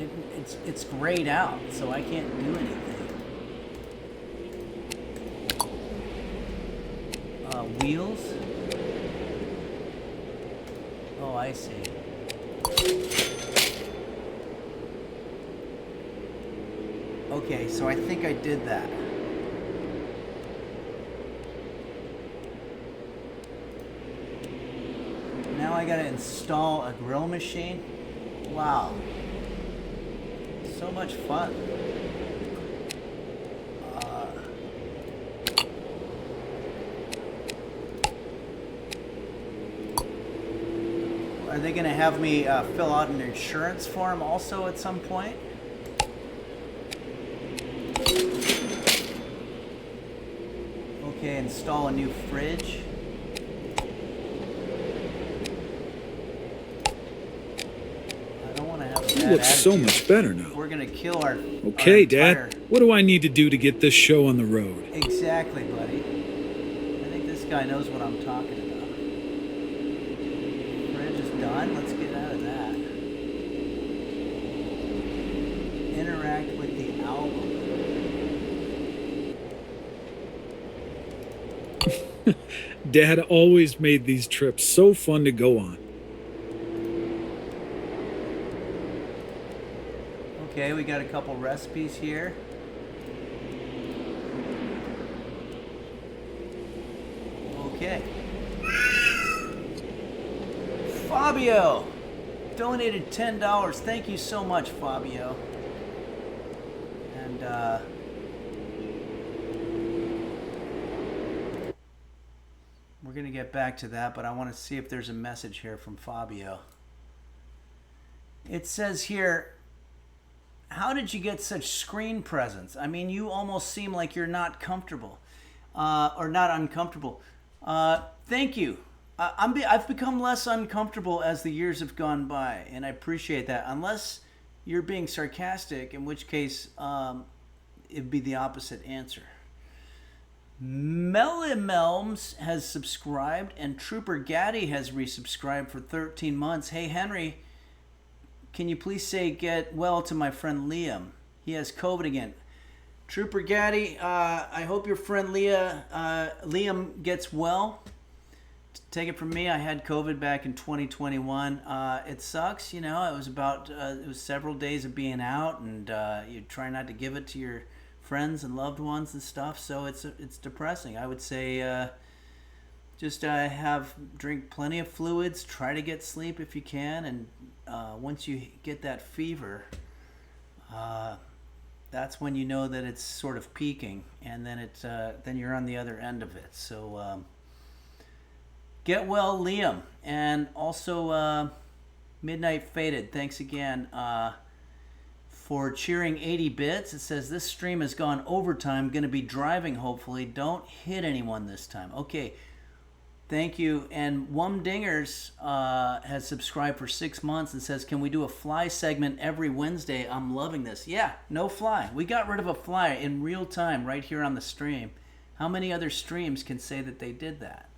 it's grayed out, so I can't do anything. Wheels. Oh, I see. Okay, so I think I did that. Now I gotta install a grill machine. Wow. So much fun. Are they going to have me fill out an insurance form also at some point? Okay, install a new fridge. It looks so much better now. We're gonna kill our. Okay, our Dad. What do I need to do to get this show on the road? Exactly, buddy. I think this guy knows what I'm talking about. Fridge is done. Let's get out of that. Interact with the album. Dad always made these trips so fun to go on. Okay, we got a couple recipes here. Okay. Fabio donated $10. Thank you so much, Fabio. And we're gonna get back to that, but I want to see if there's a message here from Fabio. It says here, how did you get such screen presence? I mean, you almost seem like you're not comfortable, or not uncomfortable. Thank you. I've become less uncomfortable as the years have gone by, and I appreciate that. Unless you're being sarcastic, in which case it'd be the opposite answer. Mellimelms has subscribed, and Trooper Gaddy has resubscribed for 13 months. Hey, Henry. Can you please say get well to my friend Liam? He has COVID again. Trooper Gaddy, I hope your friend Liam gets well. take it from me. I had COVID back in 2021. It sucks, you know. It was several days of being out, and you try not to give it to your friends and loved ones and stuff. So it's depressing. I would say just drink plenty of fluids. Try to get sleep if you can, and once you get that fever, that's when you know that it's sort of peaking, and then you're on the other end of it. So get well, Liam, and also Midnight Faded. Thanks again for cheering 80 bits. It says this stream has gone overtime. Going to be driving, hopefully. Don't hit anyone this time. Okay. Thank you. And Wumdingers has subscribed for 6 months and says, can we do a fly segment every Wednesday? I'm loving this. Yeah, no fly. We got rid of a fly in real time right here on the stream. How many other streams can say that they did that?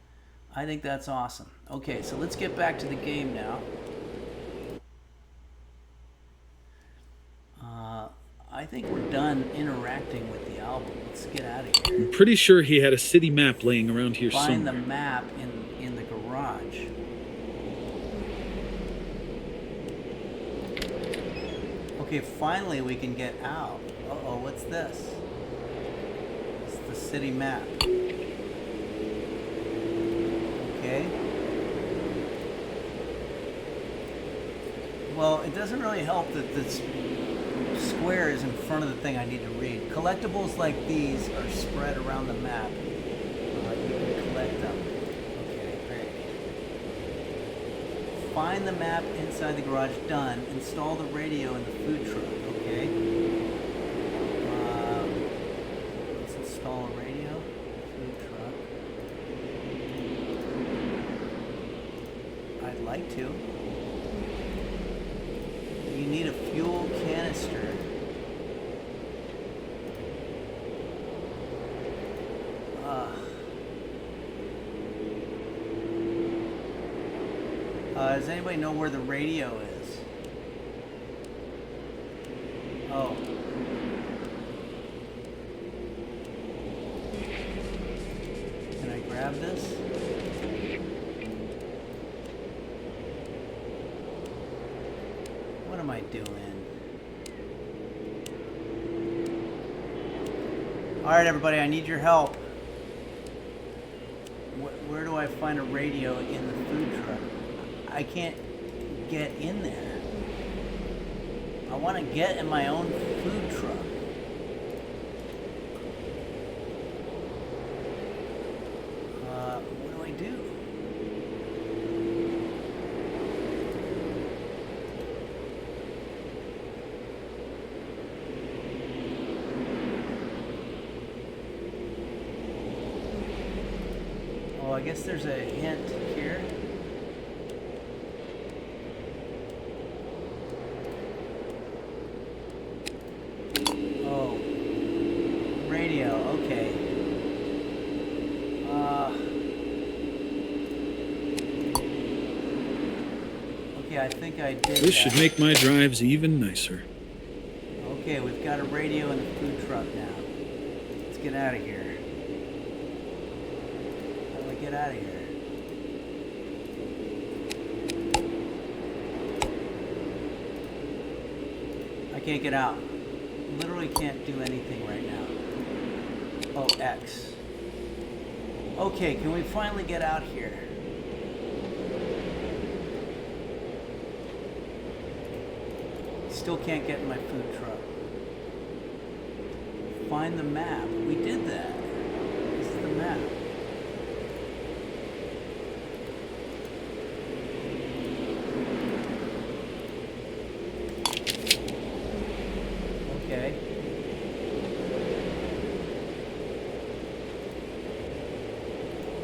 I think that's awesome. Okay, so let's get back to the game now. I think we're done interacting with the album. Let's get out of here. I'm pretty sure he had a city map laying around here somewhere. Find the map in the garage. Okay, finally we can get out. Uh-oh, what's this? It's the city map. Okay. Well, it doesn't really help that this square is in front of the thing I need to read. Collectibles like these are spread around the map. You can collect them. Okay, great. Find the map inside the garage. Done. Install the radio in the food truck. Okay. Let's install a radio. Food truck. I'd like to. You need a fuel canister. Does anybody know where the radio is? Oh. Can I grab this? What am I doing? Alright, everybody, I need your help. Where do I find a radio in the food truck? I can't get in there. I want to get in my own food truck. What do I do? Oh, I guess there's a hint here. I think I did. This should make my drives even nicer. Okay, we've got a radio in the food truck now. Let's get out of here. How do we get out of here? I can't get out. Literally can't do anything right now. Oh, X. Okay, can we finally get out here? Still can't get in my food truck. Find the map. We did that. This is the map. Okay.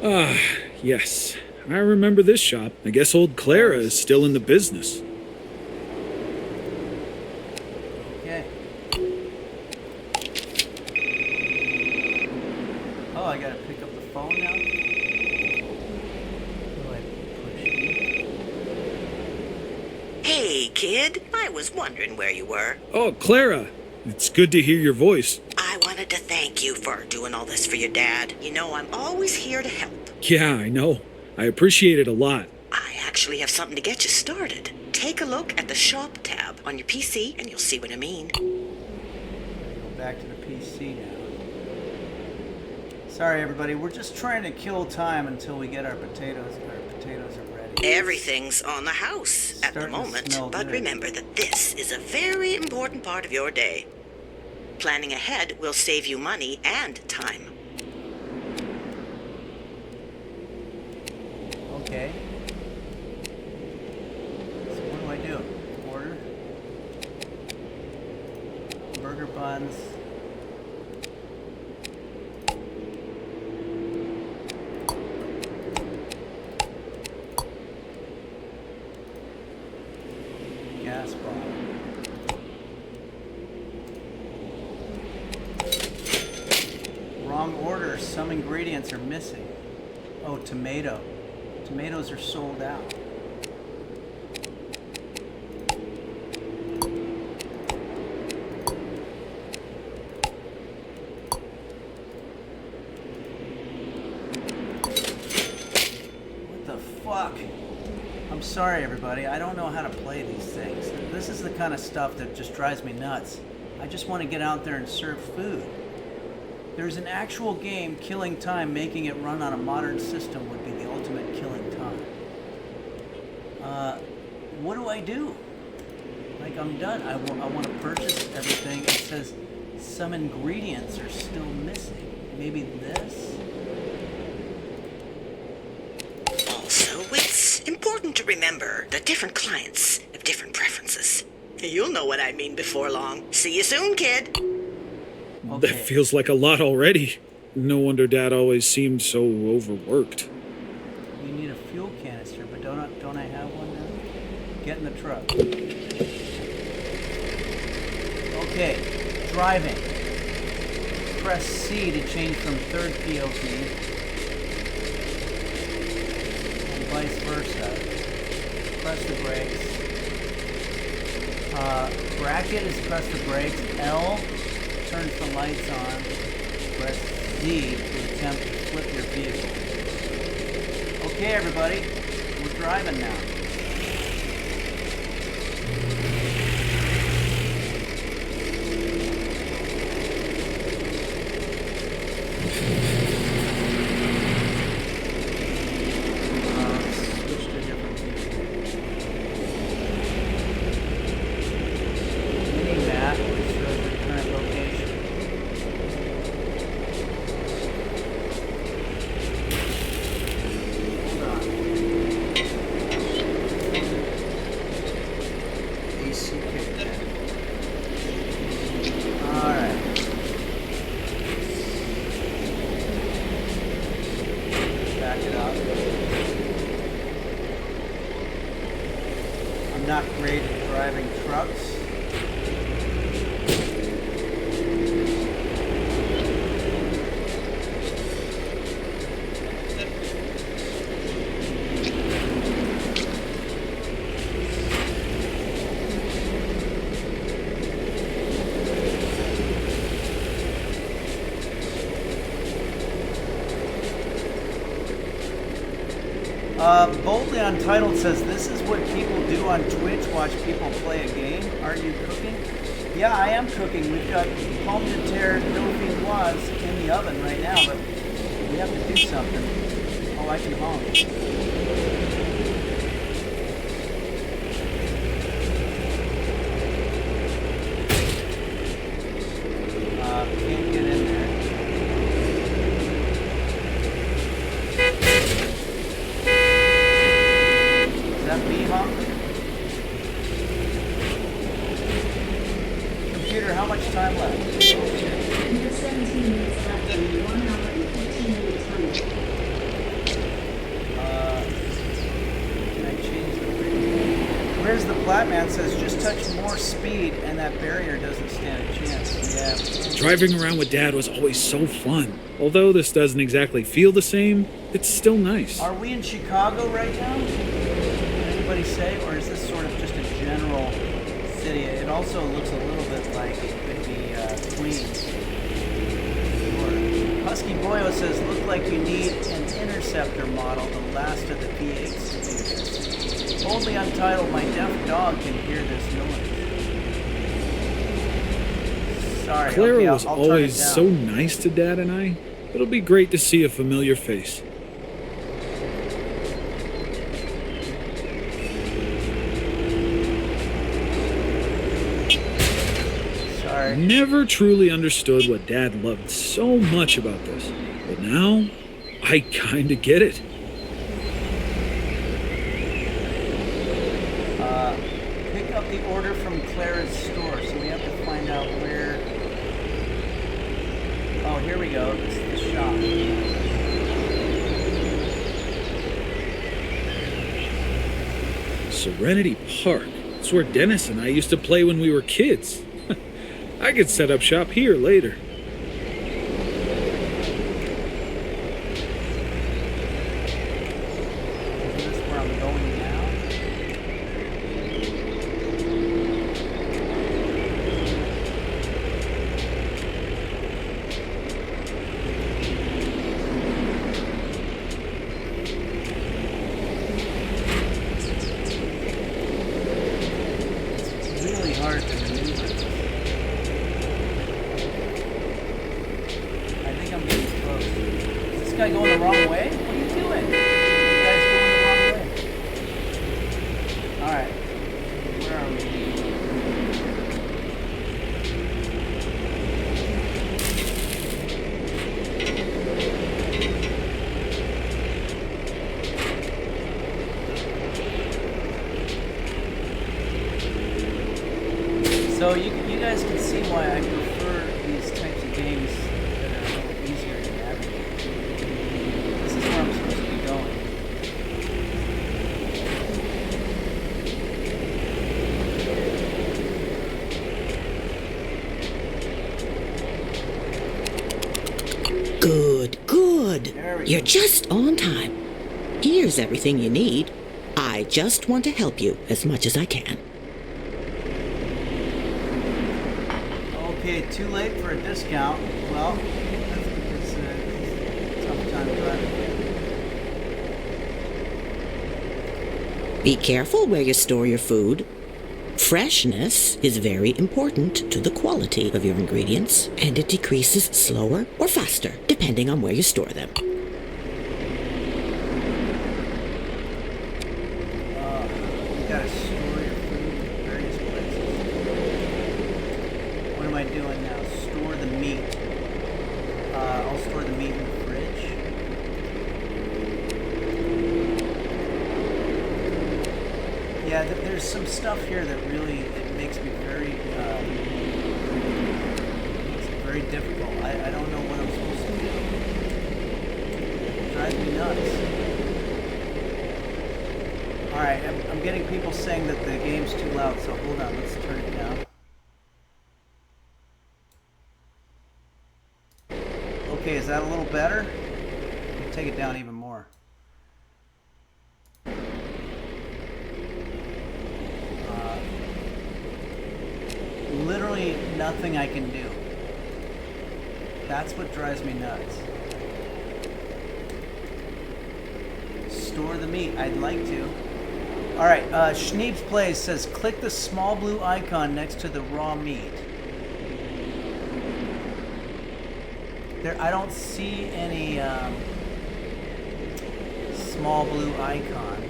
Ah, yes. I remember this shop. I guess old Clara is still in the business. Wondering where you were. Oh, Clara. It's good to hear your voice. I wanted to thank you for doing all this for your dad. You know, I'm always here to help. Yeah, I know. I appreciate it a lot. I actually have something to get you started. Take a look at the Shop tab on your PC and you'll see what I mean. Go back to the PC now. Sorry, everybody. We're just trying to kill time until we get our potatoes. Our potatoes are ready. Everything's on the house at the moment, but remember that this is a very important part of your day. Planning ahead will save you money and time. Okay. So what do I do? Order. Burger buns. Gas bottle. Wrong order. Some ingredients are missing. Oh, tomato. Tomatoes are sold out. What the fuck? I'm sorry, everybody. I don't know how to play these things. This is the kind of stuff that just drives me nuts. I just want to get out there and serve food. There's an actual game, killing time, making it run on a modern system would be the ultimate killing time. What do I do? Like, I'm done. I want to purchase everything. It says some ingredients are still missing. Maybe this? Also, it's important to remember that different clients have different preferences. You'll know what I mean before long. See you soon, kid. Okay. That feels like a lot already. No wonder Dad always seemed so overworked. You need a fuel canister, but don't I have one now? Get in the truck. Okay, driving. Press C to change from third POV, and vice versa. Press the brakes. Bracket is press the brakes. L turns the lights on. Press Z to attempt to flip your vehicle. Okay, everybody, we're driving now. Switch to a different view. Mini map, which shows the current location. Hold on. AC kicked in. Alright. Back it up. I'm not great at driving trucks. Boldly Untitled says, this is what people do on Twitch, watch people play a game. Aren't you cooking? Yeah, I am cooking. We've got Pommes de Terre, Dauphinoise in the oven right now, but we have to do something. Oh, I can honk. Can't get in there. Is that me, Mom? Computer, how much time left? You have 17 minutes left and 1 hour and 15 minutes time. Can I change the radio? Where's the Flatman says just touch more speed and that barrier doesn't stand a chance. Yeah. Driving around with Dad was always so fun. Although this doesn't exactly feel the same, it's still nice. Are we in Chicago right now? Can anybody say? Or is this sort of just a general city? It also looks a little bit like it could be Queens. Or Husky Boyo says, look like you need an interceptor model, the last of the P8s. Boldly untitled, my deaf dog can hear this noise. Sorry. Clara okay, was I'll always turn it so down. nice to Dad and I. It'll be great to see a familiar face. Sorry. Never truly understood what Dad loved so much about this. But now, I kinda get it. Pick up the order from Clara's store, so we have to find out where... Oh, here we go. This is the shop. Serenity Park. It's where Dennis and I used to play when we were kids. I could set up shop here later. Is this where I'm going now? It's really hard to maneuver. I think I'm getting close. Is this guy going the wrong way? What are you doing? This guy's going the wrong way. Alright. Where are we? So you guys can see why I prefer these types of games that are a little easier to navigate. This is where I'm supposed to be going. Good, good. There we You're go. just on time. Here's everything you need. I just want to help you as much as I can. Okay, too late for a discount. Well, that's because it's a tough time driving. Be careful where you store your food. Freshness is very important to the quality of your ingredients, and it decreases slower or faster depending on where you store them. You gotta store your food in various places. What am I doing now? Store the meat. I'll store the meat in the fridge. Yeah, there's some stuff here that really it makes me very makes it very difficult. I don't know what I'm supposed to do. It drives me nuts. Alright, I'm getting people saying that the game's too loud, so hold on, let's turn it down. Okay, is that a little better? I'll take it down even more. Literally nothing I can do. That's what drives me nuts. Store the meat. I'd like to. Alright, Schneeb's Place says click the small blue icon next to the raw meat. There, I don't see any small blue icon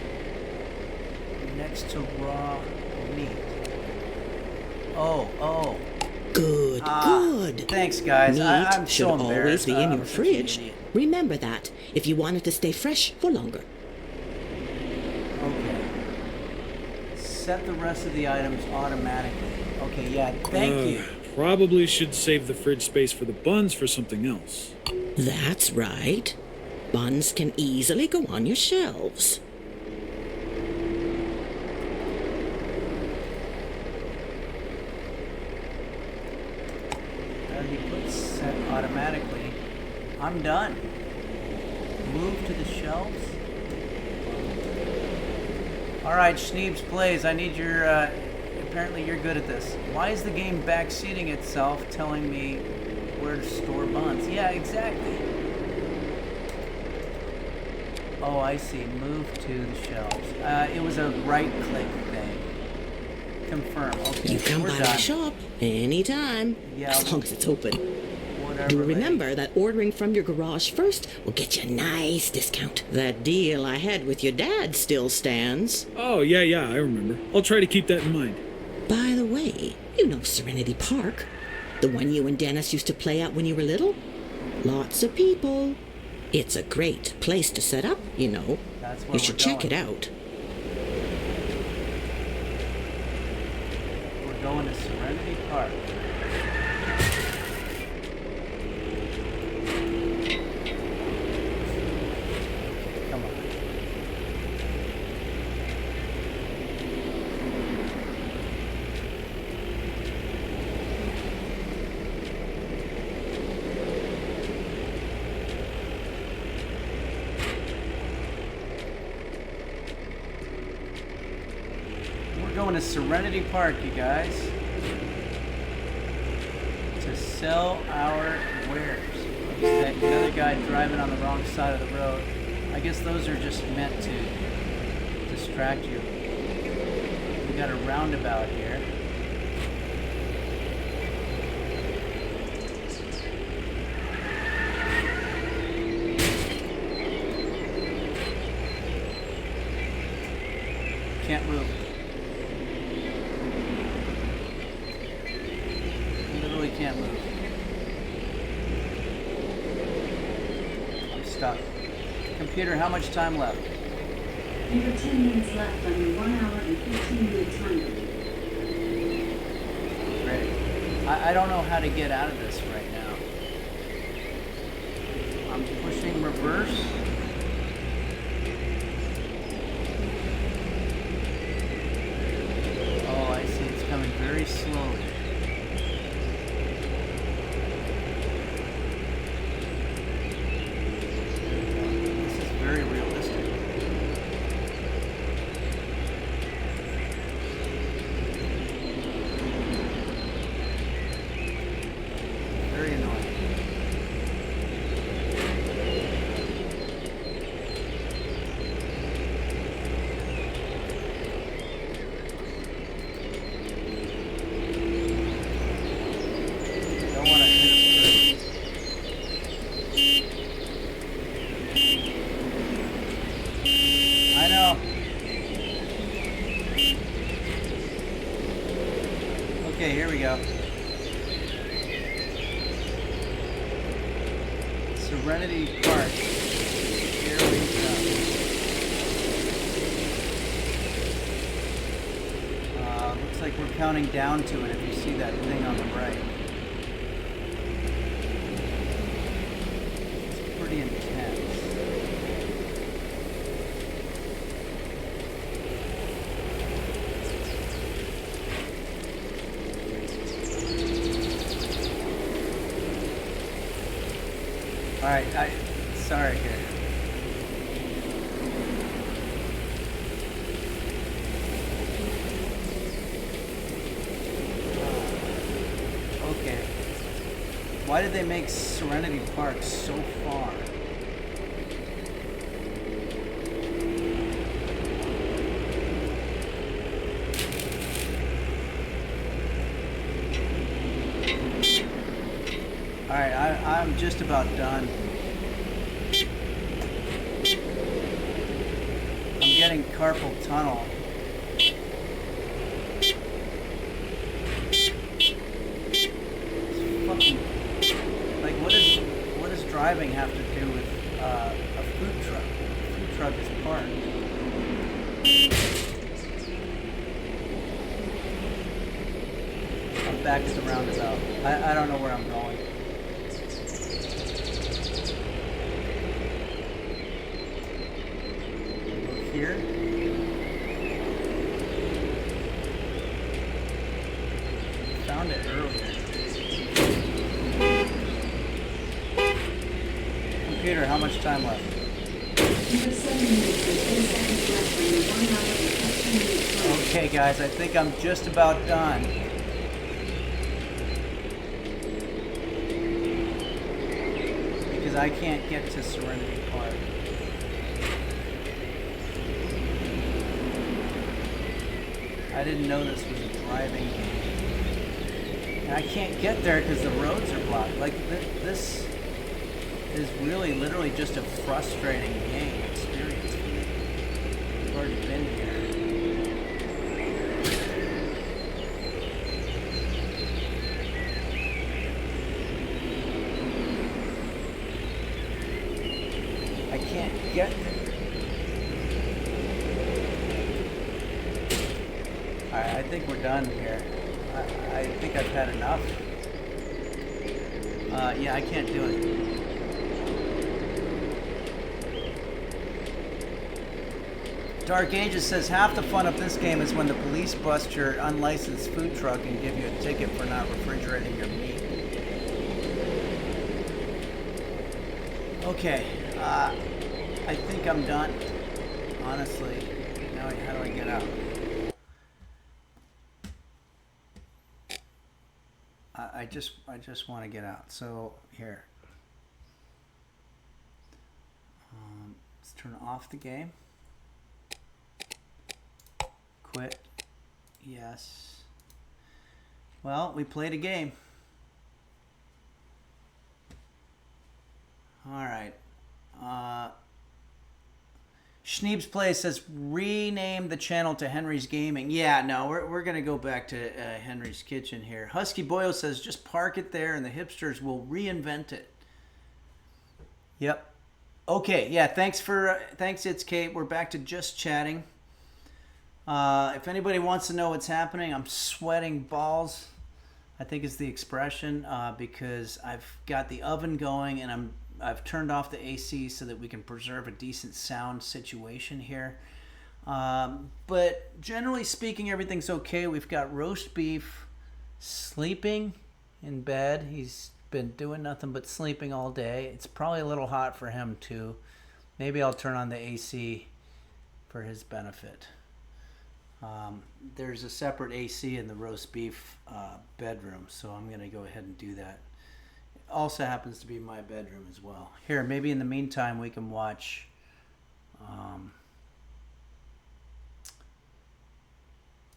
next to raw meat. Oh. Good, good. Thanks, guys. Meat I'm should so always embarrassed. be in I'm your such an fridge. idiot. Remember that if you want it to stay fresh for longer. Okay. Set the rest of the items automatically. Okay, yeah, thank you. Probably should save the fridge space for the buns for something else. That's right. Buns can easily go on your shelves. He puts set automatically. I'm done. Move to the shelves. Alright, Schneeb's Plays, I need your, apparently you're good at this. Why is the game backseating itself telling me where to store buns? Yeah, exactly. Oh, I see. Move to the shelves. It was a right-click thing. Confirm. Okay, You come we're by done. my shop anytime, Yeah. as long as it's open. Whatever. Do lady. remember that ordering from your garage first will get you a nice discount. That deal I had with your dad still stands. Oh, yeah, I remember. I'll try to keep that in mind. By the way, you know Serenity Park? The one you and Dennis used to play at when you were little? Lots of people. It's a great place to set up, you know. That's where You should we're check it going. out. We're going to Serenity Park. Come on. We're going to Serenity Park, you guys, to sell our wares. That other guy driving on the wrong side of the road. I guess those are just meant to distract you. We got a roundabout here. Can't move. Literally can't move. I'm stuck. Computer, how much time left? You have 10 minutes left on your 1 hour and 15-minute timer. Great. I don't know how to get out of this right now. I'm pushing reverse. Oh, I see. It's coming very slowly. This is very realistic. Very annoying. Don't want to hit it. I know. Okay, here we go. Serenity Park. Here we go. Looks like we're counting down to it if you see that thing on the right. It's pretty intense. Alright, sorry here. Okay. Why did they make Serenity Park so far? Alright, I'm just about done. I'm getting carpal tunnel. It's fucking... Like, what does driving have to do with a food truck? A food truck is parked. I'm back at the roundabout. I don't know where I'm going. Here. Found it earlier. Computer, how much time left? You have 7 minutes and 10 seconds left on your 1 hour and 15-minute timer. Okay, guys, I think I'm just about done. Because I can't get to Serenity Park. I didn't know this was a driving game. And I can't get there because the roads are blocked. Like, this is really literally just a frustrating game experience for me. I've already been here. I can't get there. I think we're done here. I think I've had enough. Yeah, I can't do it. Dark Ages says half the fun of this game is when the police bust your unlicensed food truck and give you a ticket for not refrigerating your meat. Okay, I think I'm done. Honestly, now how do I get out? I just want to get out. So here, let's turn off the game. Quit. Yes. Well, we played a game. All right. Schneeb's Play says rename the channel to Henry's Gaming. Yeah, no, we're gonna go back to Henry's Kitchen here. Husky Boyle says just park it there and the hipsters will reinvent it. Yep. Okay. Yeah. Thanks It's Kate. We're back to just chatting. If anybody wants to know what's happening, I'm sweating balls. I think is the expression because I've got the oven going and I've turned off the AC so that we can preserve a decent sound situation here. But generally speaking, everything's okay. We've got roast beef sleeping in bed. He's been doing nothing but sleeping all day. It's probably a little hot for him too. Maybe I'll turn on the AC for his benefit. There's a separate AC in the roast beef bedroom, so I'm going to go ahead and do that. It also happens to be my bedroom as well. Here, maybe in the meantime we can watch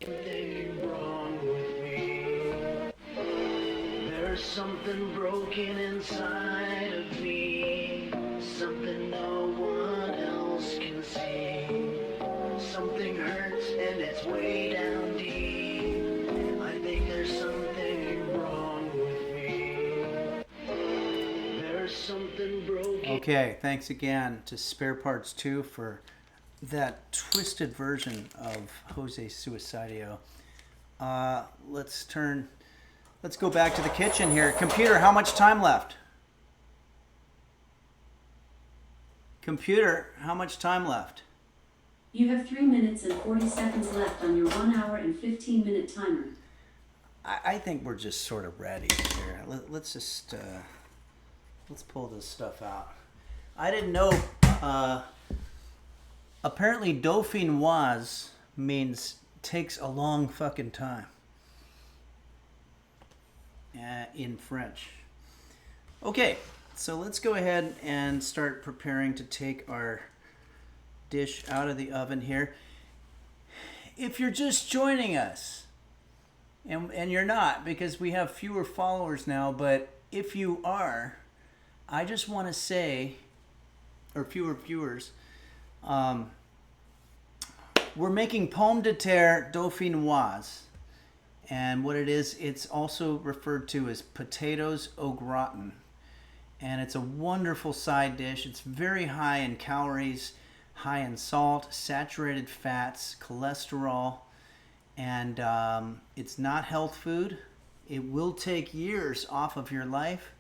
Something wrong with me. There's something broken inside of me. Something no one else can see. Something hurts and it's way down deep. I think there's something wrong with me. There's something broken. Okay, thanks again to Spare Parts 2 for that twisted version of Jose Suicidio. Let's go back to the kitchen here. Computer, how much time left? Computer, how much time left? You have 3 minutes and 40 seconds left on your 1 hour and 15 minute timer. I think we're just sort of ready here. Let's just let's pull this stuff out. I didn't know. Apparently, Dauphinoise means takes a long fucking time in French. Okay, so let's go ahead and start preparing to take our dish out of the oven here. If you're just joining us, and you're not because we have fewer followers now, but if you are, I just want to say, or fewer viewers, we're making Pommes de Terre Dauphinoise. And what it is, it's also referred to as potatoes au gratin. And it's a wonderful side dish. It's very high in calories, high in salt, saturated fats, cholesterol, and it's not health food. It will take years off of your life,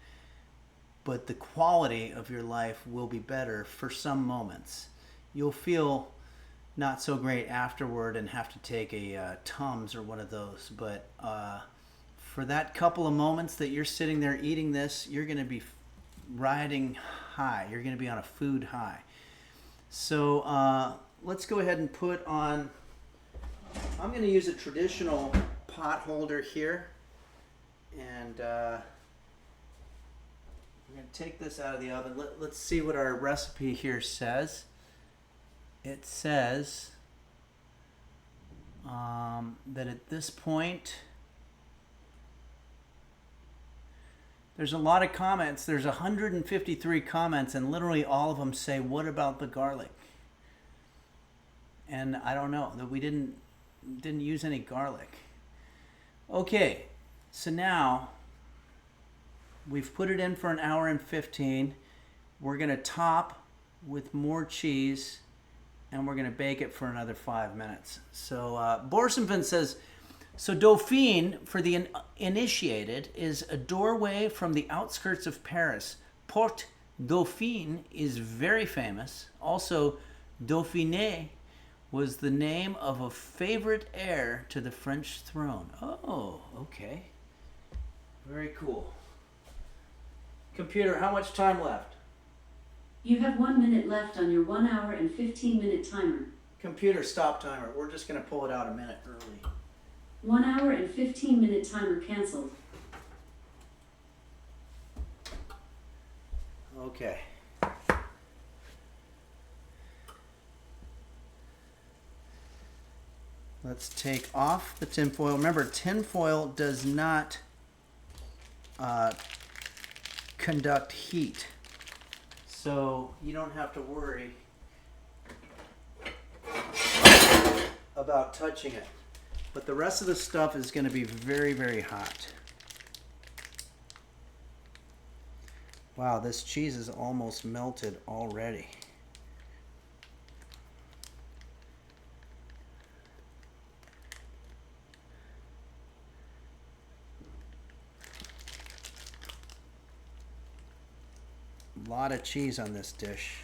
but the quality of your life will be better for some moments. You'll feel not so great afterward and have to take a Tums or one of those, but for that couple of moments that you're sitting there eating this, you're going to be riding high. You're going to be on a food high. So let's go ahead and put on, I'm going to use a traditional pot holder here, and I'm going to take this out of the oven. Let's see what our recipe here says. It says that at this point, there's a lot of comments. There's 153 comments, and literally all of them say, "What about the garlic?" And I don't know that we didn't use any garlic. Okay, so now we've put it in for an hour and 15. We're gonna top with more cheese, and we're gonna bake it for another 5 minutes. So Borsenvin says, so Dauphine, for the initiated, is a doorway from the outskirts of Paris. Porte Dauphine is very famous. Also, Dauphiné was the name of a favorite heir to the French throne. Oh, okay. Very cool. Computer, how much time left? You have 1 minute left on your 1 hour and 15-minute timer. Computer, stop timer. We're just going to pull it out a minute early. 1 hour and 15-minute timer canceled. Okay. Let's take off the tinfoil. Remember, tinfoil does not conduct heat, so you don't have to worry about touching it. But the rest of the stuff is going to be very, very hot. Wow, this cheese is almost melted already. A lot of cheese on this dish.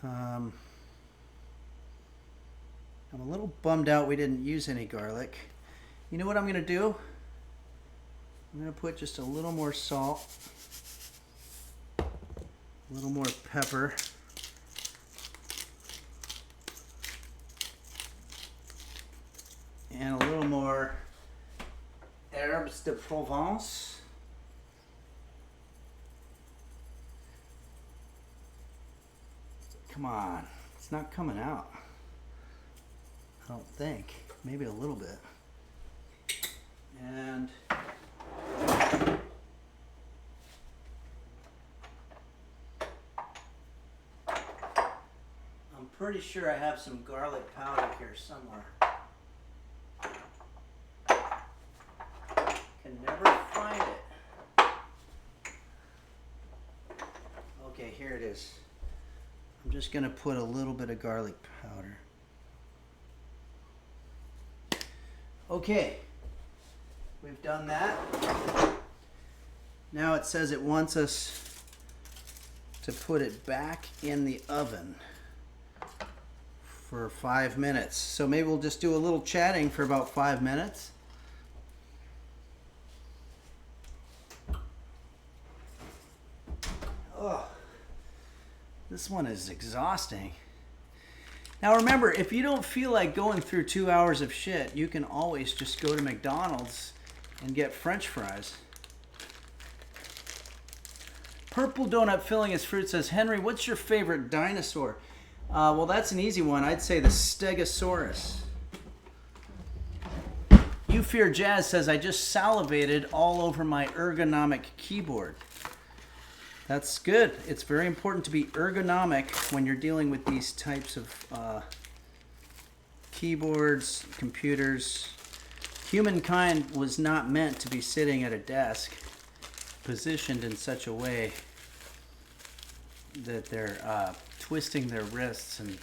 I'm a little bummed out we didn't use any garlic. You know what I'm going to do? I'm going to put just a little more salt, a little more pepper, and a little more herbes de Provence. Come on, it's not coming out. I don't think. Maybe a little bit. And I'm pretty sure I have some garlic powder here somewhere. Can never find it. Okay, here it is. I'm just going to put a little bit of garlic powder. Okay, we've done that. Now it says it wants us to put it back in the oven for 5 minutes. So maybe we'll just do a little chatting for about 5 minutes. Oh, this one is exhausting. Now remember, if you don't feel like going through 2 hours of shit, you can always just go to McDonald's and get French fries. Purple Donut Filling His Fruit says, Henry, what's your favorite dinosaur? Well, that's an easy one. I'd say the Stegosaurus. You Fear Jazz says, I just salivated all over my ergonomic keyboard. That's good. It's very important to be ergonomic when you're dealing with these types of keyboards, computers. Humankind was not meant to be sitting at a desk positioned in such a way that they're twisting their wrists and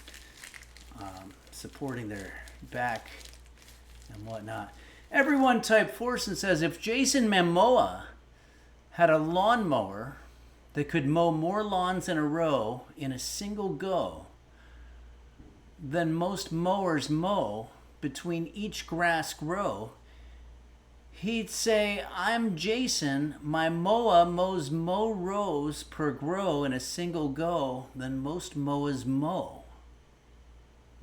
supporting their back and whatnot. Everyone type Forsen says, if Jason Momoa had a lawnmower that could mow more lawns in a row in a single go than most mowers mow between each grass row, he'd say, I'm Jason, my mower mows more rows per grow in a single go than most mowers mow.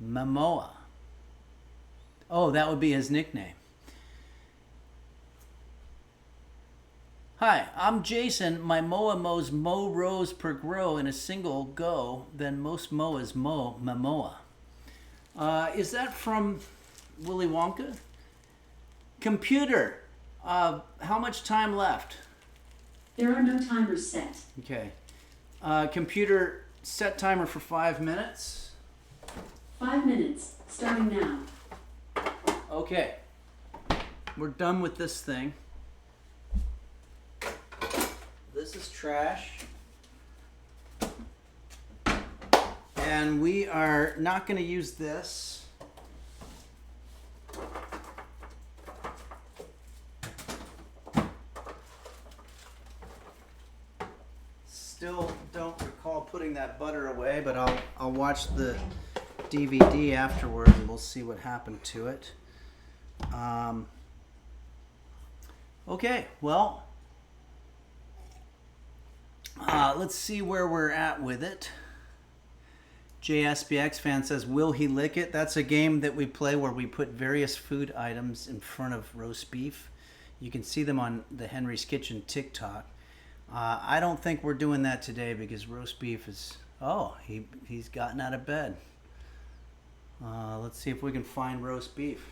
Momoa. Oh, that would be his nickname. Hi, I'm Jason. My moa mows mo rows per grow in a single go. Then most moas mow mamoa. Is that from Willy Wonka? Computer, how much time left? There are no timers set. Okay. Computer, set timer for 5 minutes. 5 minutes, starting now. Okay. We're done with this thing. This is trash. And we are not going to use this. Still don't recall putting that butter away, but I'll watch the DVD afterward and we'll see what happened to it. Okay, well, let's see where we're at with it. JSBX fan says, will he lick it? That's a game that we play where we put various food items in front of roast beef. You can see them on the Henry's Kitchen TikTok. I don't think we're doing that today because roast beef is... Oh, he's gotten out of bed. Let's see if we can find roast beef.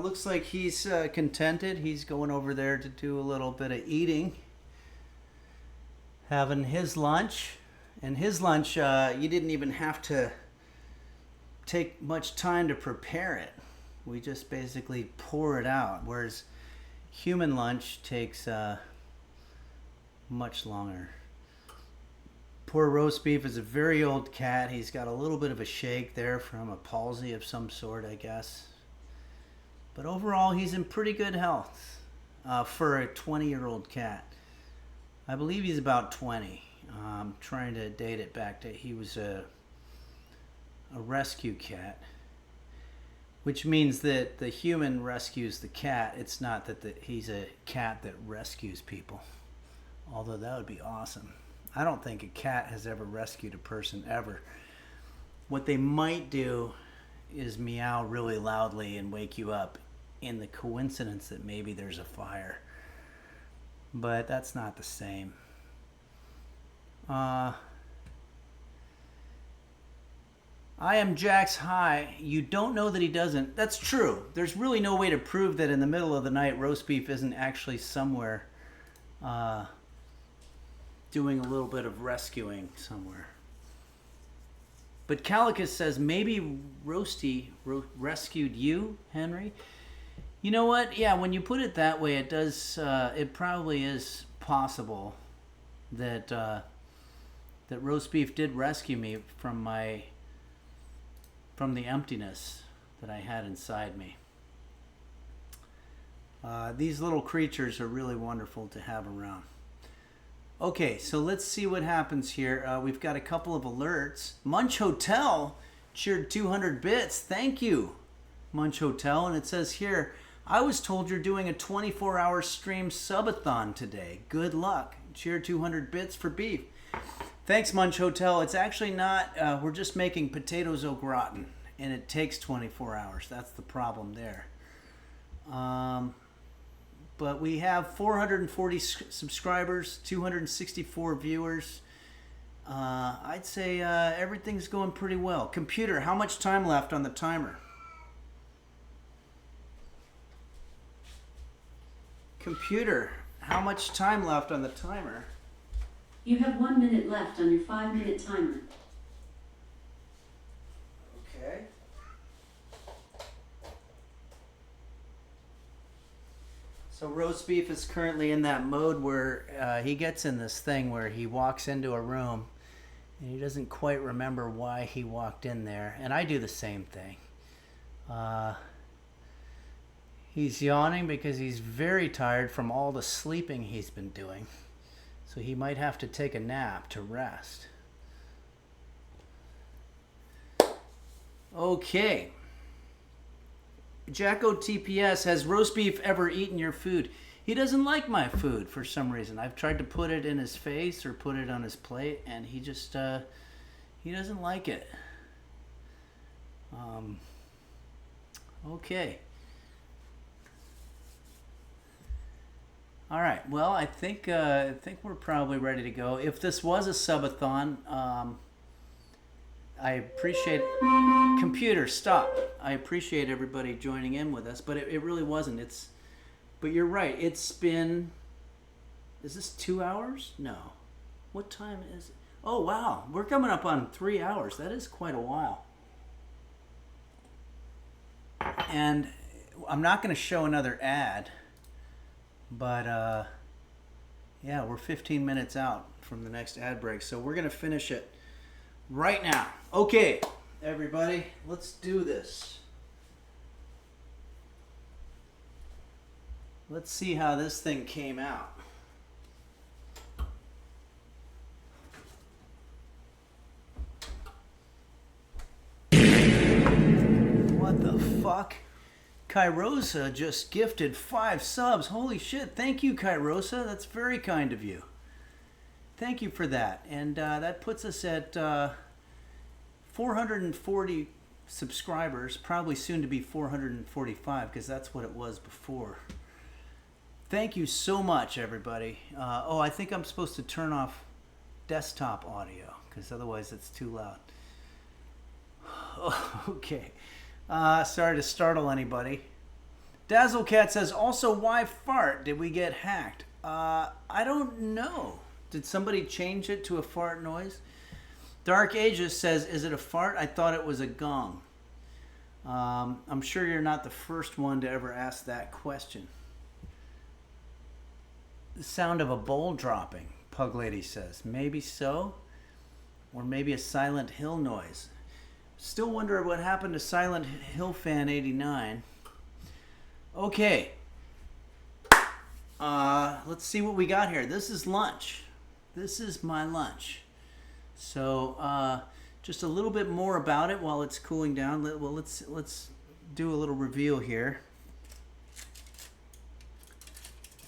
Looks like he's contented. He's going over there to do a little bit of eating. Having his lunch. And his lunch, you didn't even have to take much time to prepare it. We just basically pour it out. Whereas human lunch takes much longer. Poor roast beef is a very old cat. He's got a little bit of a shake there from a palsy of some sort, I guess. But overall, he's in pretty good health for a 20-year-old cat. I believe he's about 20. I'm trying to date it back to he was a rescue cat, which means that the human rescues the cat. It's not that he's a cat that rescues people, although that would be awesome. I don't think a cat has ever rescued a person ever. What they might do is meow really loudly and wake you up in the coincidence that maybe there's a fire. But that's not the same. I am Jack's high. You don't know that he doesn't. That's true. There's really no way to prove that in the middle of the night roast beef isn't actually somewhere doing a little bit of rescuing somewhere. But Calicus says maybe Roasty rescued you, Henry. You know what? Yeah, when you put it that way, it does. It probably is possible that that roast beef did rescue me from the emptiness that I had inside me. These little creatures are really wonderful to have around. Okay, so let's see what happens here. We've got a couple of alerts. Munch Hotel cheered 200 bits. Thank you, Munch Hotel. And it says here, I was told you're doing a 24-hour stream subathon today. Good luck. Cheer 200 bits for beef. Thanks, Munch Hotel. It's actually not, we're just making potatoes au gratin, and it takes 24 hours. That's the problem there. But we have 440 subscribers, 264 viewers. I'd say everything's going pretty well. Computer, how much time left on the timer? Computer, how much time left on the timer? You have 1 minute left on your 5-minute timer. Okay. So roast beef is currently in that mode where he gets in this thing where he walks into a room and he doesn't quite remember why he walked in there. And I do the same thing. He's yawning because he's very tired from all the sleeping he's been doing. So he might have to take a nap to rest. Okay. Jacko TPS, has roast beef ever eaten your food? He doesn't like my food for some reason. I've tried to put it in his face or put it on his plate, and he just he doesn't like it. Okay. All right. Well, I think we're probably ready to go. If this was a subathon, I appreciate computer stop. I appreciate everybody joining in with us, but it really wasn't. But you're right. It's been. Is this 2 hours? No. What time is it? Oh wow, we're coming up on 3 hours. That is quite a while. And I'm not going to show another ad, but yeah, we're 15 minutes out from the next ad break, so we're going to finish it right now. Okay, everybody, let's do this. Let's see how this thing came out. What the fuck? Kairosa just gifted 5 subs. Holy shit. Thank you, Kairosa. That's very kind of you. Thank you for that. And that puts us at 440 subscribers. Probably soon to be 445 because that's what it was before. Thank you so much, everybody. Oh, I think I'm supposed to turn off desktop audio because otherwise it's too loud. Okay. Sorry to startle anybody. Dazzlecat says, also, why fart? Did we get hacked? I don't know. Did somebody change it to a fart noise? Dark Aegis says, is it a fart? I thought it was a gong. I'm sure you're not the first one to ever ask that question. The sound of a bowl dropping, Pug Lady says. Maybe so. Or maybe a Silent Hill noise. Still wonder what happened to Silent Hill Fan 89. Okay. Let's see what we got here. This is lunch. This is my lunch. So just a little bit more about it while it's cooling down. Well, let's do a little reveal here.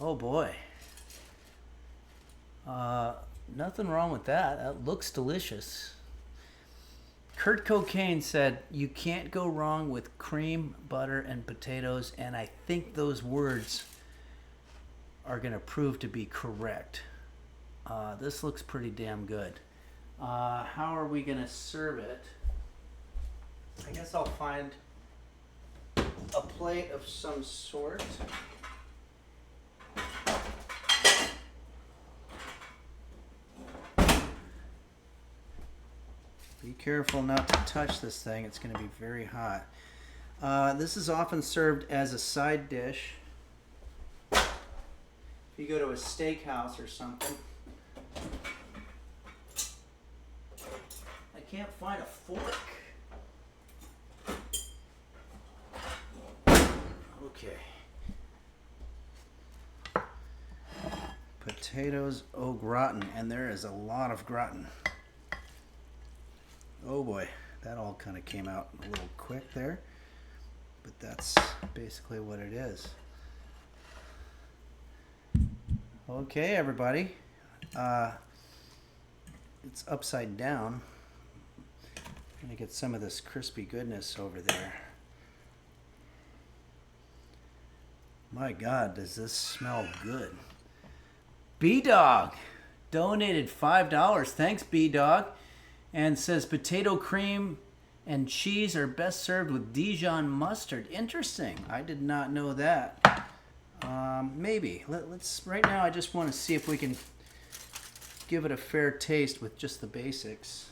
Oh boy. Nothing wrong with that. That looks delicious. Kurt Cocaine said, you can't go wrong with cream, butter, and potatoes, and I think those words are going to prove to be correct. This looks pretty damn good. How are we going to serve it? I guess I'll find a plate of some sort. Be careful not to touch this thing. It's going to be very hot. This is often served as a side dish. If you go to a steakhouse or something. I can't find a fork. Okay. Potatoes au gratin, and there is a lot of gratin. Oh boy, that all kind of came out a little quick there, but that's basically what it is. Okay, everybody, it's upside down. I'm gonna get some of this crispy goodness over there. My God, does this smell good? B-Dog donated $5. Thanks, B-Dog. And says potato cream and cheese are best served with Dijon mustard. Interesting. I did not know that. Maybe. Let's. Right now, I just want to see if we can give it a fair taste with just the basics.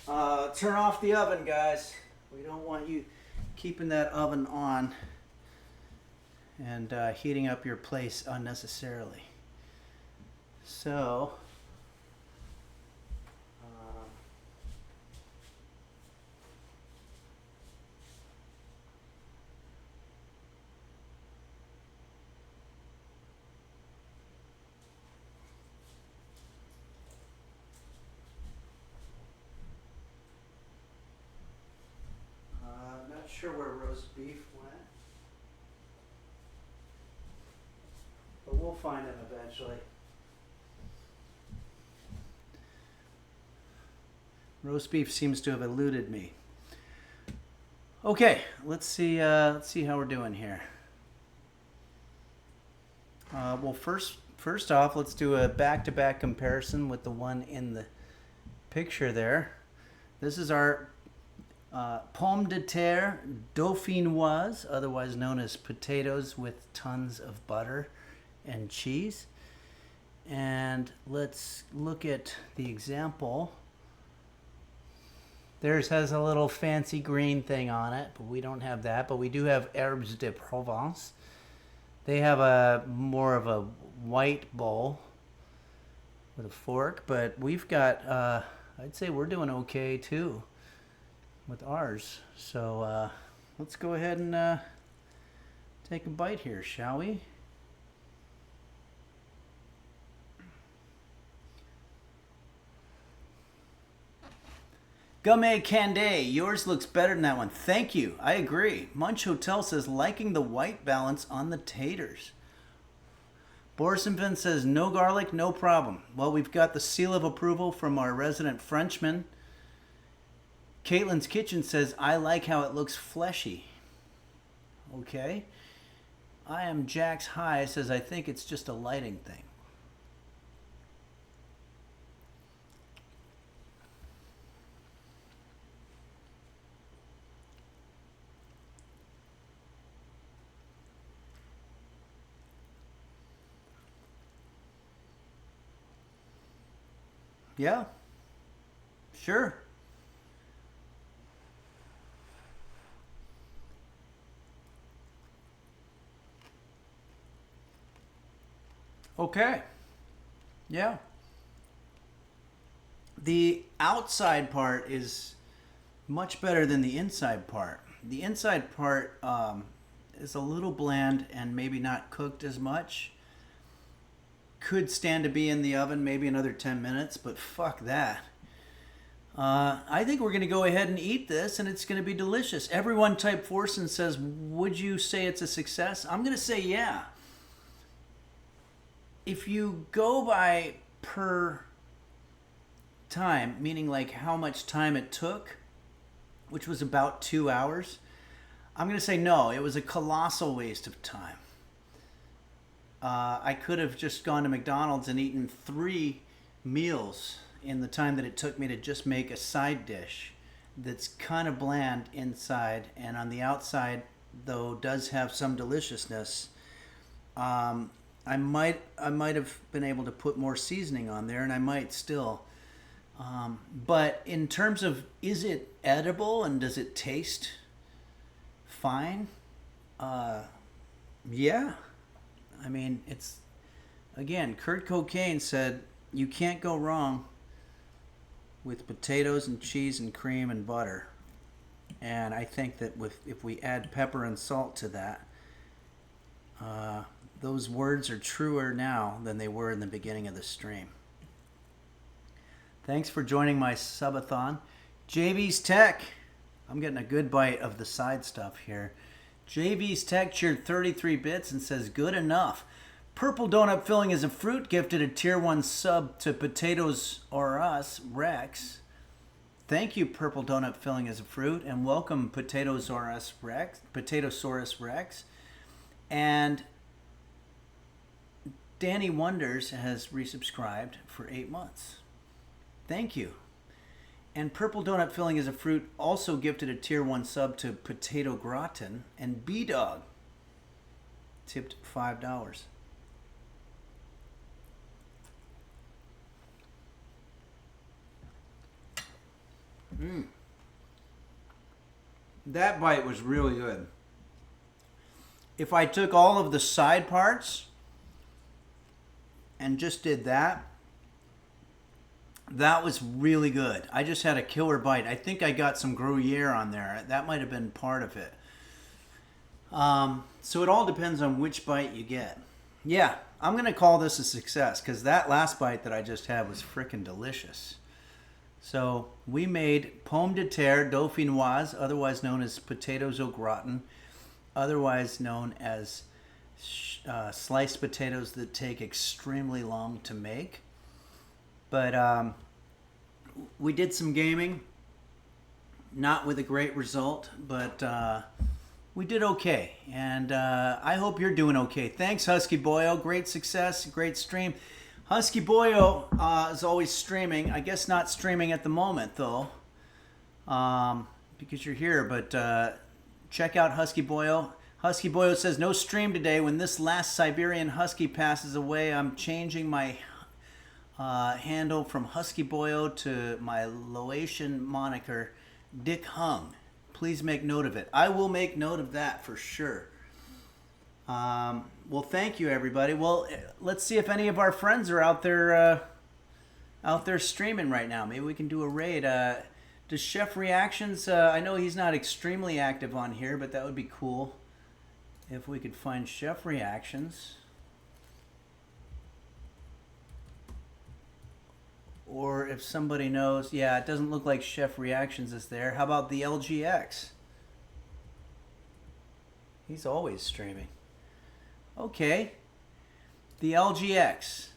Turn off the oven, guys. We don't want you keeping that oven on and heating up your place unnecessarily. So. sure where roast beef went. But we'll find him eventually. Roast beef seems to have eluded me. Okay, let's see how we're doing here. Well, first off, let's do a back-to-back comparison with the one in the picture there. This is our Pommes de terre Dauphinoise, otherwise known as potatoes with tons of butter and cheese. And let's look at the example. Theirs has a little fancy green thing on it, but we don't have that. But we do have herbes de Provence. They have a more of a white bowl with a fork, but we've got, I'd say we're doing okay too with ours. So let's go ahead and take a bite here, shall we? Gourmet Candé, yours looks better than that one. Thank you. I agree. Munch Hotel says, liking the white balance on the taters. Borsenvin says, no garlic, no problem. Well, we've got the seal of approval from our resident Frenchman. Caitlin's Kitchen says, I like how it looks fleshy. Okay. I am Jack's High says, I think it's just a lighting thing. Yeah, sure. Okay. Yeah. The outside part is much better than the inside part. The inside part is a little bland and maybe not cooked as much. Could stand to be in the oven maybe another 10 minutes, but fuck that. I think we're going to go ahead and eat this, and it's going to be delicious. Everyone type Forsen says, would you say it's a success? I'm going to say yeah. If you go by per time, meaning like how much time it took, which was about 2 hours, I'm going to say no. It was a colossal waste of time. I could have just gone to McDonald's and eaten 3 meals in the time that it took me to just make a side dish that's kind of bland inside, and on the outside, though, does have some deliciousness. I might have been able to put more seasoning on there, and I might still. But in terms of, is it edible and does it taste fine? Yeah. I mean, it's, again, Kurt Cocaine said, you can't go wrong with potatoes and cheese and cream and butter. And I think that if we add pepper and salt to that, those words are truer now than they were in the beginning of the stream. Thanks for joining my subathon. JV's Tech. I'm getting a good bite of the side stuff here. JV's Tech cheered 33 bits and says, good enough. Purple donut filling is a fruit, gifted a tier 1 sub to Potatoes or Us, Rex. Thank you, Purple donut filling is a fruit, and welcome Potatosaurus Rex. And Danny Wonders has resubscribed for 8 months. Thank you. And Purple Donut Filling is a Fruit also gifted a tier 1 sub to Potato Gratin, and B-Dog tipped $5. That bite was really good. If I took all of the side parts and just did that, that was really good. I just had a killer bite. I think I got some gruyere on there. That might have been part of it. So it all depends on which bite you get. Yeah, I'm going to call this a success because that last bite that I just had was freaking delicious. So we made Pommes de Terre Dauphinoise, otherwise known as potatoes au gratin, otherwise known as sliced potatoes that take extremely long to make. But we did some gaming, not with a great result, but we did okay. And I hope you're doing okay. Thanks, Husky Boyo. Great success, great stream. Husky Boyo is always streaming. I guess not streaming at the moment, though, because you're here. But check out Husky Boyo. Husky Boyo says, no stream today. When this last Siberian Husky passes away, I'm changing my handle from Husky Boyo to my Laotian moniker, Dick Hung. Please make note of it. I will make note of that for sure. Well, thank you, everybody. Well, let's see if any of our friends are out there streaming right now. Maybe we can do a raid. Does Chef Reactions? I know he's not extremely active on here, but that would be cool if we could find Chef Reactions. Or if somebody knows, yeah, it doesn't look like Chef Reactions is there. How about the LGX? He's always streaming. Okay, the LGX.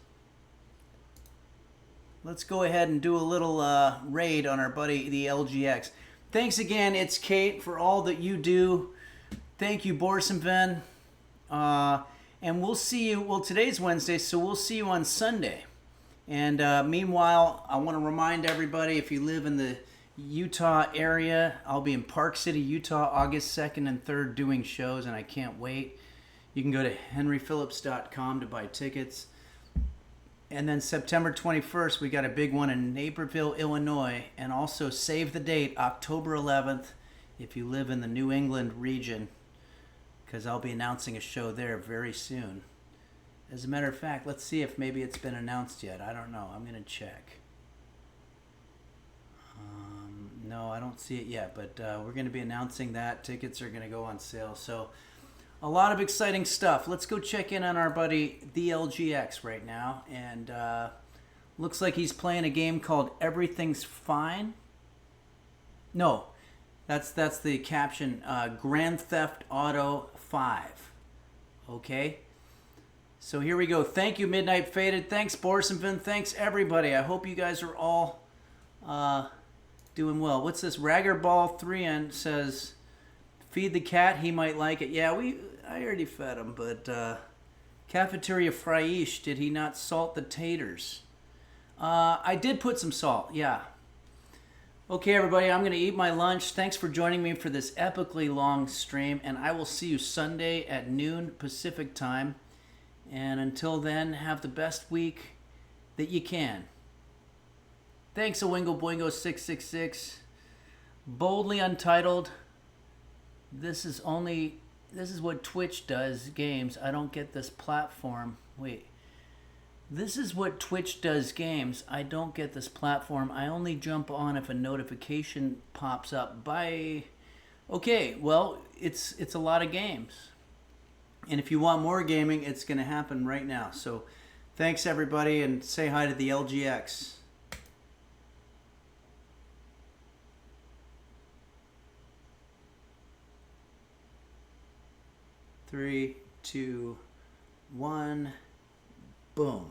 Let's go ahead and do a little raid on our buddy, the LGX. Thanks again, it's Kate, for all that you do. Thank you, Borsenven. And we'll see you, well, today's Wednesday, so we'll see you on Sunday. And meanwhile, I want to remind everybody, if you live in the Utah area, I'll be in Park City, Utah, August 2nd and 3rd doing shows, and I can't wait. You can go to henryphillips.com to buy tickets. And then September 21st, we got a big one in Naperville, Illinois. And also save the date, October 11th, if you live in the New England region, because I'll be announcing a show there very soon. As a matter of fact, let's see if maybe it's been announced yet. I don't know. I'm going to check. No, I don't see it yet, but we're going to be announcing that. Tickets are going to go on sale. So a lot of exciting stuff. Let's go check in on our buddy, the LGX, right now. And looks like he's playing a game called Everything's Fine. No, that's the caption. Grand Theft Auto 5. Okay? So here we go. Thank you, Midnight Faded. Thanks, Borsenvin. Thanks, everybody. I hope you guys are all doing well. What's this? Raggerball 3N says, feed the cat. He might like it. Yeah, I already fed him, but Cafeteria Fraish, did he not salt the taters? I did put some salt, yeah. Okay, everybody, I'm going to eat my lunch. Thanks for joining me for this epically long stream, and I will see you Sunday at noon Pacific time. And until then, have the best week that you can. Thanks, Awingo Boingo 666. Boldly Untitled. This is what Twitch does, games. I don't get this platform. Wait. This is what Twitch does, games. I don't get this platform. I only jump on if a notification pops up. Bye. Okay, well, it's a lot of games. And if you want more gaming, it's going to happen right now. So thanks, everybody, and say hi to the LGX. Three, two, one, boom.